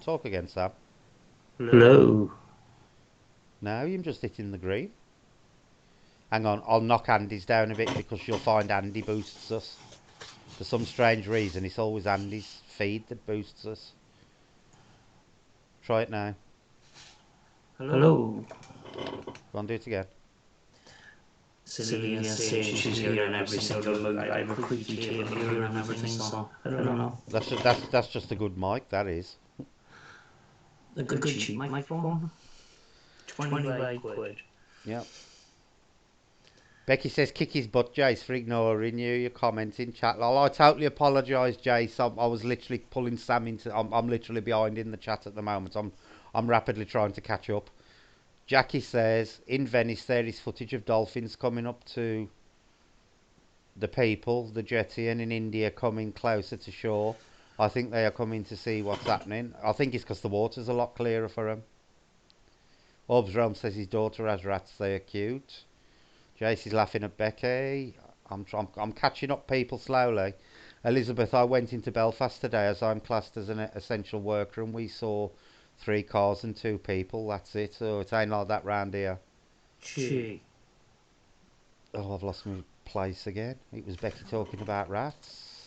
Talk again, Sam. Hello. No, you're just hitting the green. Hang on, I'll knock Andy's down a bit because you'll find Andy boosts us. For some strange reason, it's always Andy's feed that boosts us. Try it now. Hello. Go on, do it again. Celia says she's hearing every single move. I have a creaky table here and everything, so I don't know. That's just a good mic. That is. A good cheap microphone. 25 quid. Yep. Becky says, kick his butt, Jace, for ignoring you. You're commenting, chat. Lol. I totally apologise, Jace. I was literally pulling Sam into... I'm literally behind in the chat at the moment. I'm rapidly trying to catch up. Jackie says, in Venice there is footage of dolphins coming up to the people, the jetty, and in India coming closer to shore. I think they are coming to see what's happening. I think it's because the water's a lot clearer for them. Orbs Realm says his daughter has rats. They are cute. Jace is laughing at Becky. I'm catching up people slowly. Elizabeth, I went into Belfast today as I'm classed as an essential worker and we saw 3 cars and 2 people. That's it. So it ain't like that round here. Gee. Oh, I've lost my place again. It was Becky talking about rats.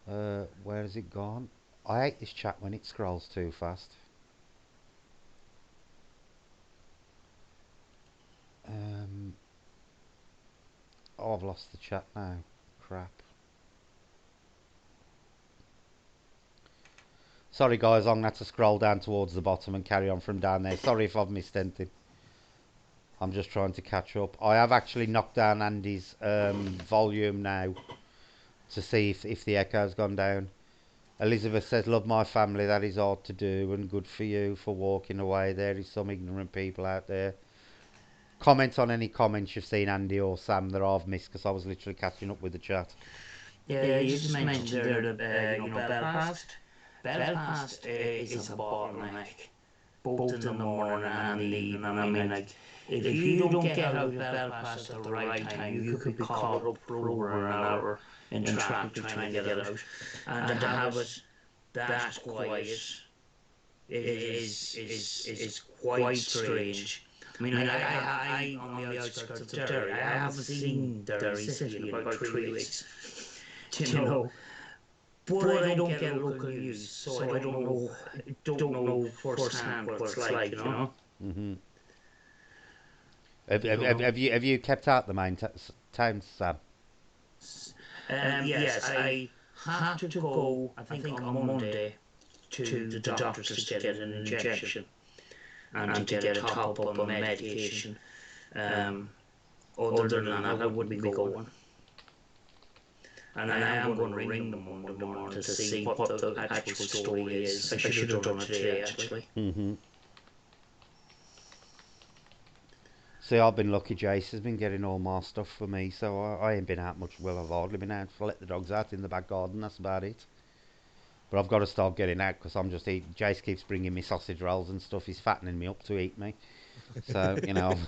Where has it gone? I hate this chat when it scrolls too fast. Oh, I've lost the chat now. Crap. Sorry guys, I'm going to have to scroll down towards the bottom and carry on from down there. Sorry if I've missed anything. I'm just trying to catch up. I have actually knocked down Andy's volume now to see if the echo's gone down. Elizabeth says, love my family, that is hard to do and good for you for walking away. There is some ignorant people out there. Comment on any comments you've seen Andy or Sam that I've missed because I was literally catching up with the chat. Yeah, you just mentioned there that, Belfast. Belfast is a bottleneck, both in the morning and the evening. I mean, like, if you don't get out of Belfast at the right time, you could be caught up for over an hour in traffic trying to get out. And to have it that quiet is quite strange. I mean, I on the outskirts of Derry. I haven't seen Derry City in about 3 weeks. You know, but I don't get local news, so I don't know firsthand what it's like, you know. Hmm. Have you kept out the main towns, Sam? Yes, I have to go. I think on Monday to the doctor's to get an injection and to get a top up on medication. Other than that, I wouldn't be going. And I am going to ring them Monday morning to see what the actual story is. I should have done it today, actually. Hmm. See, I've been lucky. Jace has been getting all my stuff for me, so I ain't been out much. Well, I've hardly been out. I let the dogs out in the back garden. That's about it. But I've got to start getting out because I'm just eating. Jace keeps bringing me sausage rolls and stuff. He's fattening me up to eat me. So, you know.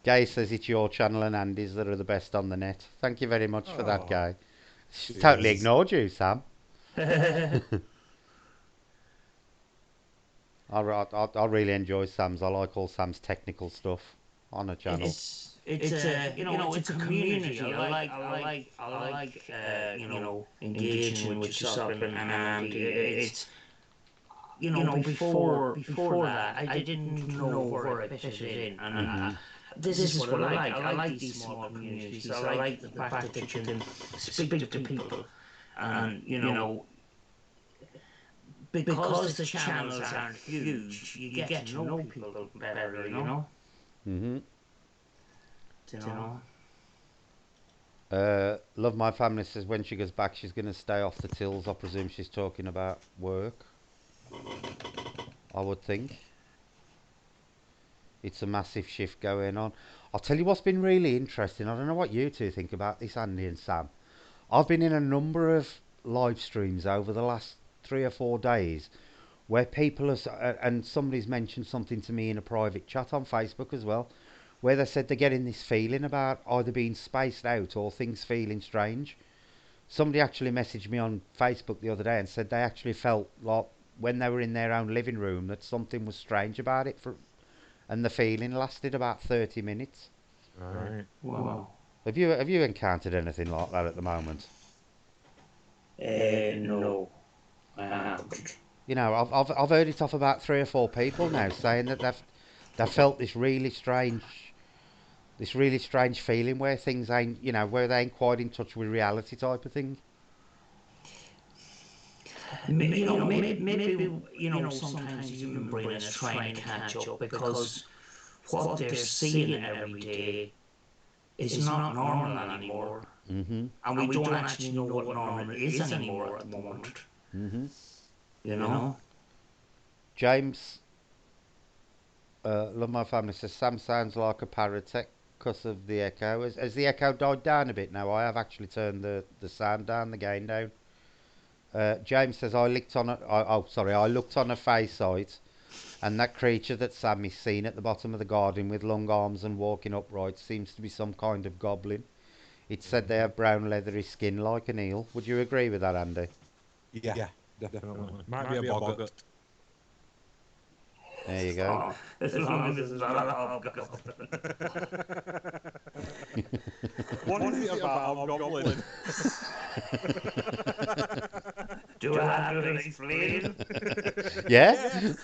Gay says it's your channel and Andy's that are the best on the net. Thank you very much for that, Gay. She's totally ignored you, Sam. I really enjoy Sam's. I like all Sam's technical stuff on the channel. It's a it's a community. I like engaging with yourself and Andy. It's before that I didn't know where I fit it in, and this is what I like. I like these small communities. I like the fact that you can speak to people, and because the channels aren't huge, you get to know people better. Hmm. You know. Love My Family says when she goes back, she's going to stay off the tills. I presume she's talking about work. I would think. It's a massive shift going on. I'll tell you what's been really interesting. I don't know what you two think about this, Andy and Sam. I've been in a number of live streams over the last 3 or 4 days where people are, and somebody's mentioned something to me in a private chat on Facebook as well, where they said they're getting this feeling about either being spaced out or things feeling strange. Somebody actually messaged me on Facebook the other day and said they actually felt like when they were in their own living room that something was strange about it. and the feeling lasted about 30 minutes. Right. Wow. Have you encountered anything like that at the moment? No, I haven't. You know, I've heard it off about 3 or 4 people now saying that they've felt this really strange feeling where things ain't, where they ain't quite in touch with reality type of thing. Maybe sometimes the human brain is trying to catch up because what they're seeing every day is not normal anymore, Mhm. and we don't actually know what normal is anymore at the moment. Mhm. You know. James, love my family says Sam sounds like a parrot because of the echo. Has the echo died down a bit now? I have actually turned the sound down, the gain down. James says I looked on a face site, and that creature that Sam is seen at the bottom of the garden with long arms and walking upright seems to be some kind of goblin. It said they have brown leathery skin like an eel. Would you agree with that, Andy? Yeah, definitely. Might be a boggart. There you go. Oh, as long as it's not a hobgoblin. What is it about hobgoblin? Do I have to explain? Yeah? Yes.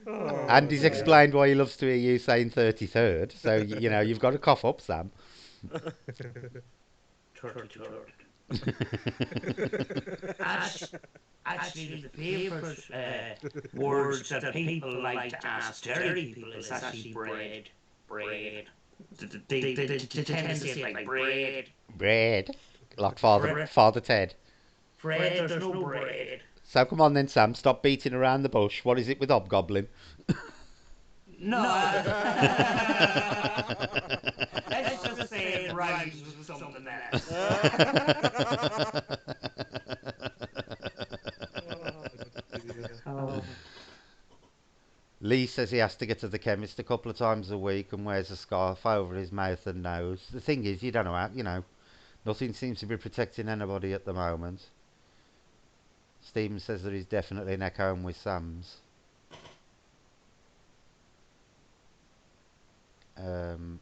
Oh, Andy's dear. explained why he loves to hear you saying 33rd, so you've got to cough up, Sam. Turd. Actually, the favourite words that people like to ask dairy people is actually bread. Bread. They tend to say it like bread. Bread. Like Father Ted. Bread, there's no bread. So come on then, Sam, stop beating around the bush. What is it with Hobgoblin? No, let's just say it rhymes with something else. Oh. Lee says he has to get to the chemist a couple of times a week and wears a scarf over his mouth and nose. The thing is, you don't know how, nothing seems to be protecting anybody at the moment. Stephen says there is definitely an echo with Sam's. Um,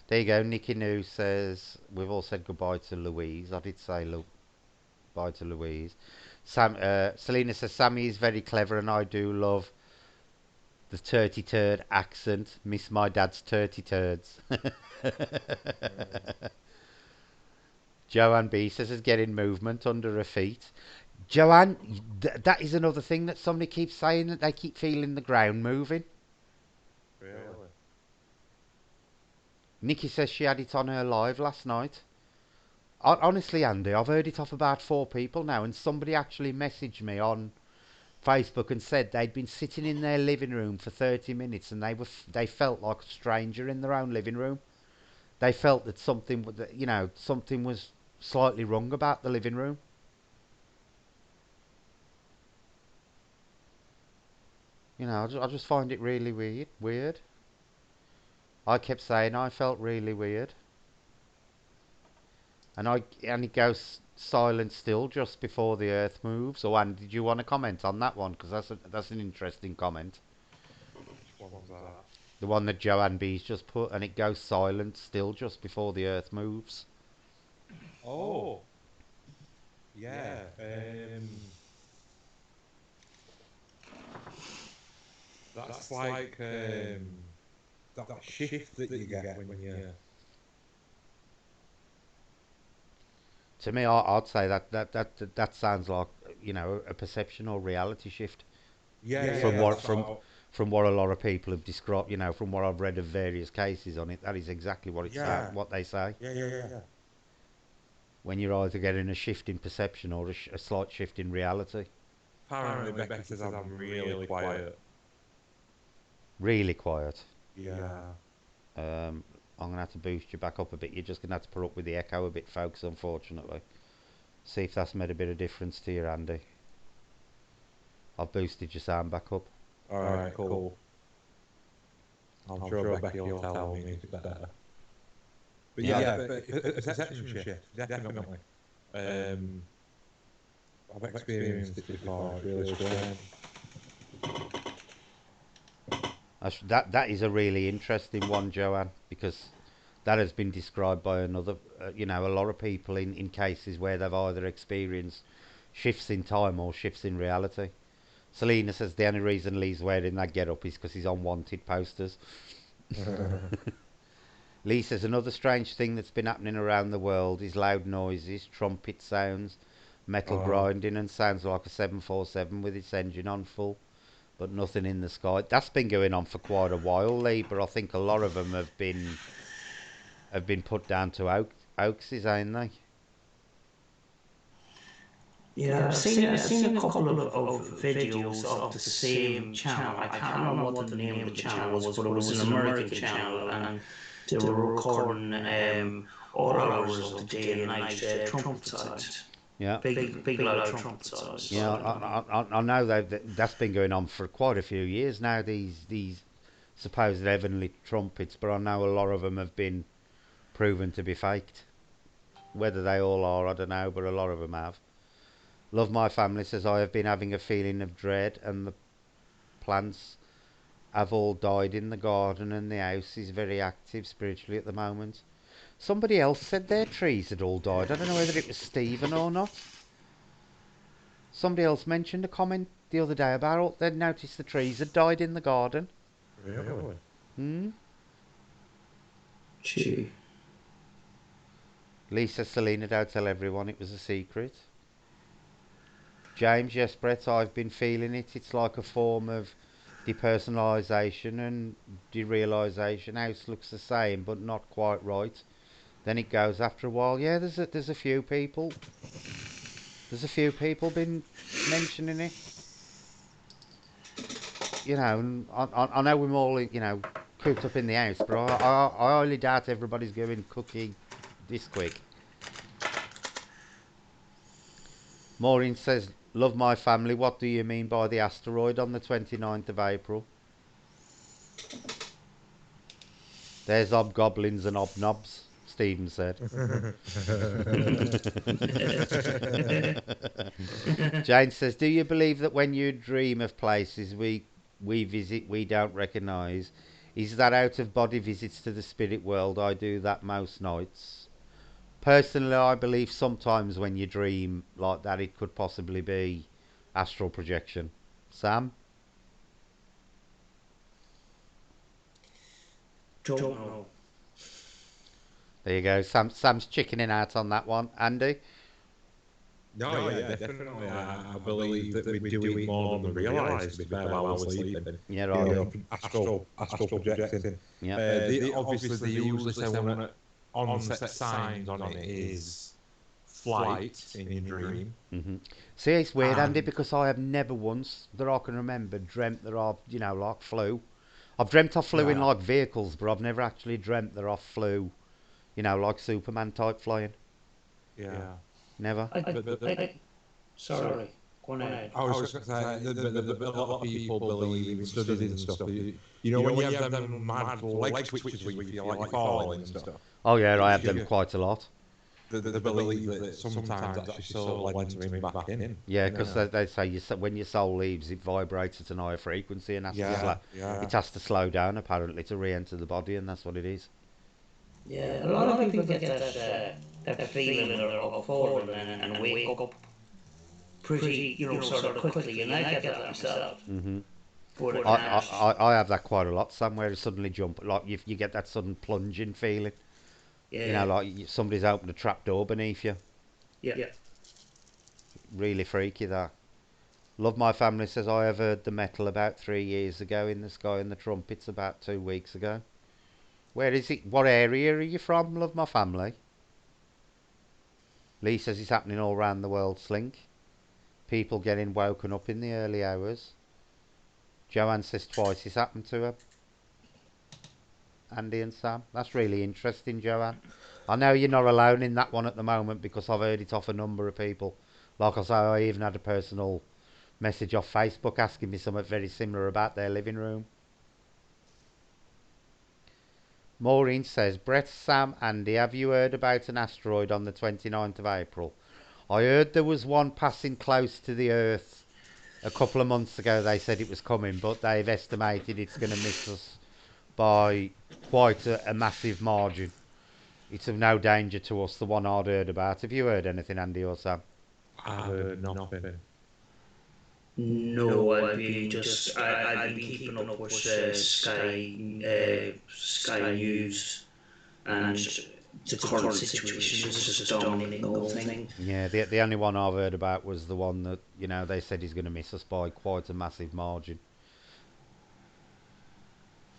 there you go. Nicky New says we've all said goodbye to Louise. I did say bye to Louise. Selena says Sammy is very clever and I do love the turty turd accent. Miss my dad's turty turds. Joanne B says is getting movement under her feet. Joanne, that is another thing that somebody keeps saying that they keep feeling the ground moving. Really? Nikki says she had it on her live last night. Honestly, Andy, I've heard it off about 4 people now, and somebody actually messaged me on Facebook and said they'd been sitting in their living room for 30 minutes and they felt like a stranger in their own living room. They felt that something was slightly wrong about the living room. I just find it really weird. I kept saying I felt really weird, and it goes silent still just before the Earth moves. Oh, and did you want to comment on that one? Because that's an interesting comment. What was that? The one that Joanne B's just put, and it goes silent still just before the Earth moves. Oh, yeah. That's like that shift that you get when you. To me, I'd say that sounds like a perception or reality shift from Yeah. what from what a lot of people have described. From what I've read of various cases on it, that is exactly what they say. Yeah. When you're either getting a shift in perception or a slight shift in reality. Apparently, Becky says I'm really quiet. Really quiet. Yeah. I'm gonna have to boost you back up a bit. You're just gonna have to put up with the echo a bit, folks. Unfortunately, see if that's made a bit of difference to you, Andy. I've boosted your sound back up. All right, cool. I'm sure Becky will tell me if it's better. But yeah, perception shift, definitely. I've experienced it before. It's really strange. That is a really interesting one, Joanne, because that has been described by another, a lot of people in cases where they've either experienced shifts in time or shifts in reality. Selena says the only reason Lee's wearing that get up is because he's on wanted posters. Lee says another strange thing that's been happening around the world is loud noises, trumpet sounds, metal grinding, and sounds like a 747 with its engine on full, but nothing in the sky. That's been going on for quite a while, Lee, but I think a lot of them have been put down to hoaxes, ain't they? Yeah, I've seen a couple of videos of the same channel. I can't remember what the name of the channel was, but it was an American channel, and they were recording all hours of the day and night trumpet sounds. Yeah. Big loud trumpet sounds. Yeah, I know that's been going on for quite a few years now. These supposed heavenly trumpets, but I know a lot of them have been proven to be faked. Whether they all are, I don't know, but a lot of them have. Love My Family says I have been having a feeling of dread, and the plants have all died in the garden, and the house is very active spiritually at the moment. Somebody else said their trees had all died. I don't know whether it was Stephen or not. Somebody else mentioned a comment the other day about they'd noticed the trees had died in the garden. Really? Hmm? Gee. Lisa Selena, don't tell everyone it was a secret. James, yes, Brett, I've been feeling it. It's like a form of depersonalisation and derealisation. House looks the same, but not quite right. Then it goes after a while. Yeah, there's a few people. There's a few people been mentioning it. And I know we're all cooped up in the house, but I highly doubt everybody's going cooking this quick. Maureen says, "Love My Family. What do you mean by the asteroid on the 29th of April?" There's hobgoblins and hobnobs, Stephen said. Jane says, "Do you believe that when you dream of places we visit we don't recognise, is that out of body visits to the spirit world? I do that most nights. Personally, I believe sometimes when you dream like that, it could possibly be astral projection." Sam? Don't know. There you go. Sam's chickening out on that one. Andy? No, yeah, definitely. I believe that we do it more than we realise, to be fair, while we're sleeping. Yeah, You right. know, astral projecting. Yeah. Obviously, they usually say one onset signs on it is flight in your dream. See, it's weird, Andy, And because I have never once that I can remember dreamt that I've, like flew. I've dreamt I flew in yeah, like vehicles, but I've never actually dreamt that I flew, like Superman type flying. yeah. Never. Sorry. Go on ahead. I was just going to say, a lot of people believe in studies and stuff. You know, when you have them mad leg twitches where you feel like you're falling and stuff, Oh yeah, I have them you, quite a lot. they believe that sometimes that's your soul entering back in. Yeah, because they say when your soul leaves, it vibrates at an higher frequency and has to slow. Yeah. It has to slow down apparently to re-enter the body, and that's what it is. Yeah, a lot of people get that feeling of falling and wake up pretty, sort of quickly, and I get that myself. But I can't. I have that quite a lot. Somewhere suddenly jump, like you get that sudden plunging feeling. Yeah, Like somebody's opened a trap door beneath you. yeah. Really freaky that. Love My Family says I have heard the metal about 3 years ago in the sky and the trumpets about 2 weeks ago. Where is it? What area are you from, Love My Family? Lee says it's happening all around the world, Slink. People getting woken up in the early hours. Joanne says twice it's happened to her. Andy and Sam. That's really interesting, Joanne. I know you're not alone in that one at the moment because I've heard it off a number of people. Like I say, I even had a personal message off Facebook asking me something very similar about their living room. Maureen says, Brett, Sam, Andy, have you heard about an asteroid on the 29th of April? I heard there was one passing close to the Earth a couple of months ago. They said it was coming, but they've estimated it's going to miss us by quite a massive margin. It's of no danger to us, the one I'd heard about. Have you heard anything, Andy or Sam? I heard nothing. No, I've been keeping up with Sky News, and the current situation is just dominating the whole thing. Yeah, the only one I've heard about was the one that, they said is going to miss us by quite a massive margin.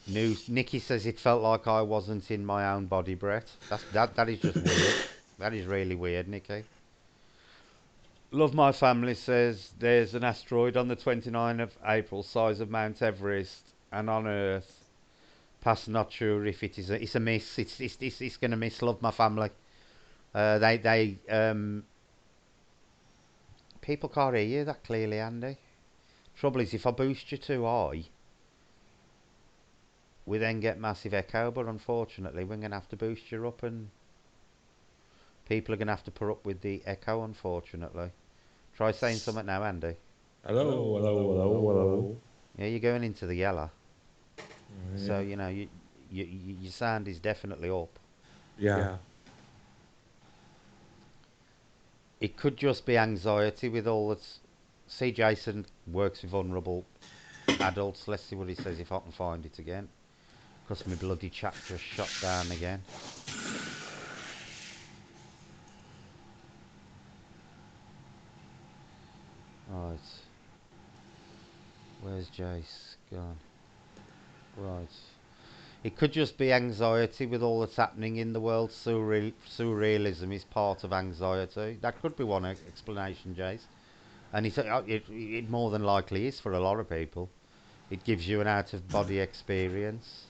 Nikki says it felt like I wasn't in my own body, Brett. That is just weird. That is really weird, Nikki. Love My Family says there's an asteroid on the 29th of April, size of Mount Everest, and on Earth. Past not sure if it's a miss. It's going to miss. Love My Family. People can't hear you that clearly, Andy. Trouble is, if I boost you too high, we then get massive echo. But unfortunately, we're going to have to boost you up, and people are going to have to put up with the echo. Unfortunately, try saying something now, Andy. Hello, hello, hello, hello. Yeah, you're going into the yellow. Yeah. So your sound is definitely up. Yeah. It could just be anxiety with all that. See, Jason works with vulnerable adults. Let's see what he says if I can find it again. Because my bloody chat just shut down again. Right. Where's Jace gone? Right. It could just be anxiety with all that's happening in the world. Surrealism is part of anxiety. That could be one explanation, Jace. And it more than likely is for a lot of people. It gives you an out-of-body experience.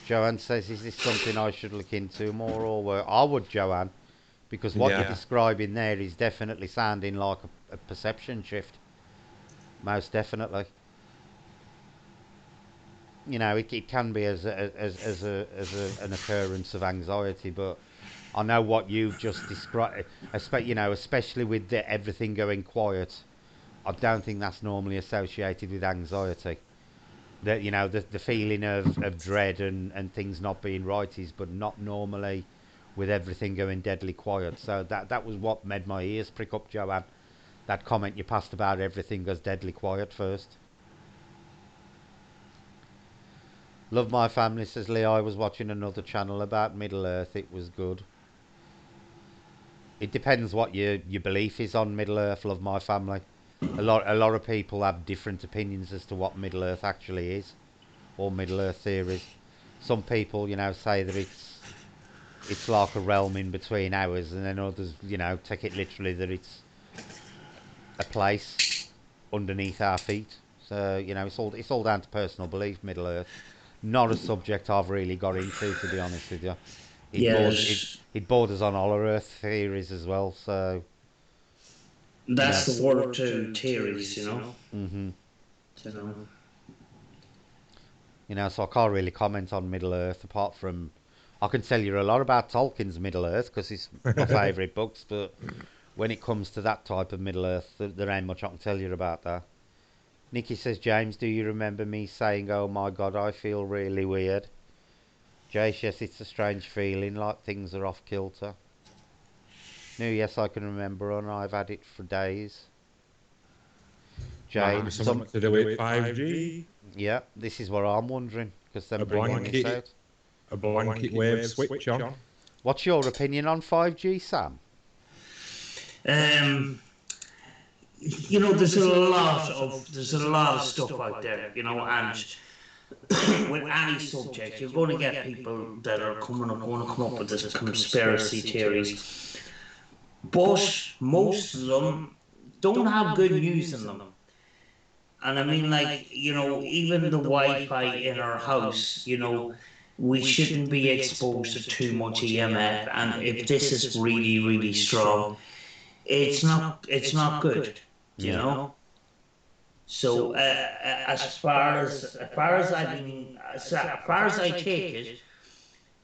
Joanne says, is this something I should look into more? Or I would, Joanne, because what you're describing there is definitely sounding like a perception shift. Most definitely. It can be as an occurrence of anxiety, but I know what you've just described. Especially with everything going quiet. I don't think that's normally associated with anxiety. The feeling of dread and things not being right is, but not normally with everything going deadly quiet. So that was what made my ears prick up, Joanne. That comment you passed about everything goes deadly quiet first. Love My Family says, Lee, I was watching another channel about Middle Earth. It was good. It depends what your belief is on Middle Earth, Love My Family. A lot of people have different opinions as to what Middle Earth actually is, or Middle Earth theories. Some people, say that it's like a realm in between ours, and then others, take it literally that it's a place underneath our feet. So it's all down to personal belief. Middle Earth, not a subject I've really got into, to be honest with you. It borders it borders on Hollow Earth theories as well. So that's the word to theories, Mm-hmm. So. So I can't really comment on Middle Earth apart from I can tell you a lot about Tolkien's Middle Earth because it's my favourite books. But when it comes to that type of Middle Earth, there ain't much I can tell you about that. Nikki says, James, do you remember me saying, oh my God, I feel really weird? Jace, yes, it's a strange feeling, like things are off kilter. No, yes, I can remember, and I've had it for days. Jane, something to do with 5G. Yeah, this is what I'm wondering, because they're A bringing this out. A blanket wave switch on. What's your opinion on 5G, Sam? There's a lot of stuff out there, and with any subject, you're going to get people that are going to come up with this conspiracy theories, but most of them don't have good news in them. And I mean, even the Wi-Fi in our house, we shouldn't be exposed to too much EMF, and if this is really, really strong, it's not good, So as far as I take it,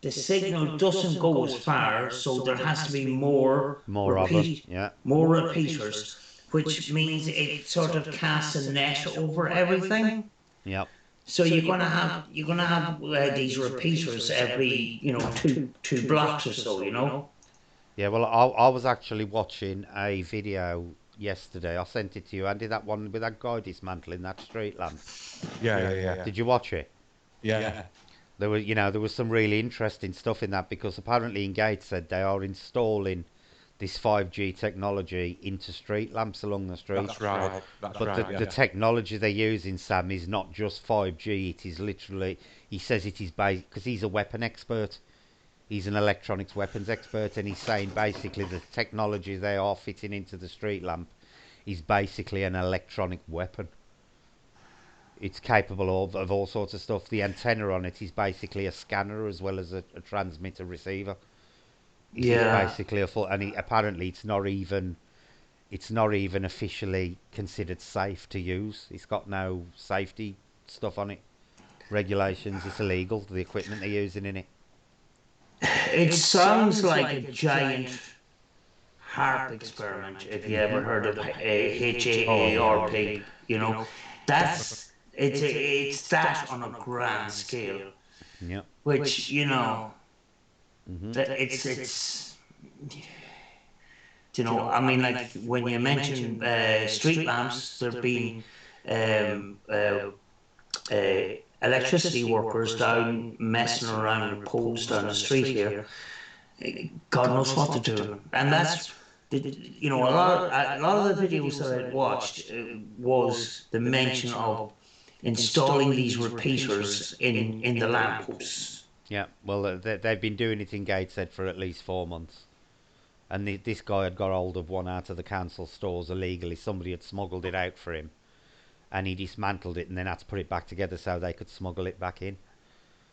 the signal doesn't go as far, so there has to be more More of them. Yeah. more repeaters, which means it sort of casts a net over everything. Yep. So you're gonna have these repeaters every two blocks or so, Yeah. Well, I was actually watching a video yesterday. I sent it to you, Andy. That one with that guy dismantling that street lamp. Yeah. Did you watch it? Yeah. There was some really interesting stuff in that because apparently in Gateshead they are installing this 5G technology into street lamps along the street. That's right. That's But right. the technology they're using, Sam, is not just 5G. It is literally, he says it is because he's a weapon expert. He's an electronics weapons expert, and he's saying basically the technology they are fitting into the street lamp is basically an electronic weapon. It's capable of all sorts of stuff. The antenna on it is basically a scanner as well as a transmitter receiver. It is Yeah. basically a full, and apparently it's not even officially considered safe to use. It's got no safety stuff on it. Regulations. It's illegal. The equipment they're using in it. It sounds like a giant HARP experiment. If you ever heard of HAARP, that's it's that on a grand scale. Yeah. Which Mhm. that it's I mean, like when you mention street lamps, there've been um, uh, uh, electricity workers down messing around with poles down the street here. God knows what they're doing, and that's a lot of the videos that I watched was the mention of installing these repeaters in the lampposts. Yeah. Well, they've been doing it in Gateshead for at least 4 months. And this guy had got hold of one out of the council stores illegally. Somebody had smuggled it out for him, and he dismantled it and then had to put it back together so they could smuggle it back in.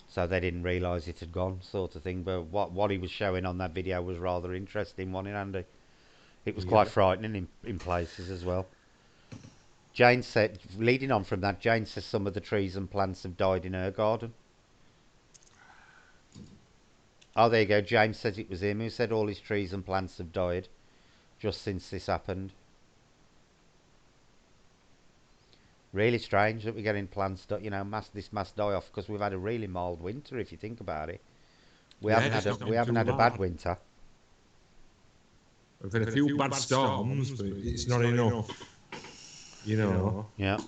So they didn't realise it had gone, sort of thing. But what he was showing on that video was rather interesting, wasn't it, Andy? It was quite frightening in places as well. Jane said, leading on from that, Jane says some of the trees and plants have died in her garden. Oh, there you go. James says it was him who said all his trees and plants have died just since this happened. Really strange that we're getting plants, mass die off because we've had a really mild winter. If you think about it, we haven't had a bad winter. We've had a few bad storms, but it's not enough. Yeah.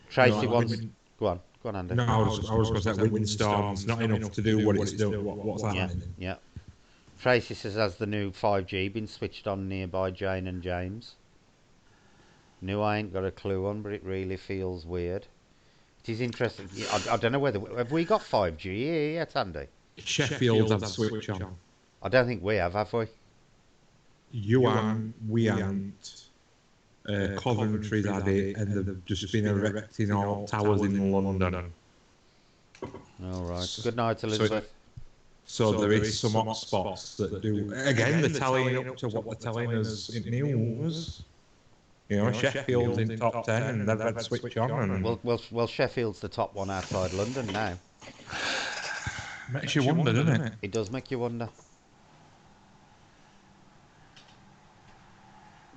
Tracy No, wants. Go on, Andy. No, I was going to say windstorms, not enough to do what it's doing. What's Yeah, happening? yeah. Tracy says, has the new 5G been switched on nearby Jane and James? No, I ain't got a clue on, but it really feels weird. It is interesting. I don't know whether have we got 5G here yet, Andy? Sheffield had the switch on. I don't think we have we? You aren't, we aren't. Coventry's had it, and they've just been erecting all towers in London. All right. Good night, Elizabeth. So there is some hot spots that do. Again, they're tallying up to what they're telling us in news. Sheffield's in top 10, and they've had switch on. And Well, Sheffield's the top one outside London now. makes you wonder, doesn't it? It does make you wonder.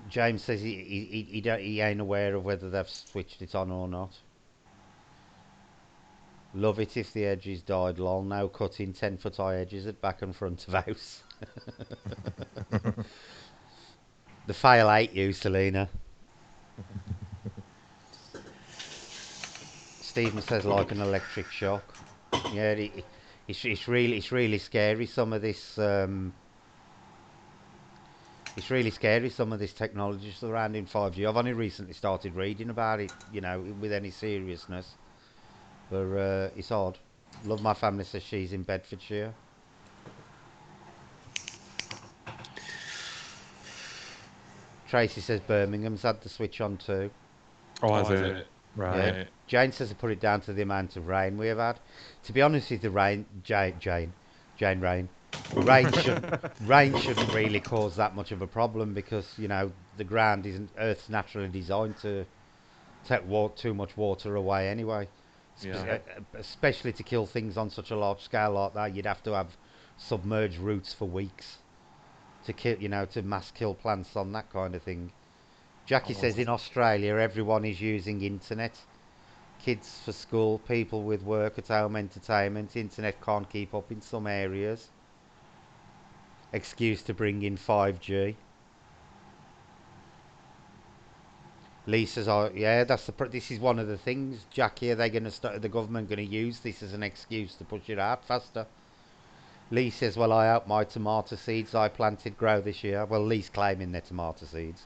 James says he ain't aware of whether they've switched it on or not. Love it if the edges died, lol. Now cutting 10-foot high edges at back and front of house. The fail ate you, Selena. Stephen says like an electric shock. Yeah, it's really scary. Some of this. It's really scary, some of this technology surrounding 5G. I've only recently started reading about it, with any seriousness. But it's odd. Love My Family says she's in Bedfordshire. Tracy says Birmingham's had the switch on too. Oh, has it? Right. Yeah. Jane says I put it down to the amount of rain we have had. To be honest with the rain, Jane Rain. Rain shouldn't really cause that much of a problem because the ground isn't Earth's naturally designed to take too much water away anyway. Yeah. Especially to kill things on such a large scale like that, you'd have to have submerge roots for weeks to kill, to mass kill plants on that kind of thing. Jackie says in Australia everyone is using internet. Kids for school, people with work at home, entertainment. Internet can't keep up in some areas. Excuse to bring in 5G. Lisa's, yeah, this is one of the things, Jackie. Are they going to start? The government going to use this as an excuse to push it out faster? Lee says, well, I hope my tomato seeds I planted grow this year. Well, Lee's claiming they're tomato seeds.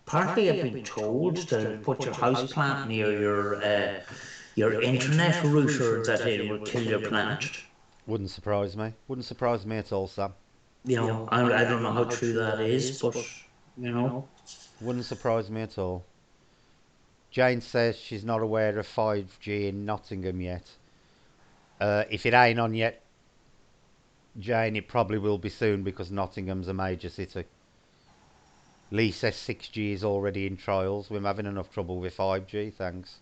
Partly I've been told to put your house plant near your internet router that it will kill your planet. Wouldn't surprise me. Wouldn't surprise me at all, Sam. I don't know how true that is, but Wouldn't surprise me at all. Jane says she's not aware of 5G in Nottingham yet. If it ain't on yet, Jane, it probably will be soon because Nottingham's a major city. Lee says 6G is already in trials. We're having enough trouble with 5G, thanks.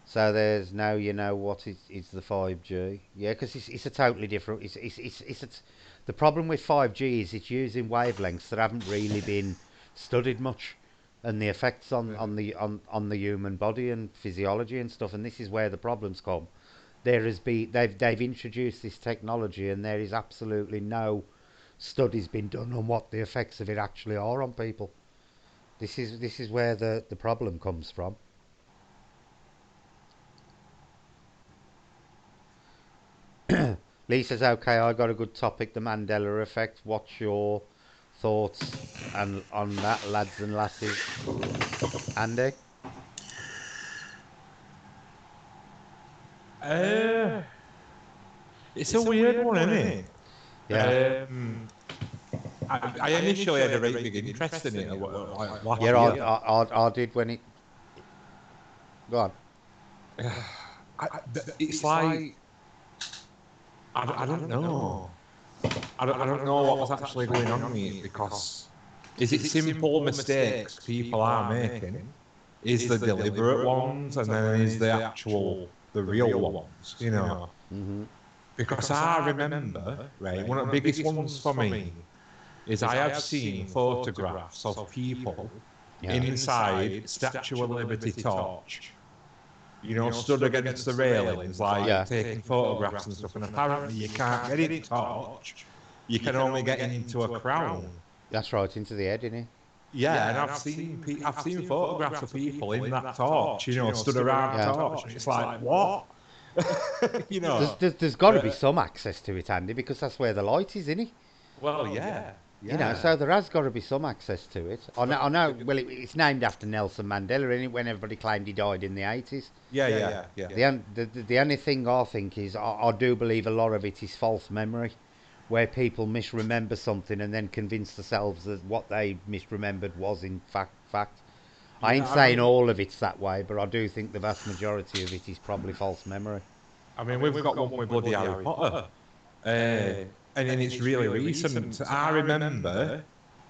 So there's now what is the 5G. Yeah, because it's a totally different. The problem with 5G is it's using wavelengths that haven't really been studied much, and the effects on the human body and physiology and stuff. And this is where the problems come. They've introduced this technology, and there is absolutely no studies been done on what the effects of it actually are on people. This is where the problem comes from. Lee says, okay, I got a good topic, the Mandela effect. What's your thoughts on that, lads and lasses? Andy? It's a weird one, isn't it? Yeah. I initially had a very big interest in it. I did when it... Go on. It's like... I don't know. I don't know what was actually going on with it, because is it simple mistakes people are making? Is the deliberate ones, and then is the real ones, Mm-hmm. Because I remember, right, one of the biggest ones for me is I have seen photographs of people inside Statue of Liberty torch, stood against the railings, taking photographs and stuff, and apparently you can't get in torch, you can only get into a crown. That's right, into the head, innit? Yeah, and I've seen photographs of people in that torch, stood around the torch, and it's like, what? There's got to be some access to it, Andy, because that's where the light is, isn't it? Well, yeah. So there has got to be some access to it. I know. Well, it's named after Nelson Mandela, isn't it? When everybody claimed he died in the 80s. Yeah. The only thing I think is I do believe a lot of it is false memory, where people misremember something and then convince themselves that what they misremembered was in fact. I ain't saying all of it's that way, but I do think the vast majority of it is probably false memory. I mean, we've got one with bloody Harry Potter. And it's really recent. I remember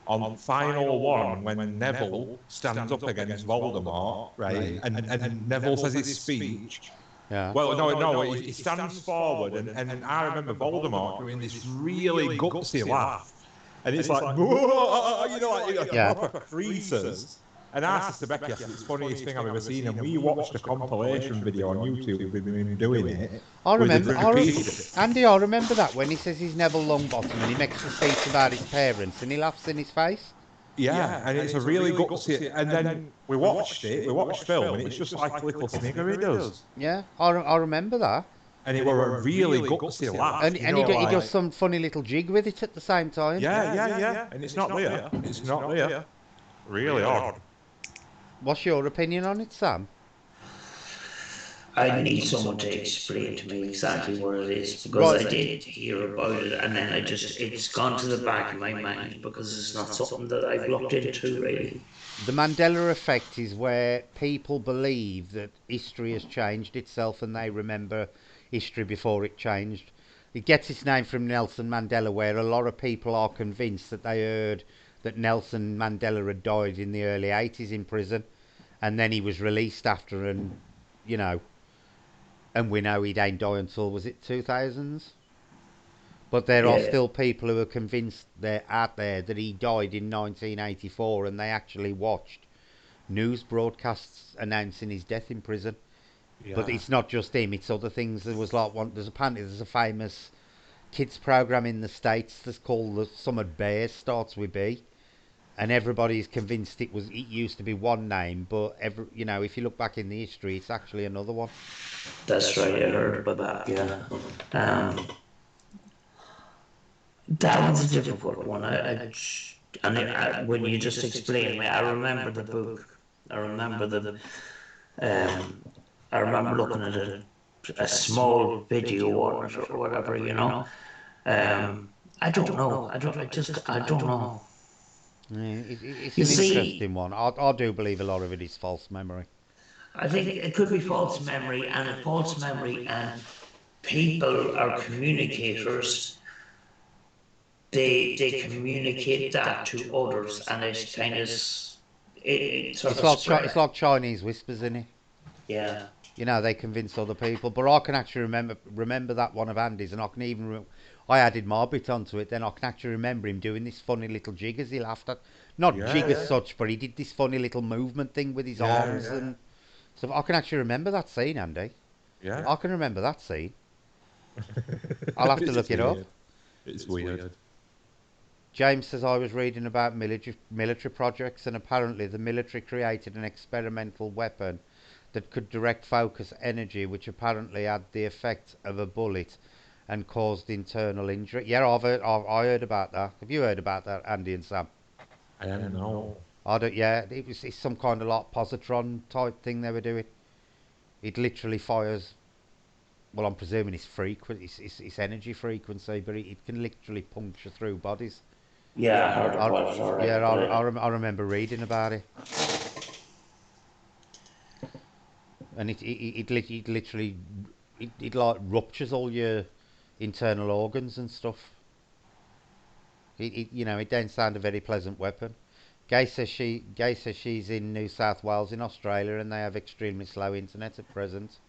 on Final One when Neville stands up against Voldemort, right? And Neville says his speech. Yeah. Well, no, he stands forward, and I remember Voldemort doing this really gutsy laugh. And it's like, proper creases. And I said to Becci, it's the funniest thing I've ever seen. And we watched a compilation video on YouTube with him doing it. I remember that when he says he's Neville Longbottom and he makes a speech about his parents and he laughs in his face. Yeah, and it's a really gutsy. And then we watched film, and it's just like a little snigger he does. Yeah, I remember that. And it were a really gutsy laugh. And he does some funny little jig with it at the same time. Yeah. And it's not there. It's not there. Really odd. What's your opinion on it, Sam? I need someone to explain to me exactly what it is, because I did hear about it, and then it's gone to the back of my mind because it's not something that I've looked into really. The Mandela effect is where people believe that history has changed itself and they remember history before it changed. It gets its name from Nelson Mandela, where a lot of people are convinced that they heard that Nelson Mandela had died in the early 80s in prison, and then he was released after, and you know, and we know he ain't die until, was it 2000s? But there are Yeah, still people who are convinced they're out there that he died in 1984, and they actually watched news broadcasts announcing his death in prison. But Yeah. it's not just him; it's other things. There was like one. There's a famous kids program in the States that's called the Summer Bears, starts with B, and everybody's convinced it used to be one name, but if you look back in the history, it's actually another one. that's right. I heard about that. Yeah. Um, that one's a difficult one. When you just explained me, I remember the book. I remember the. Um, I remember looking at a small video on it or whatever. I don't know. I don't know. Yeah, it's You an see, interesting one. I do believe a lot of it is false memory. I think it could be false memory, and if false memory and people are communicators, they communicate that to others, and it sort It's of like spread. it's like Chinese whispers, isn't it? Yeah, They convince other people. But I can actually remember that one of Andy's, and I can even I added my bit onto it. Then I can actually remember him doing this funny little jig as he laughed at, not Yeah. jig as such, but he did this funny little movement thing with his Yeah. arms, and so I can actually remember that scene, Andy. Yeah. I can remember that scene. I'll have to It's look it up. weird. It's weird. James says I was reading about military projects, and apparently the military created an experimental weapon that could direct focus energy, which apparently had the effect of a bullet and caused internal injury. Yeah, I heard about that. Have you heard about that, Andy and Sam? I don't know. I don't. Yeah, it's some kind of like positron type thing they were doing. It literally fires. Well, I'm presuming it's frequent. It's energy frequency, but it can literally puncture through bodies. yeah, I heard I, about it yeah, alright, but I remember reading about it, and it literally it like ruptures all your internal organs and stuff. It don't sound a very pleasant weapon. Gay says she's in New South Wales in Australia, and they have extremely slow internet at present.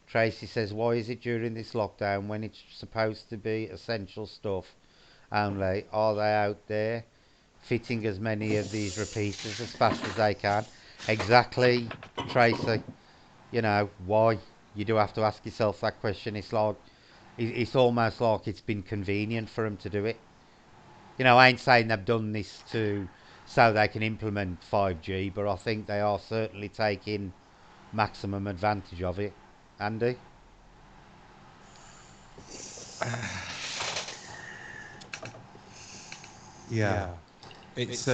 Tracy says, why is it during this lockdown when it's supposed to be essential stuff only? Are they out there fitting as many of these repeaters as fast as they can? Exactly, Tracy. Why? You do have to ask yourself that question. It's almost like it's been convenient for them to do it. I ain't saying they've done this to so they can implement 5G, but I think they are certainly taking maximum advantage of it. Andy? Yeah. It's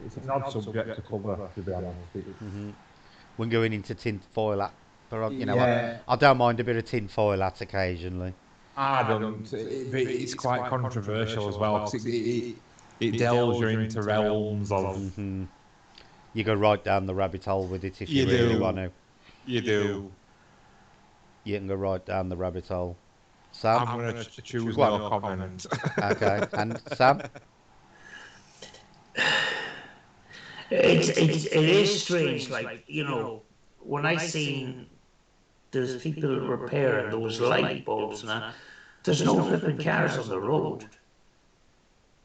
it's an odd subject to cover, to be honest. When going into tin foil hat, but Yeah. I don't mind a bit of tin foil hat occasionally. I don't. But it's quite controversial as well because it delves you into realms of. hmm You go right down the rabbit hole with it if you You really want do. to. You do. You can go right down the rabbit hole. Sam? I'm going to choose Go on. no comment. Okay. And Sam? it is strange. Like when I seen there's people repairing those light bulbs now, there's no flipping cars on the road.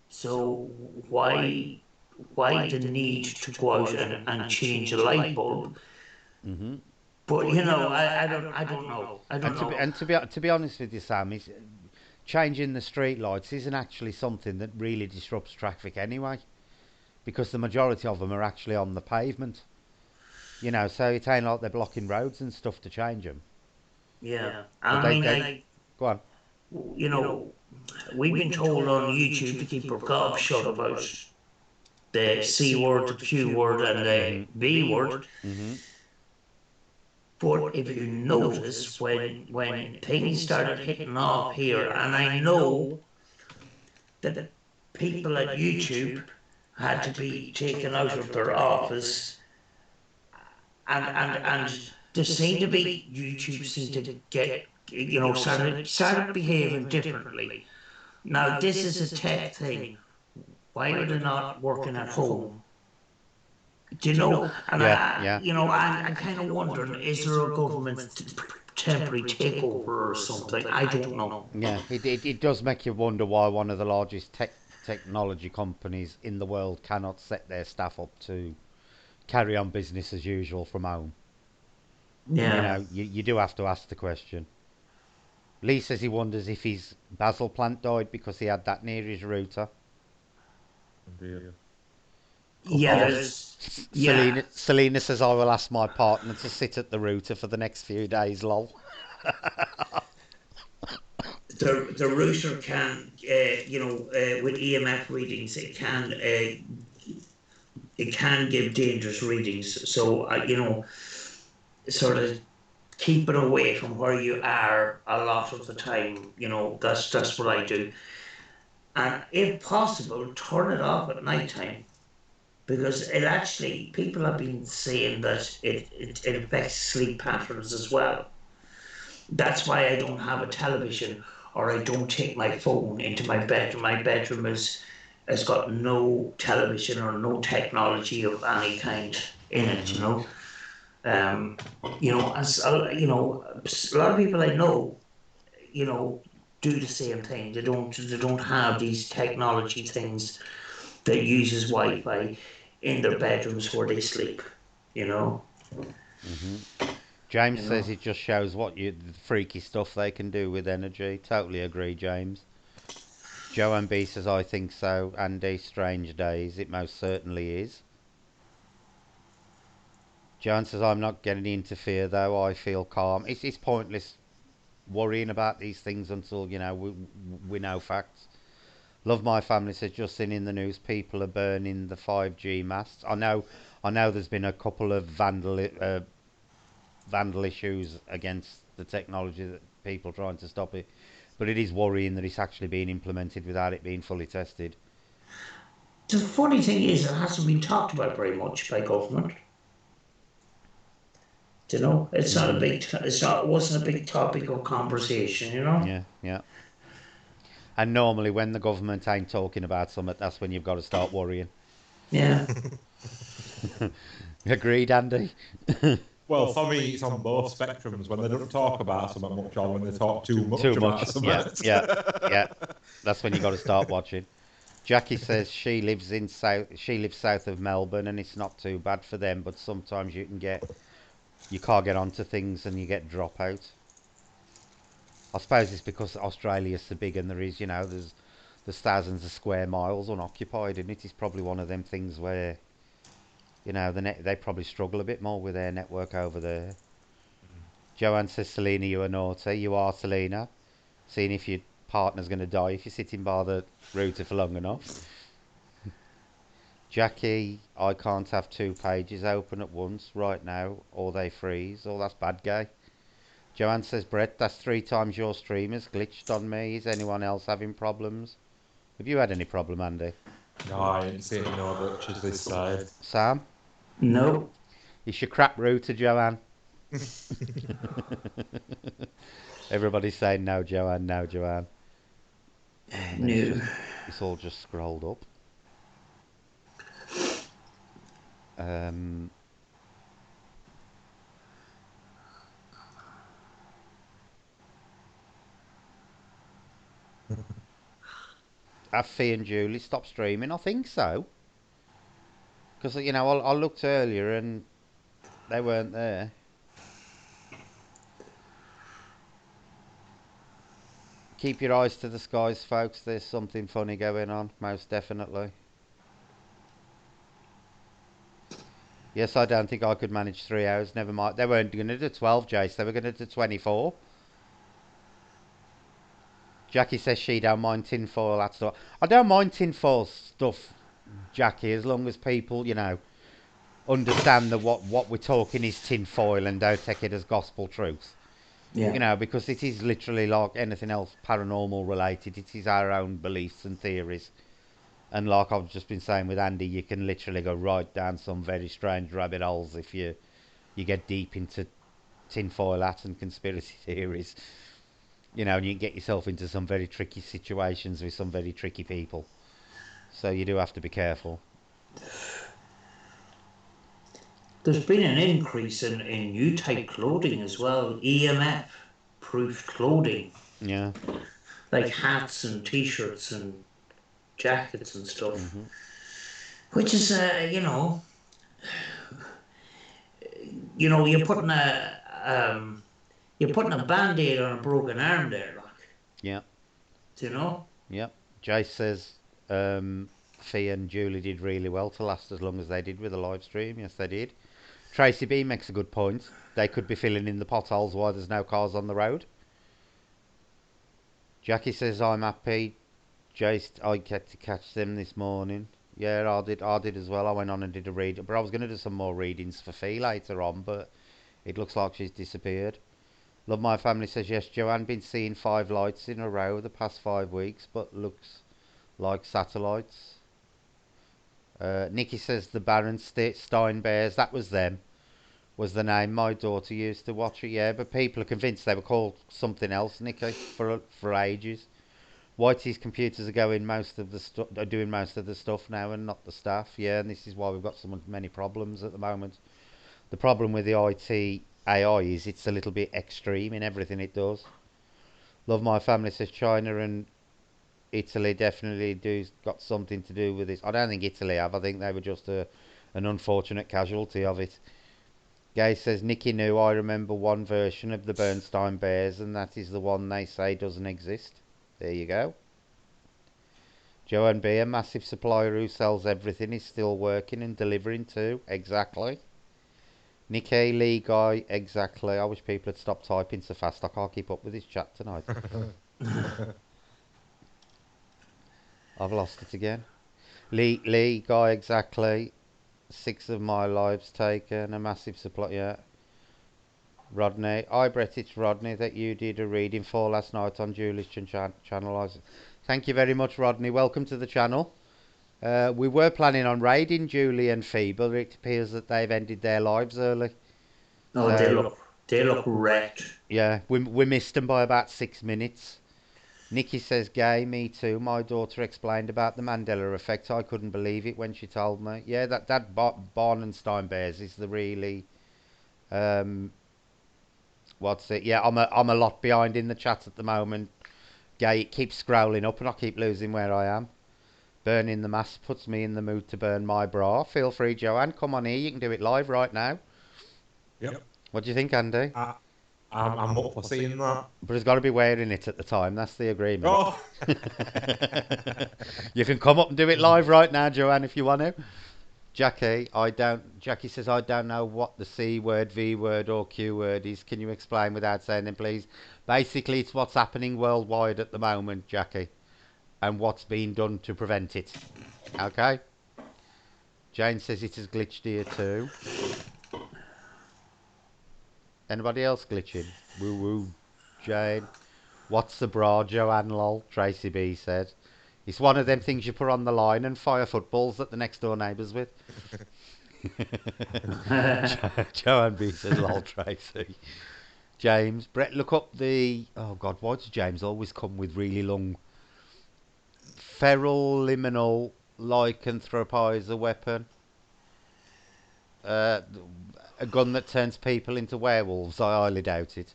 So why the need to go out and change a light bulb? hmm But I don't know. I don't know. To be honest with you, Sam, changing the street lights isn't actually something that really disrupts traffic anyway, because the majority of them are actually on the pavement. So it ain't like they're blocking roads and stuff to change them. Yeah, But I mean, go on. you know, we've been told on YouTube to keep our gob shut about the C word, the Q word, and the hmm B word. hmm But if you notice, when things started hitting off here, and I know that people at YouTube had to be taken out of their office, and there seemed to be YouTube seemed to get started behaving differently. Now this is a tech thing. Why are they not working at home? Do you know? And Yeah, yeah. I'm kind of wondering, is there a government temporary takeover or something? I don't know. Yeah, it does make you wonder why one of the largest technology companies in the world cannot set their staff up to carry on business as usual from home. Yeah. You do have to ask the question. Lee says he wonders if his basil plant died because he had that near his router. Indeed. Yeah, Could be. there's. Yeah. Selena says I will ask my partner to sit at the router for the next few days. Lol. The router can, with EMF readings, it can give dangerous readings. So, sort of keep it away from where you are a lot of the time. That's what I do. And if possible, turn it off at night time, because it actually, people have been saying that it affects sleep patterns as well. That's why I don't have a television, or I don't take my phone into my bedroom. My bedroom has got no television or no technology of any kind in it. Hmm. Um, as a lot of people I know, you know, do the same thing. They don't have these technology things that uses Wi-Fi in their bedrooms where they sleep. You know, Hmm. James you says know. it just shows the freaky stuff they can do with energy. Totally agree, James. Joanne B says I think so. Andy, strange days. It most certainly is. Joanne says I'm not getting to interfere though. I feel calm. It's pointless worrying about these things until we know facts. Love My Family says just seen in the news people are burning the 5G masts. I know. There's been a couple of vandal issues against the technology that people trying to stop it, but it is worrying that it's actually being implemented without it being fully tested. The funny thing is, it hasn't been talked about very much by government. It's not a Hmm. big. It's not. It wasn't a big topic of conversation. Yeah, yeah. And normally when the government ain't talking about something, that's when you've got to start worrying. Yeah. Agreed, Andy. Well, for me, it's on both spectrums when they don't talk about something much or when they talk too much Too about much. Yeah, something. yeah, yeah. That's when you got to start watching. Jackie says she lives south of Melbourne and it's not too bad for them, but sometimes you can't get onto things and you get dropout. I suppose it's because Australia's so big and there's thousands of square miles unoccupied, and it is probably one of them things where they probably struggle a bit more with their network over there. Joanne says, Selena, you are naughty. You are, Selena. Seeing if your partner's going to die if you're sitting by the router for long enough. Jackie, I can't have two pages open at once right now, or they freeze. Oh, that's bad, gay. Joanne says, Brett, that's 3 times your stream has glitched on me. Is anyone else having problems? Have you had any problem, Andy? No, I ain't seen no glitches this side. Sam? No. It's your crap router, Joanne. Everybody's saying no, Joanne, no, Joanne. And then No. it's all just scrolled up. Um, have Fee and Julie stopped streaming? I think so. Because, I looked earlier and they weren't there. Keep your eyes to the skies, folks. There's something funny going on, most definitely. Yes, I don't think I could manage 3 hours. Never mind. They weren't going to do 12, Jace. They were going to do 24. Jackie says she don't mind tinfoil, that stuff. I don't mind tinfoil stuff, Jackie, as long as people, understand that what we're talking is tinfoil and don't take it as gospel truth. Yeah. Because it is literally like anything else paranormal related. It is our own beliefs and theories. And like I've just been saying with Andy, you can literally go right down some very strange rabbit holes if you get deep into tinfoil hats and conspiracy theories. And you can get yourself into some very tricky situations with some very tricky people. So you do have to be careful. there's been an increase in new type clothing as well, EMF proof clothing, Yeah. like hats and t-shirts and jackets and stuff, Mhm. which is you're putting a band-aid on a broken arm there, like, Yeah. you know. Yeah. Jace says Fee and Julie did really well to last as long as they did with the live stream. Yes, they did. Tracy B makes a good point. They could be filling in the potholes while there's no cars on the road. Jackie says I'm happy. Jace, I get to catch them this morning. Yeah, I did. I did as well. I went on and did a read, but I was going to do some more readings for Fee later on, but it looks like she's disappeared. Love My Family says yes. Joanne been seeing 5 lights in a row the past 5 weeks, but looks like satellites. Nikki says the Stein Bears. That was them. Was the name my daughter used to watch it? Yeah, but people are convinced they were called something else, Nikki, for ages. Whitey's computers are going most of the are doing most of the stuff now, and not the staff. Yeah, and this is why we've got so many problems at the moment. The problem with the IT AI is it's a little bit extreme in everything it does. Love My Family says China and Italy definitely do got something to do with this. I don't think Italy have. I think they were just an unfortunate casualty of it. Gay says Nikki knew. I remember one version of the Bernstein Bears, and that is the one they say doesn't exist. There you go. Joanne B, a massive supplier who sells everything, is still working and delivering too. Exactly. Nikki Lee Guy, exactly. I wish people had stopped typing so fast. I can't keep up with this chat tonight. I've lost it again. Lee Guy, exactly. 6 of my lives taken. A massive supply. Yeah. Rodney. Hi, Brett. It's Rodney that you did a reading for last night on Julie's channel. Thank you very much, Rodney. Welcome to the channel. We were planning on raiding Julie and Fee, but it appears that they've ended their lives early. No, So, they look wrecked. yeah, we missed them by about 6 minutes. Nikki says, gay, me too. My daughter explained about the Mandela effect. I couldn't believe it when she told me. Yeah, that Barnenstein Bears is the really, um, what's it? Yeah, I'm a lot behind in the chat at the moment. Gay, it keeps scrolling up and I keep losing where I am. Burning the mask puts me in the mood to burn my bra. Feel free, Joanne. Come on here. You can do it live right now. Yep. What do you think, Andy? I'm up for seeing that. But he's got to be wearing it at the time. That's the agreement. Oh. You can come up and do it live right now, Joanne, if you want to. Jackie says I don't know what the C word, V word, or Q word is. Can you explain without saying them, please? Basically, it's what's happening worldwide at the moment, Jackie, and what's being done to prevent it. Okay. Jane says it has glitched here too. Anybody else glitching? Woo woo, Jane. What's the bra, Joanne lol? Tracy B said. It's one of them things you put on the line and fire footballs at the next door neighbours with. Joanne B says lol, Tracy. James, Brett, look up the. Oh God, why does James always come with really long? Feral liminal lycanthropizer weapon. Uh, a gun that turns people into werewolves. I highly doubt it.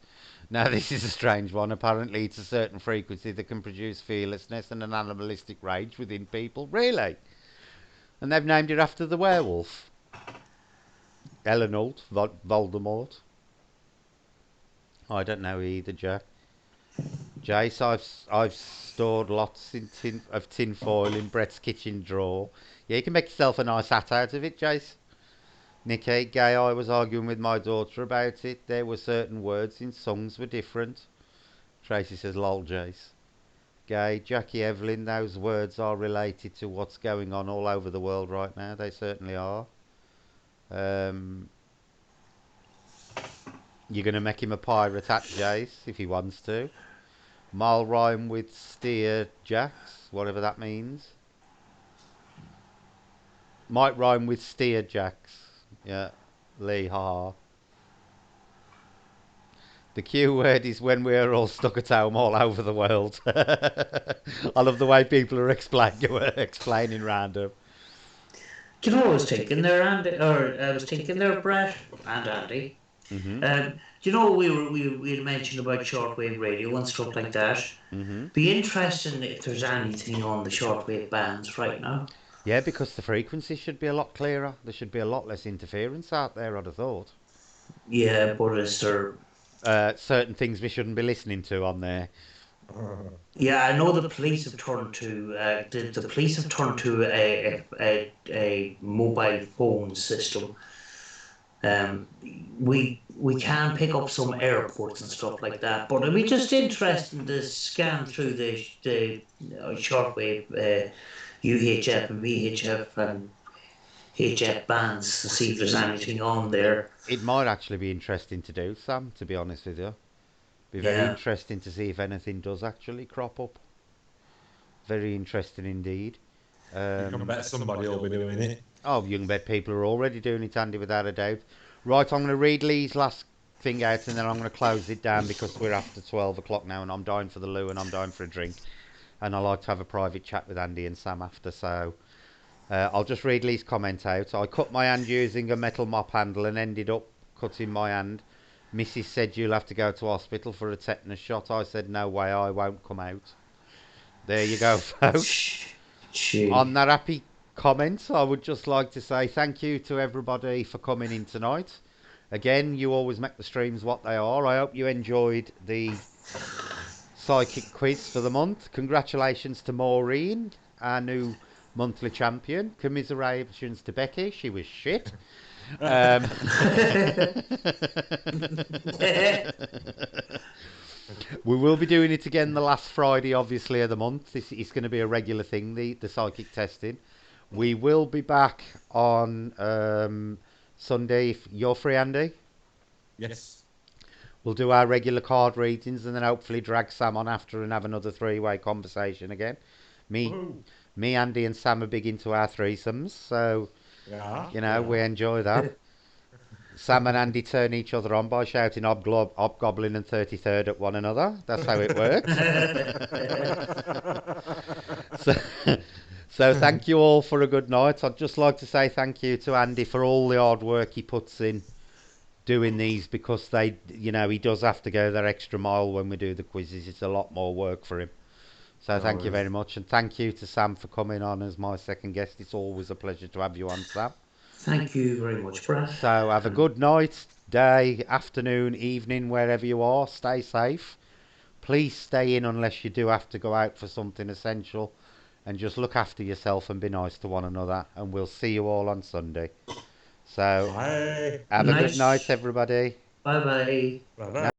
Now, this is a strange one. Apparently, it's a certain frequency that can produce fearlessness and an animalistic rage within people. Really? And they've named it after the werewolf. Eleanor Voldemort. I don't know either, Jack. Jace, I've stored lots of tin foil in Brett's kitchen drawer. Yeah, you can make yourself a nice hat out of it, Jace. Nikki, gay, I was arguing with my daughter about it. There were certain words in songs were different. Tracy says, lol, Jace. Gay, Jackie Evelyn, those words are related to what's going on all over the world right now. They certainly are. You're going to make him a pirate at Jace if he wants to. Mile rhyme with steer jacks, whatever that means. Might rhyme with steer jacks. Yeah, Lee, haha. The Q word is when we're all stuck at home all over the world. I love the way people are explaining random. Do you know what I was thinking there, Andy? Or I was thinking there, Brett and Andy. Mhm. Do you know we had mentioned about shortwave radio and stuff like that? Mhm. Be interesting if there's anything on the shortwave bands right now. Yeah, because the frequency should be a lot clearer. There should be a lot less interference out there, I'd have thought. Yeah, but is there? Certain things we shouldn't be listening to on there. Yeah, I know the police have turned to the police have turned to a mobile phone system. We can pick up some airports and stuff like that, but it'd be just interesting to scan through the shortwave UHF and VHF and HF bands to see if there's anything on there. It might actually be interesting to do, Sam, to be honest with you. Be very Yeah, interesting to see if anything does actually crop up. Very interesting indeed. You can Um, bet somebody will be doing it. oh, young bed people are already doing it, Andy, without a doubt. Right, I'm going to read Lee's last thing out and then I'm going to close it down because we're after 12 o'clock now and I'm dying for the loo and I'm dying for a drink. And I like to have a private chat with Andy and Sam after, so I'll just read Lee's comment out. I cut my hand using a metal mop handle and ended up cutting my hand. Mrs. said you'll have to go to hospital for a tetanus shot. I said no way, I won't come out. There you go, folks. On gee. that happy comment, I would just like to say thank you to everybody for coming in tonight. Again, you always make the streams what they are. I hope you enjoyed the psychic quiz for the month. Congratulations to Maureen, our new monthly champion. Commiserations to Becky, she was shit. Um, we will be doing it again the last Friday, obviously, of the month. This is going to be a regular thing, the psychic testing. We will be back on Sunday if you're free, Andy. Yes. We'll do our regular card readings and then hopefully drag Sam on after and have another three-way conversation again. Me, Woohoo. me, Andy, and Sam are big into our threesomes, so Yeah. we enjoy that. Sam and Andy turn each other on by shouting Hobgoblin and 33rd at one another. That's how it works. So, so thank you all for a good night. I'd just like to say thank you to Andy for all the hard work he puts in doing these because he does have to go that extra mile when we do the quizzes. It's a lot more work for him. So No thank you worries. very much, and thank you to Sam for coming on as my second guest. It's always a pleasure to have you on, Sam. Thank you very much, Brett. So have a good night, day, afternoon, evening, wherever you are. Stay safe. Please stay in unless you do have to go out for something essential. And just look after yourself and be nice to one another. And we'll see you all on Sunday. So Bye. have a good night, Nice. everybody. Bye bye. Bye.